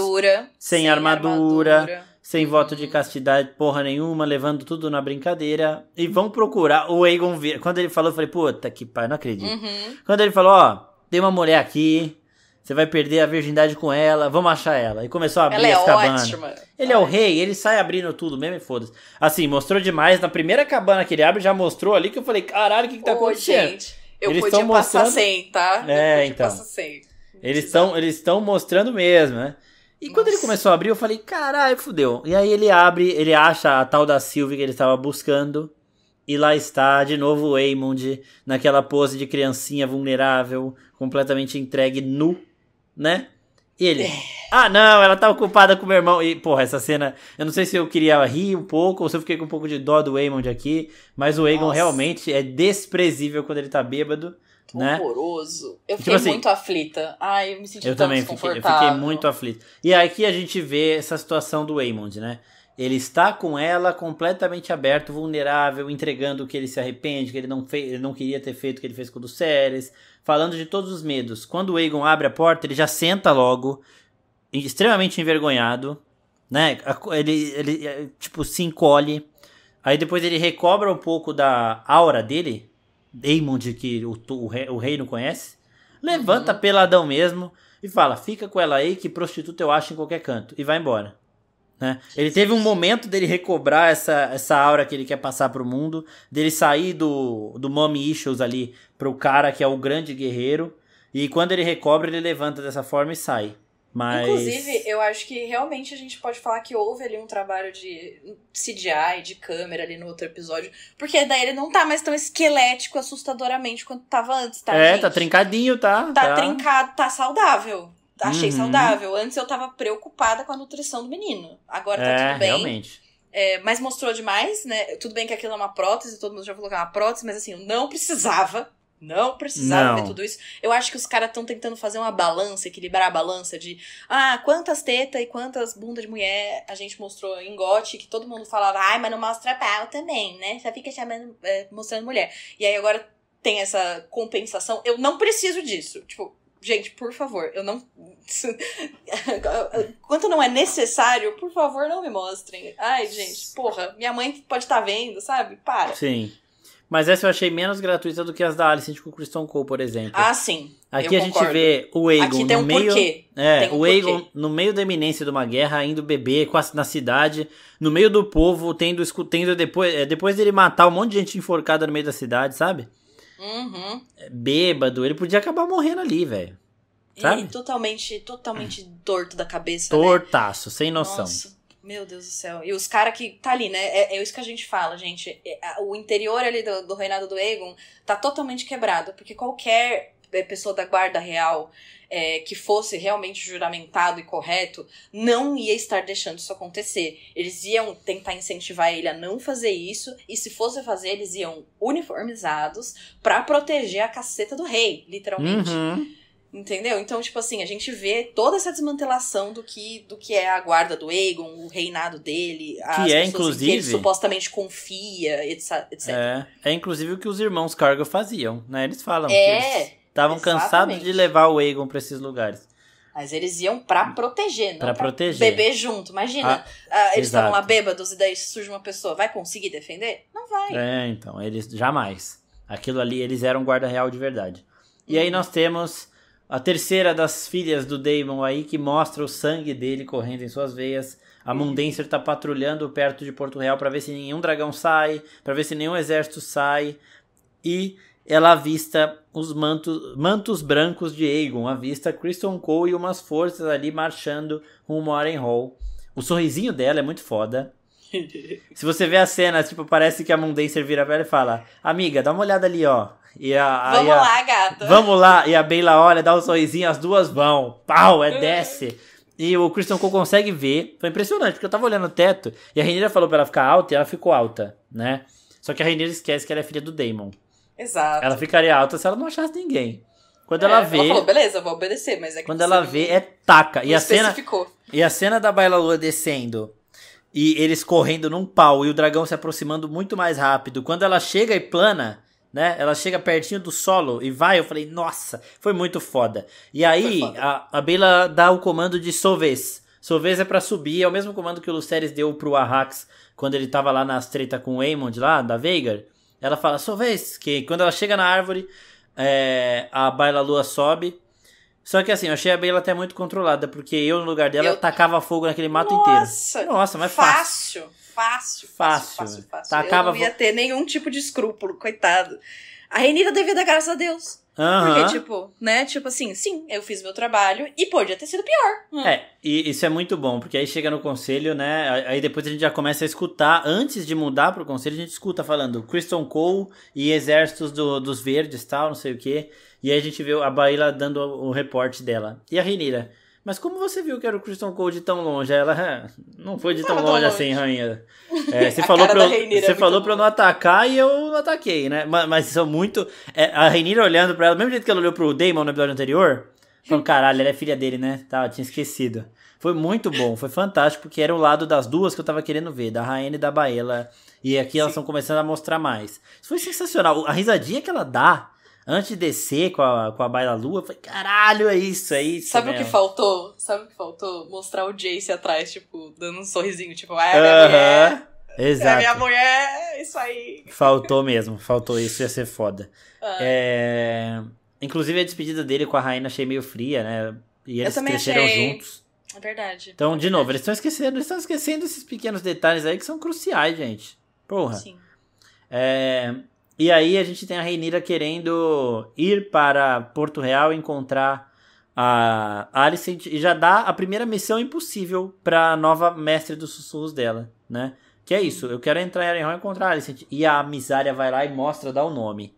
[SPEAKER 1] Sem armadura, sem voto de castidade, porra nenhuma, levando tudo na brincadeira. E vão procurar o Aegon vir. Quando ele falou, eu falei, puta que pai, não acredito. Quando ele falou, tem uma mulher aqui, você vai perder a virgindade com ela, vamos achar ela. E começou a abrir as cabanas.
[SPEAKER 2] Ótima.
[SPEAKER 1] Ele é o rei, ele sai abrindo tudo mesmo e foda-se. Assim, mostrou demais. Na primeira cabana que ele abre, já mostrou ali que eu falei, caralho, o que tá acontecendo?
[SPEAKER 2] Gente, eu podia passar sem, tá?
[SPEAKER 1] Então. Eles estão mostrando mesmo, né? E quando ele começou a abrir, eu falei, caralho, fudeu. E aí ele abre, ele acha a tal da Sylvie que ele estava buscando. E lá está, de novo, o Aemond, naquela pose de criancinha vulnerável, completamente entregue, nu, né? E ele, não, ela tá ocupada com o meu irmão. E, porra, essa cena, eu não sei se eu queria rir um pouco, ou se eu fiquei com um pouco de dó do Aemond aqui, mas o Aegon realmente é desprezível quando ele tá bêbado. Né?
[SPEAKER 2] Horroroso. Eu fiquei muito aflita. Ai, eu me senti tão desconfortável.
[SPEAKER 1] Eu fiquei muito aflito. E aqui a gente vê essa situação do Aemond, né? Ele está com ela completamente aberto, vulnerável, entregando que ele se arrepende, que ele não queria ter feito o que ele fez com o Lucerys, falando de todos os medos. Quando o Aegon abre a porta, ele já senta logo, extremamente envergonhado, né? Ele tipo, se encolhe. Aí depois ele recobra um pouco da aura dele, Aemond, que o rei não conhece, levanta peladão mesmo e fala, fica com ela aí que prostituta eu acho em qualquer canto, e vai embora, né? Ele teve um momento dele recobrar essa aura que ele quer passar pro mundo, dele sair do mommy issues ali pro cara que é o grande guerreiro, e quando ele recobra ele levanta dessa forma e sai. Mas...
[SPEAKER 2] Inclusive, eu acho que realmente a gente pode falar que houve ali um trabalho de CGI, de câmera ali no outro episódio, porque daí ele não tá mais tão esquelético assustadoramente quanto tava antes, tá, gente?
[SPEAKER 1] Tá trincadinho, tá?
[SPEAKER 2] Tá trincado, tá saudável. Achei saudável. Antes eu tava preocupada com a nutrição do menino. Agora tá tudo bem.
[SPEAKER 1] Realmente.
[SPEAKER 2] Mas mostrou demais, né? Tudo bem que aquilo é uma prótese, todo mundo já falou que é uma prótese, mas assim, eu não precisava ver tudo isso. Eu acho que os caras estão tentando fazer uma balança, equilibrar a balança de quantas tetas e quantas bundas de mulher a gente mostrou em GOT, que todo mundo falava, mas não mostra pau também, né? Só fica mostrando mulher. E aí agora tem essa compensação. Eu não preciso disso. Tipo, gente, por favor, eu não... Quanto não é necessário, por favor, não me mostrem. Ai, gente, porra, minha mãe pode estar vendo, sabe? Para.
[SPEAKER 1] Sim. Mas essa eu achei menos gratuita do que as da Alicent com o Kristen Cole, por exemplo.
[SPEAKER 2] Sim.
[SPEAKER 1] Aqui a gente vê o Aegon
[SPEAKER 2] aqui tem
[SPEAKER 1] no meio...
[SPEAKER 2] porquê.
[SPEAKER 1] O Aegon no meio da iminência de uma guerra, indo beber na cidade, no meio do povo, tendo depois dele matar um monte de gente enforcada no meio da cidade, sabe? Bêbado, ele podia acabar morrendo ali, velho. Sabe?
[SPEAKER 2] E totalmente torto da cabeça,
[SPEAKER 1] Tortaço, sem noção.
[SPEAKER 2] Nossa, meu Deus do céu. E os caras que tá ali, né? É isso que a gente fala, gente. O interior ali do reinado do Aegon tá totalmente quebrado, porque qualquer pessoa da guarda real que fosse realmente juramentado e correto, não ia estar deixando isso acontecer. Eles iam tentar incentivar ele a não fazer isso, e se fosse fazer, eles iam uniformizados pra proteger a caceta do rei, literalmente. Entendeu? Então, tipo assim, a gente vê toda essa desmantelação do que é a guarda do Aegon, o reinado dele, as pessoas
[SPEAKER 1] inclusive,
[SPEAKER 2] em que ele supostamente confia, etc.
[SPEAKER 1] É inclusive o que os irmãos Cargo faziam, né? Eles falam que eles estavam cansados de levar o Aegon pra esses lugares.
[SPEAKER 2] Mas eles iam pra proteger, não
[SPEAKER 1] pra proteger.
[SPEAKER 2] Beber junto. Imagina, eles estavam lá bêbados e daí surge uma pessoa, vai conseguir defender? Não vai.
[SPEAKER 1] Então, eles jamais. Aquilo ali, eles eram guarda real de verdade. E aí nós temos a terceira das filhas do Daemon aí, que mostra o sangue dele correndo em suas veias. A Mundenser tá patrulhando perto de Porto Real pra ver se nenhum dragão sai, pra ver se nenhum exército sai. E ela avista os mantos brancos de Aegon, avista Kristen Cole e umas forças ali marchando rumo a Harrenhal. O sorrisinho dela é muito foda. Se você vê a cena, tipo, parece que a Mundenser vira pra ela e fala, amiga, dá uma olhada ali, ó.
[SPEAKER 2] Vamos lá, gata.
[SPEAKER 1] Vamos lá. E a Baela olha, dá um sorrisinho, as duas vão. Pau, desce. E o Kristen Cole consegue ver. Foi impressionante, porque eu tava olhando o teto e a Rhaenyra falou pra ela ficar alta e ela ficou alta, né? Só que a Rhaenyra esquece que ela é filha do Daemon.
[SPEAKER 2] Exato.
[SPEAKER 1] Ela ficaria alta se ela não achasse ninguém. Quando ela vê...
[SPEAKER 2] Ela falou, beleza, vou obedecer, mas é que
[SPEAKER 1] quando ela vê, taca. E a cena da Baela Lua descendo e eles correndo num pau e o dragão se aproximando muito mais rápido. Quando ela chega e plana, né? Ela chega pertinho do solo e vai, eu falei, nossa, foi muito foda. E aí, a Baela dá o comando de Solvez. Solvez é pra subir, é o mesmo comando que o Lucerys deu pro Arrax quando ele tava lá nas treta com o Aemond lá, da Vhagar. Ela fala, Solvez, que quando ela chega na árvore, a Baela Lua sobe. Só que assim, eu achei a Baela até muito controlada, porque eu no lugar dela tacava fogo naquele mato inteiro. Nossa, mas
[SPEAKER 2] fácil.
[SPEAKER 1] Fácil.
[SPEAKER 2] Tacava... Eu não ia ter nenhum tipo de escrúpulo, coitado. A Rhaenyra devia dar graças a Deus.
[SPEAKER 1] Aham.
[SPEAKER 2] Porque, tipo, né? Tipo assim, sim, eu fiz meu trabalho e podia ter sido pior.
[SPEAKER 1] E isso é muito bom, porque aí chega no conselho, né? Aí depois a gente já começa a escutar. Antes de mudar pro conselho, a gente escuta falando Criston Cole e exércitos dos verdes e tal, não sei o quê. E aí a gente vê a Baela dando o reporte dela. E a Rhaenyra, mas como você viu que era o Criston Cole de tão longe? Aí ela, não foi de tão longe assim, rainha. Você falou pra eu não atacar e eu não ataquei, né? Mas são muito... a Rhaenyra olhando pra ela, do mesmo jeito que ela olhou pro Daemon no episódio anterior, falando, caralho, ela é filha dele, né? Tá, eu tinha esquecido. Foi muito bom, foi fantástico, porque era o lado das duas que eu tava querendo ver, da Rhaenyra e da Baela. E aqui elas estão começando a mostrar mais. Isso foi sensacional. A risadinha que ela dá antes de descer com a Baela Lua, eu falei, caralho, é isso.
[SPEAKER 2] Sabe o que faltou? Mostrar o Jace atrás, tipo, dando um sorrisinho, tipo, minha mulher.
[SPEAKER 1] Exato.
[SPEAKER 2] É minha mulher, isso aí.
[SPEAKER 1] Faltou mesmo, faltou isso, ia ser foda. Inclusive a despedida dele com a Rainha achei meio fria, né? E eles cresceram juntos.
[SPEAKER 2] É verdade.
[SPEAKER 1] Então, de novo, eles estão esquecendo esses pequenos detalhes aí que são cruciais, gente. Porra.
[SPEAKER 2] Sim.
[SPEAKER 1] E aí a gente tem a Rhaenyra querendo ir para Porto Real e encontrar a Alicent e já dá a primeira missão impossível para a nova mestre dos sussurros dela, né? Que é isso, eu quero entrar em Harrenhal e encontrar a Alicent. E a Misária vai lá e mostra, dá o nome.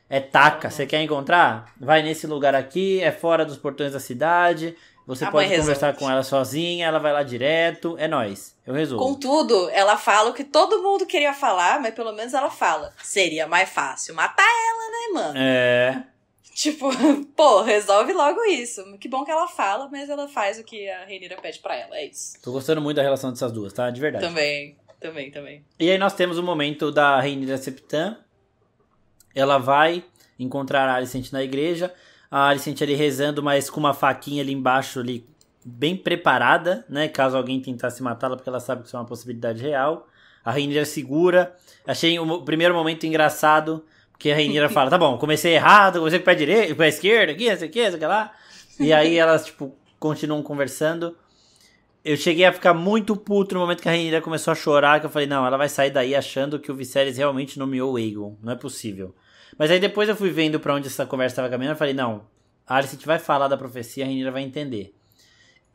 [SPEAKER 1] É Taka, você quer encontrar? Vai nesse lugar aqui, é fora dos portões da cidade... Você pode conversar com ela sozinha, ela vai lá direto, é nóis, eu resolvo.
[SPEAKER 2] Contudo, ela fala o que todo mundo queria falar, mas pelo menos ela fala. Seria mais fácil matar ela, né, mano? Tipo, pô, resolve logo isso. Que bom que ela fala, mas ela faz o que a Rhaenyra pede pra ela, é isso.
[SPEAKER 1] Tô gostando muito da relação dessas duas, tá? De verdade.
[SPEAKER 2] Também.
[SPEAKER 1] E aí nós temos o momento da Rhaenyra Septã. Ela vai encontrar a Alicent na igreja. A Alicent ali rezando, mas com uma faquinha ali embaixo, ali, bem preparada, né? Caso alguém tentasse matá-la, porque ela sabe que isso é uma possibilidade real. A Rhaenyra segura. Achei o primeiro momento engraçado, porque a Rhaenyra fala, tá bom, comecei errado, comecei com o pé direito, com o pé esquerdo, aqui, não sei o que lá. E aí elas, tipo, continuam conversando. Eu cheguei a ficar muito puto no momento que a Rhaenyra começou a chorar, que eu falei, não, ela vai sair daí achando que o Viserys realmente nomeou o Aegon. Não é possível. Mas aí depois eu fui vendo pra onde essa conversa estava caminhando e falei, não, a Alicent vai falar da profecia, a Rhaenyra vai entender.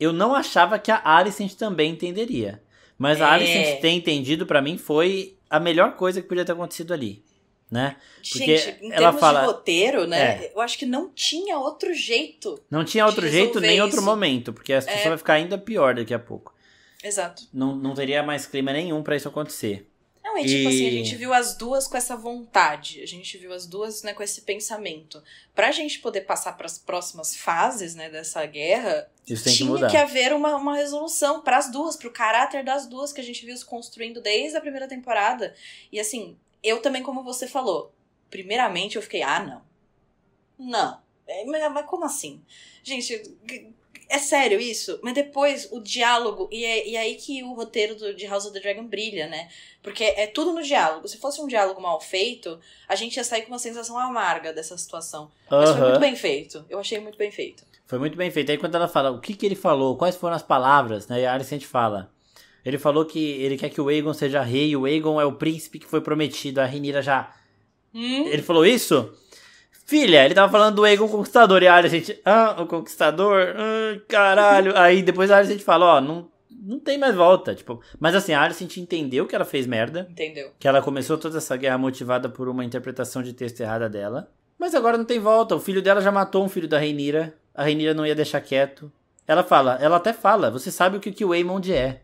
[SPEAKER 1] Eu não achava que a Alicent também entenderia. Mas a Alicent ter entendido, pra mim, foi a melhor coisa que podia ter acontecido ali. Né? Porque
[SPEAKER 2] gente, em
[SPEAKER 1] ela
[SPEAKER 2] termos de roteiro, né? Eu acho que não tinha outro jeito.
[SPEAKER 1] Não tinha outro jeito nem outro momento. Porque a situação vai ficar ainda pior daqui a pouco.
[SPEAKER 2] Exato.
[SPEAKER 1] Não teria mais clima nenhum pra isso acontecer.
[SPEAKER 2] Não, tipo assim, a gente viu as duas com essa vontade, a gente viu as duas, né, com esse pensamento. Pra gente poder passar pras próximas fases, né, dessa guerra, tinha que haver uma resolução pras duas, pro caráter das duas que a gente viu se construindo desde a primeira temporada. E assim, eu também, como você falou, primeiramente eu fiquei, não, mas como assim? Gente... É sério isso? Mas depois o diálogo, e aí que o roteiro de House of the Dragon brilha, né? Porque é tudo no diálogo. Se fosse um diálogo mal feito, a gente ia sair com uma sensação amarga dessa situação. Mas foi muito bem feito. Eu achei muito bem feito.
[SPEAKER 1] Foi muito bem feito. Aí quando ela fala o que ele falou, quais foram as palavras, né? E a Alicent fala. Ele falou que ele quer que o Aegon seja rei, o Aegon é o príncipe que foi prometido. A Rhaenyra já... Ele falou isso? Filha, ele tava falando do Aegon Conquistador. E a Alicent, o Conquistador? Caralho. Aí depois a Alicent fala, não tem mais volta. Tipo, mas assim, a Alicent entendeu que ela fez merda.
[SPEAKER 2] Entendeu.
[SPEAKER 1] Que ela começou toda essa guerra motivada por uma interpretação de texto errada dela. Mas agora não tem volta. O filho dela já matou um filho da Rhaenyra. A Rhaenyra não ia deixar quieto. Ela até fala, você sabe o que o Aemond é.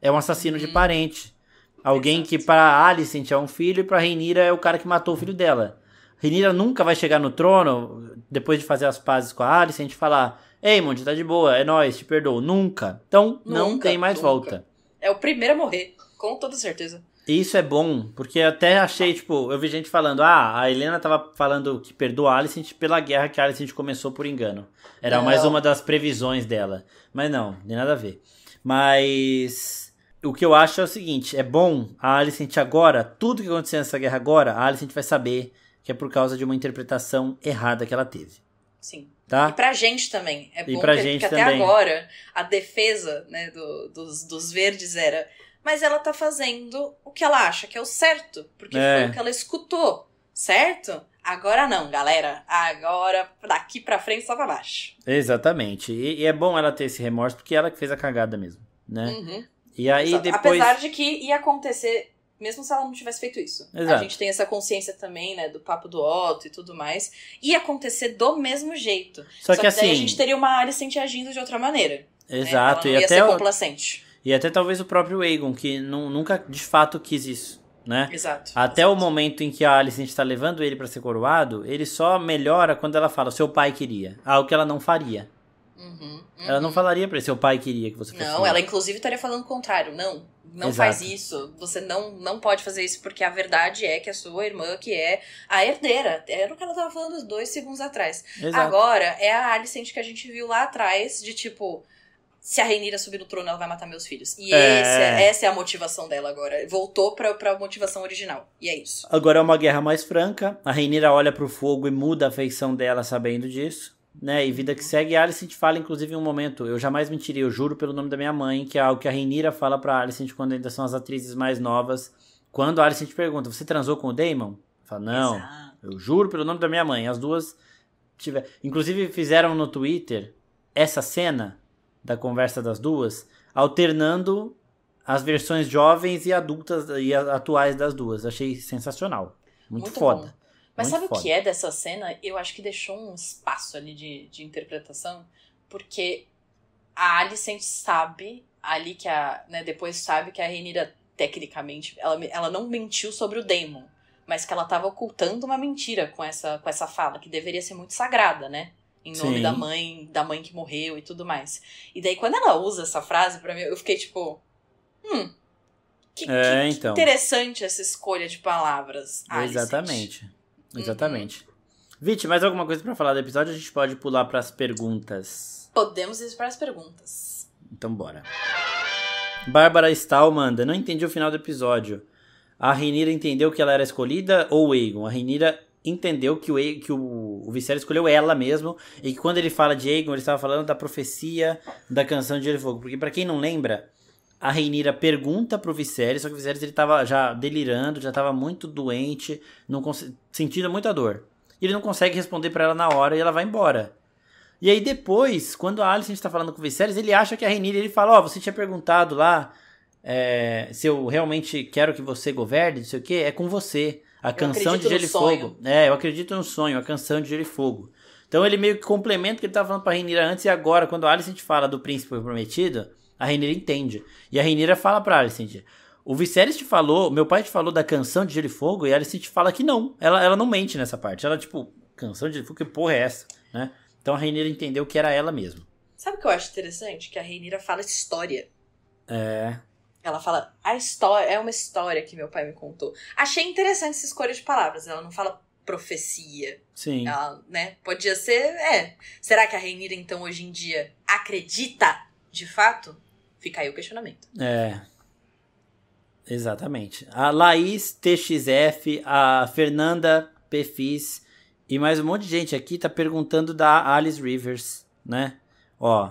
[SPEAKER 1] É um assassino de parente. Alguém que pra Alicent é um filho e pra Rhaenyra é o cara que matou o filho dela. Rhaenyra nunca vai chegar no trono, depois de fazer as pazes com a Alicent, e falar, Aemond, tá de boa, é nóis, te perdoo. Nunca. Então, não tem mais volta.
[SPEAKER 2] É o primeiro a morrer, com toda certeza.
[SPEAKER 1] E isso é bom, porque até achei, tipo, eu vi gente falando, a Helena tava falando que perdoa a Alicent pela guerra que a Alicent começou por engano. Era mais uma das previsões dela. Mas não, nem nada a ver. Mas... o que eu acho é o seguinte, é bom a Alicent agora, tudo que aconteceu nessa guerra agora, a Alicent vai saber que é por causa de uma interpretação errada que ela teve.
[SPEAKER 2] Sim.
[SPEAKER 1] Tá?
[SPEAKER 2] E pra gente também. É bom
[SPEAKER 1] porque
[SPEAKER 2] até agora a defesa, né, dos verdes era... mas ela tá fazendo o que ela acha que é o certo. Porque foi o que ela escutou, certo? Agora não, galera. Agora, daqui pra frente, só pra baixo.
[SPEAKER 1] Exatamente. E é bom ela ter esse remorso, porque ela que fez a cagada mesmo, né?
[SPEAKER 2] Uhum.
[SPEAKER 1] E aí
[SPEAKER 2] Exato.
[SPEAKER 1] depois...
[SPEAKER 2] Apesar de que ia acontecer, mesmo se ela não tivesse feito isso.
[SPEAKER 1] Exato.
[SPEAKER 2] A gente tem essa consciência também, né, do papo do Otto e tudo mais. Ia acontecer do mesmo jeito.
[SPEAKER 1] Só que
[SPEAKER 2] daí
[SPEAKER 1] assim...
[SPEAKER 2] a gente teria uma Alicent agindo de outra maneira.
[SPEAKER 1] Exato.
[SPEAKER 2] Ela não ia ser complacente.
[SPEAKER 1] E até talvez o próprio Aegon, que nunca de fato quis isso, né?
[SPEAKER 2] Exato.
[SPEAKER 1] Até o momento em que a Alicent está levando ele pra ser coroado, ele só melhora quando ela fala, seu pai queria. Algo que ela não faria. Ela não falaria pra ele, seu pai queria que você fosse.
[SPEAKER 2] Não, ela inclusive estaria falando o contrário. Não faz isso. Você não pode fazer isso, porque a verdade é que a sua irmã, que é a herdeira. Era o que ela tava falando 2 segundos atrás.
[SPEAKER 1] Exato.
[SPEAKER 2] Agora, é a Alicent que a gente viu lá atrás, de tipo... Se a Rhaenyra subir no trono, ela vai matar meus filhos. E essa é a motivação dela agora. Voltou pra motivação original. E é isso.
[SPEAKER 1] Agora é uma guerra mais franca. A Rhaenyra olha pro fogo e muda a feição dela sabendo disso, né? E vida que segue. A Alicent fala, inclusive, em um momento, eu jamais mentiria, eu juro pelo nome da minha mãe, que é algo que a Rhaenyra fala pra Alicent quando ainda são as atrizes mais novas. Quando a Alicent pergunta, você transou com o Daemon? Fala, não,
[SPEAKER 2] Exato.
[SPEAKER 1] eu juro pelo nome da minha mãe. As duas inclusive fizeram no Twitter essa cena da conversa das duas, alternando as versões jovens e adultas e atuais das duas. Achei sensacional. Muito foda.
[SPEAKER 2] Bom. Mas
[SPEAKER 1] muito
[SPEAKER 2] sabe
[SPEAKER 1] foda.
[SPEAKER 2] o que é dessa cena? Eu acho que deixou um espaço ali de interpretação, porque a Alicent sabe, ali que depois sabe que a Rhaenyra, tecnicamente, ela não mentiu sobre o Daemon, mas que ela tava ocultando uma mentira com essa fala, que deveria ser muito sagrada, né? Em nome
[SPEAKER 1] Sim.
[SPEAKER 2] da mãe que morreu e tudo mais. E daí, quando ela usa essa frase, pra mim, eu fiquei tipo... Que interessante essa escolha de palavras, Alicent.
[SPEAKER 1] Exatamente. Vit, mais alguma coisa pra falar do episódio? A gente pode pular pras perguntas.
[SPEAKER 2] Podemos ir para as perguntas.
[SPEAKER 1] Então bora. Bárbara Stahl manda, não entendi o final do episódio. A Rhaenyra entendeu que ela era escolhida ou o Aegon? A Rhaenyra entendeu que o Viserys escolheu ela mesmo, e que quando ele fala de Aegon, ele estava falando da profecia da canção de Gelo e Fogo. Porque pra quem não lembra, a Rhaenyra pergunta pro Viserys, só que o Viserys ele tava já delirando, já tava muito doente, sentindo muita dor. E ele não consegue responder pra ela na hora e ela vai embora. E aí depois, quando a Alicent tá falando com o Viserys, ele acha que a Rhaenyra, ele fala, você tinha perguntado lá se eu realmente quero que você governe, não sei o que, é com você. A canção de Gelo e Fogo. Eu acredito no sonho, a canção de Gelo e Fogo. Então ele meio que complementa o que ele tava falando pra Rhaenyra antes, e agora, quando a Alicent fala do príncipe prometido, a Rhaenyra entende. E a Rhaenyra fala pra Alicent, o Viserys te falou, meu pai te falou da canção de Gelo e Fogo, e a Alicent fala que não. Ela não mente nessa parte. Ela, tipo, canção de Gelo e Fogo, que porra é essa? Né? Então a Rhaenyra entendeu que era ela mesma.
[SPEAKER 2] Sabe o que eu acho interessante? Que a Rhaenyra fala história.
[SPEAKER 1] É...
[SPEAKER 2] Ela fala, a história é uma história que meu pai me contou. Achei interessante essa escolha de palavras. Ela não fala profecia.
[SPEAKER 1] Sim.
[SPEAKER 2] Ela, podia ser, Será que a Rhaenyra, então, hoje em dia, acredita de fato? Fica aí o questionamento.
[SPEAKER 1] Exatamente. A Laís TXF, a Fernanda Pefis e mais um monte de gente aqui tá perguntando da Alice Rivers, né? Ó,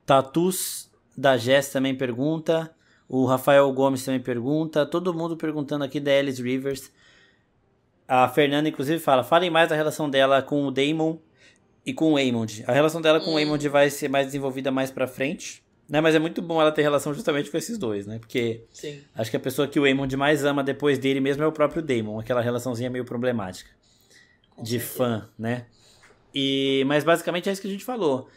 [SPEAKER 1] Tatus da Jess também pergunta. O Rafael Gomes também pergunta. Todo mundo perguntando aqui da Alice Rivers. A Fernanda, inclusive, falem mais da relação dela com o Daemon e com o Aemond. A relação dela com o Aemond vai ser mais desenvolvida mais pra frente, né? Mas é muito bom ela ter relação justamente com esses dois, né? Porque acho que a pessoa que o Aemond mais ama depois dele mesmo é o próprio Daemon. Aquela relaçãozinha meio problemática. Com de certeza. Fã, né? Mas basicamente é isso que a gente falou.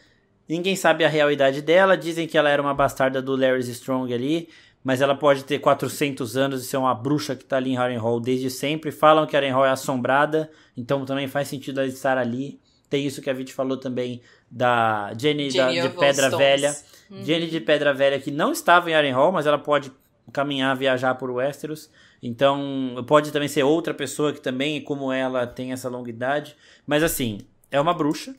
[SPEAKER 1] Ninguém sabe a real idade dela. Dizem que ela era uma bastarda do Larys Strong ali, mas ela pode ter 400 anos e ser uma bruxa que tá ali em Harrenhal desde sempre. Falam que Harrenhal é assombrada, então também faz sentido ela estar ali. Tem isso que a Vit falou também da Jenny de Pedra Velha. Jenny de Pedra Velha que não estava em Harrenhal, mas ela pode caminhar, viajar por Westeros. Então pode também ser outra pessoa que também, como ela, tem essa longa idade. Mas assim, é uma bruxa,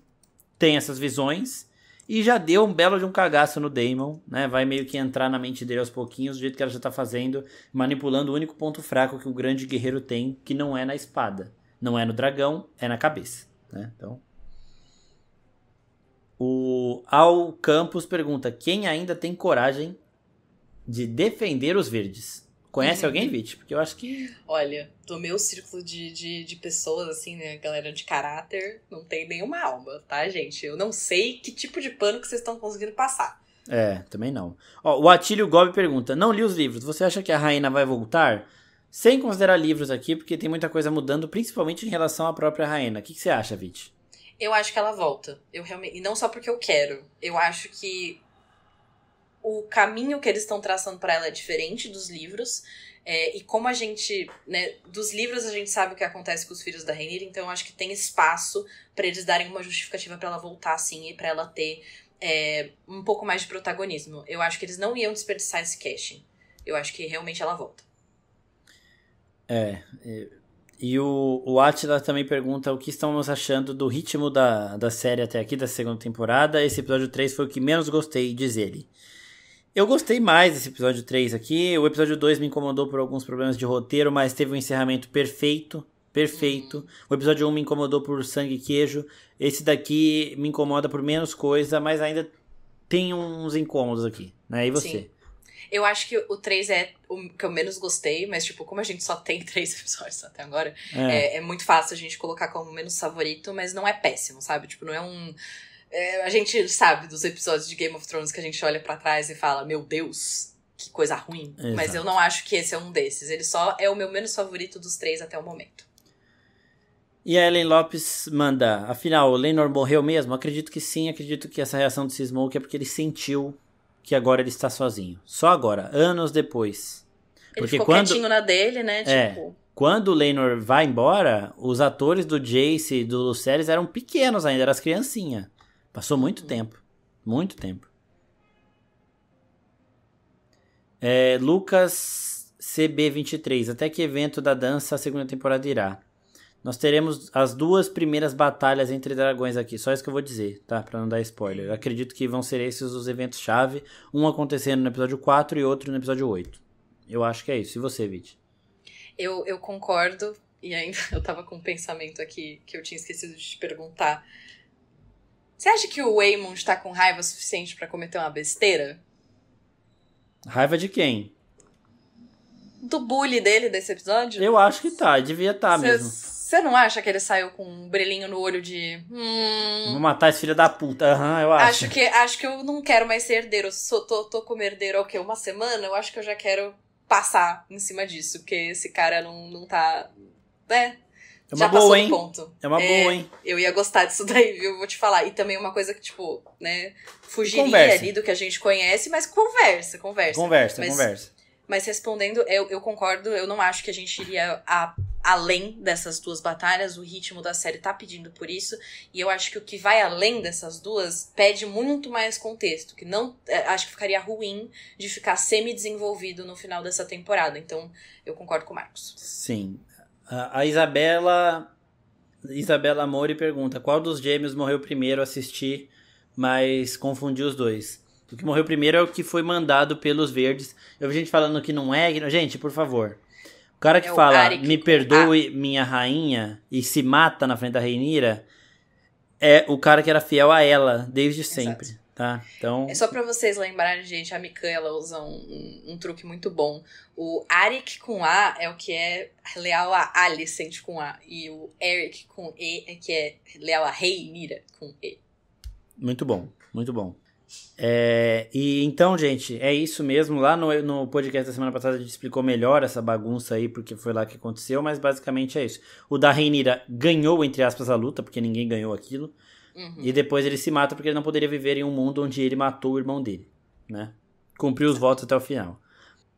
[SPEAKER 1] tem essas visões... E já deu um belo de um cagaço no Daemon, né? Vai meio que entrar na mente dele aos pouquinhos, do jeito que ela já tá fazendo, manipulando o único ponto fraco que o grande guerreiro tem, que não é na espada. Não é no dragão, é na cabeça, né? Então... O Al Campos pergunta, quem ainda tem coragem de defender os verdes? Conhece alguém, Vit? Porque eu acho que...
[SPEAKER 2] Olha, do meu círculo de pessoas, assim, né, galera de caráter, não tem nenhuma alma, tá, gente? Eu não sei que tipo de pano que vocês estão conseguindo passar.
[SPEAKER 1] Também não. Ó, o Atílio Gobi pergunta, não li os livros, você acha que a Rainha vai voltar? Sem considerar livros aqui, porque tem muita coisa mudando, principalmente em relação à própria Rainha. O que você acha, Vit?
[SPEAKER 2] Eu acho que ela volta. Eu realmente... E não só porque eu quero. Eu acho que o caminho que eles estão traçando pra ela é diferente dos livros. E como a gente... né, dos livros a gente sabe o que acontece com os filhos da Rhaenyra, então eu acho que tem espaço pra eles darem uma justificativa pra ela voltar, assim, e pra ela ter um pouco mais de protagonismo. Eu acho que eles não iam desperdiçar esse casting. Eu acho que realmente ela volta.
[SPEAKER 1] E o Atila também pergunta o que estamos achando do ritmo da série até aqui, da segunda temporada. Esse episódio 3 foi o que menos gostei, diz ele. Eu gostei mais desse episódio 3 aqui. O episódio 2 me incomodou por alguns problemas de roteiro, mas teve um encerramento perfeito. O episódio 1 me incomodou por sangue e queijo. Esse daqui me incomoda por menos coisa, mas ainda tem uns incômodos aqui, né? E você?
[SPEAKER 2] Sim. Eu acho que o 3 é o que eu menos gostei, mas, tipo, como a gente só tem 3 episódios até agora, é muito fácil a gente colocar como menos favorito, mas não é péssimo, sabe? Tipo, não é um... a gente sabe dos episódios de Game of Thrones que a gente olha pra trás e fala, meu Deus, que coisa ruim.
[SPEAKER 1] Exato.
[SPEAKER 2] Mas eu não acho que esse é um desses. Ele só é o meu menos favorito dos 3 até o momento.
[SPEAKER 1] E a Ellen Lopes manda, afinal, o Laenor morreu mesmo? Acredito que sim, acredito que essa reação do Smoke é porque ele sentiu que agora ele está sozinho. Só agora, anos depois.
[SPEAKER 2] Ele
[SPEAKER 1] porque
[SPEAKER 2] ficou quietinho na dele, né? Tipo...
[SPEAKER 1] Quando o Laenor vai embora, os atores do Jace e do Lucerys eram pequenos ainda, eram as criancinhas. Passou muito tempo. Muito tempo. Lucas CB23. Até que evento da dança a segunda temporada irá? Nós teremos as 2 primeiras batalhas entre dragões aqui. Só isso que eu vou dizer, tá? Pra não dar spoiler. Eu acredito que vão ser esses os eventos-chave. Um acontecendo no episódio 4 e outro no episódio 8. Eu acho que é isso. E você, Vit?
[SPEAKER 2] Eu concordo. E ainda eu tava com um pensamento aqui que eu tinha esquecido de te perguntar. Você acha que o Waymond tá com raiva suficiente pra cometer uma besteira?
[SPEAKER 1] Raiva de quem?
[SPEAKER 2] Do bully dele desse episódio?
[SPEAKER 1] Eu acho que tá. Devia estar mesmo.
[SPEAKER 2] Você não acha que ele saiu com um brilhinho no olho de...
[SPEAKER 1] Vou matar esse filho da puta. Eu acho.
[SPEAKER 2] Acho que eu não quero mais ser herdeiro. Eu tô como herdeiro há o quê? Uma semana? Eu acho que eu já quero passar em cima disso. Porque esse cara não tá...
[SPEAKER 1] É uma
[SPEAKER 2] já
[SPEAKER 1] boa,
[SPEAKER 2] passou
[SPEAKER 1] hein?
[SPEAKER 2] do ponto.
[SPEAKER 1] É uma boa, hein?
[SPEAKER 2] Eu ia gostar disso daí, viu? Vou te falar. E também uma coisa que, tipo, né? Fugiria
[SPEAKER 1] Conversa.
[SPEAKER 2] ali do que a gente conhece, mas conversa.
[SPEAKER 1] Conversa.
[SPEAKER 2] Mas respondendo, eu concordo. Eu não acho que a gente iria além dessas 2 batalhas. O ritmo da série tá pedindo por isso. E eu acho que o que vai além dessas 2 pede muito mais contexto. Que não... acho que ficaria ruim de ficar semi-desenvolvido no final dessa temporada. Então, eu concordo com o Marcos.
[SPEAKER 1] Sim. A Isabela Mori pergunta, qual dos gêmeos morreu primeiro? Assisti, mas confundi os dois. O que morreu primeiro é o que foi mandado pelos verdes. Eu vi gente falando que não é. Gente, por favor. O cara que fala, me perdoe, minha rainha, e se mata na frente da Rhaenyra, é o cara que era fiel a ela desde sempre.
[SPEAKER 2] Exato.
[SPEAKER 1] Tá? Então...
[SPEAKER 2] É só pra vocês lembrarem, gente, a Mikan, ela usa um truque muito bom. O Arik com A é o que é leal a Alicent com A. E o Eric com E é que é leal a Rhaenyra com E.
[SPEAKER 1] Muito bom, muito bom. E então, gente, é isso mesmo. Lá no podcast da semana passada a gente explicou melhor essa bagunça aí, porque foi lá que aconteceu, mas basicamente é isso. O da Rhaenyra ganhou, entre aspas, a luta, porque ninguém ganhou aquilo. E depois ele se mata porque ele não poderia viver em um mundo onde ele matou o irmão dele, né? Cumpriu os votos até o final.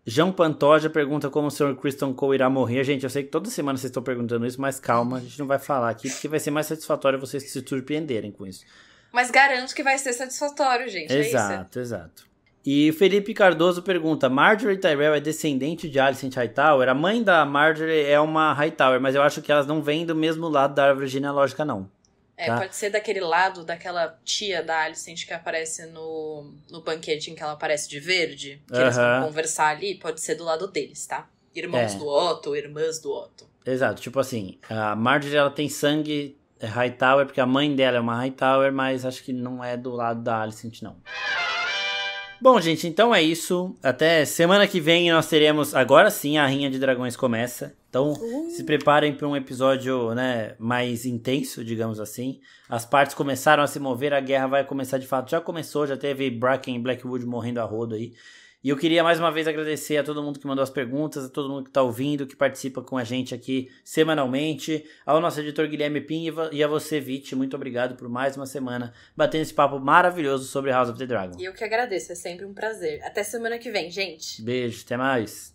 [SPEAKER 1] João Pantoja pergunta como o Sr. Criston Cole irá morrer. Gente, eu sei que toda semana vocês estão perguntando isso, mas calma, a gente não vai falar aqui, porque vai ser mais satisfatório vocês se surpreenderem com isso.
[SPEAKER 2] Mas garanto que vai ser satisfatório, gente.
[SPEAKER 1] Exato, exato. E o Felipe Cardoso pergunta, Marjorie Tyrell é descendente de Alicent Hightower? A mãe da Marjorie é uma Hightower, mas eu acho que elas não vêm do mesmo lado da árvore genealógica, não. Tá?
[SPEAKER 2] Pode ser daquele lado daquela tia da Alicent que aparece no banquete em que ela aparece de verde, que eles vão conversar ali, pode ser do lado deles, tá? Irmãos do Otto, irmãs do Otto.
[SPEAKER 1] Exato, tipo assim, a Marjorie ela tem sangue Hightower, porque a mãe dela é uma Hightower, mas acho que não é do lado da Alicent, não. Bom, gente, então é isso. Até semana que vem nós teremos, agora sim, a Rinha de Dragões começa. Então, se preparem para um episódio, né, mais intenso, digamos assim. As partes começaram a se mover, a guerra vai começar de fato. Já começou, já teve Bracken e Blackwood morrendo a rodo aí. E eu queria mais uma vez agradecer a todo mundo que mandou as perguntas, a todo mundo que está ouvindo, que participa com a gente aqui semanalmente, ao nosso editor Guilherme Pim e a você, Vit. Muito obrigado por mais uma semana batendo esse papo maravilhoso sobre House of the Dragon.
[SPEAKER 2] E eu que agradeço, é sempre um prazer. Até semana que vem, gente.
[SPEAKER 1] Beijo, até mais.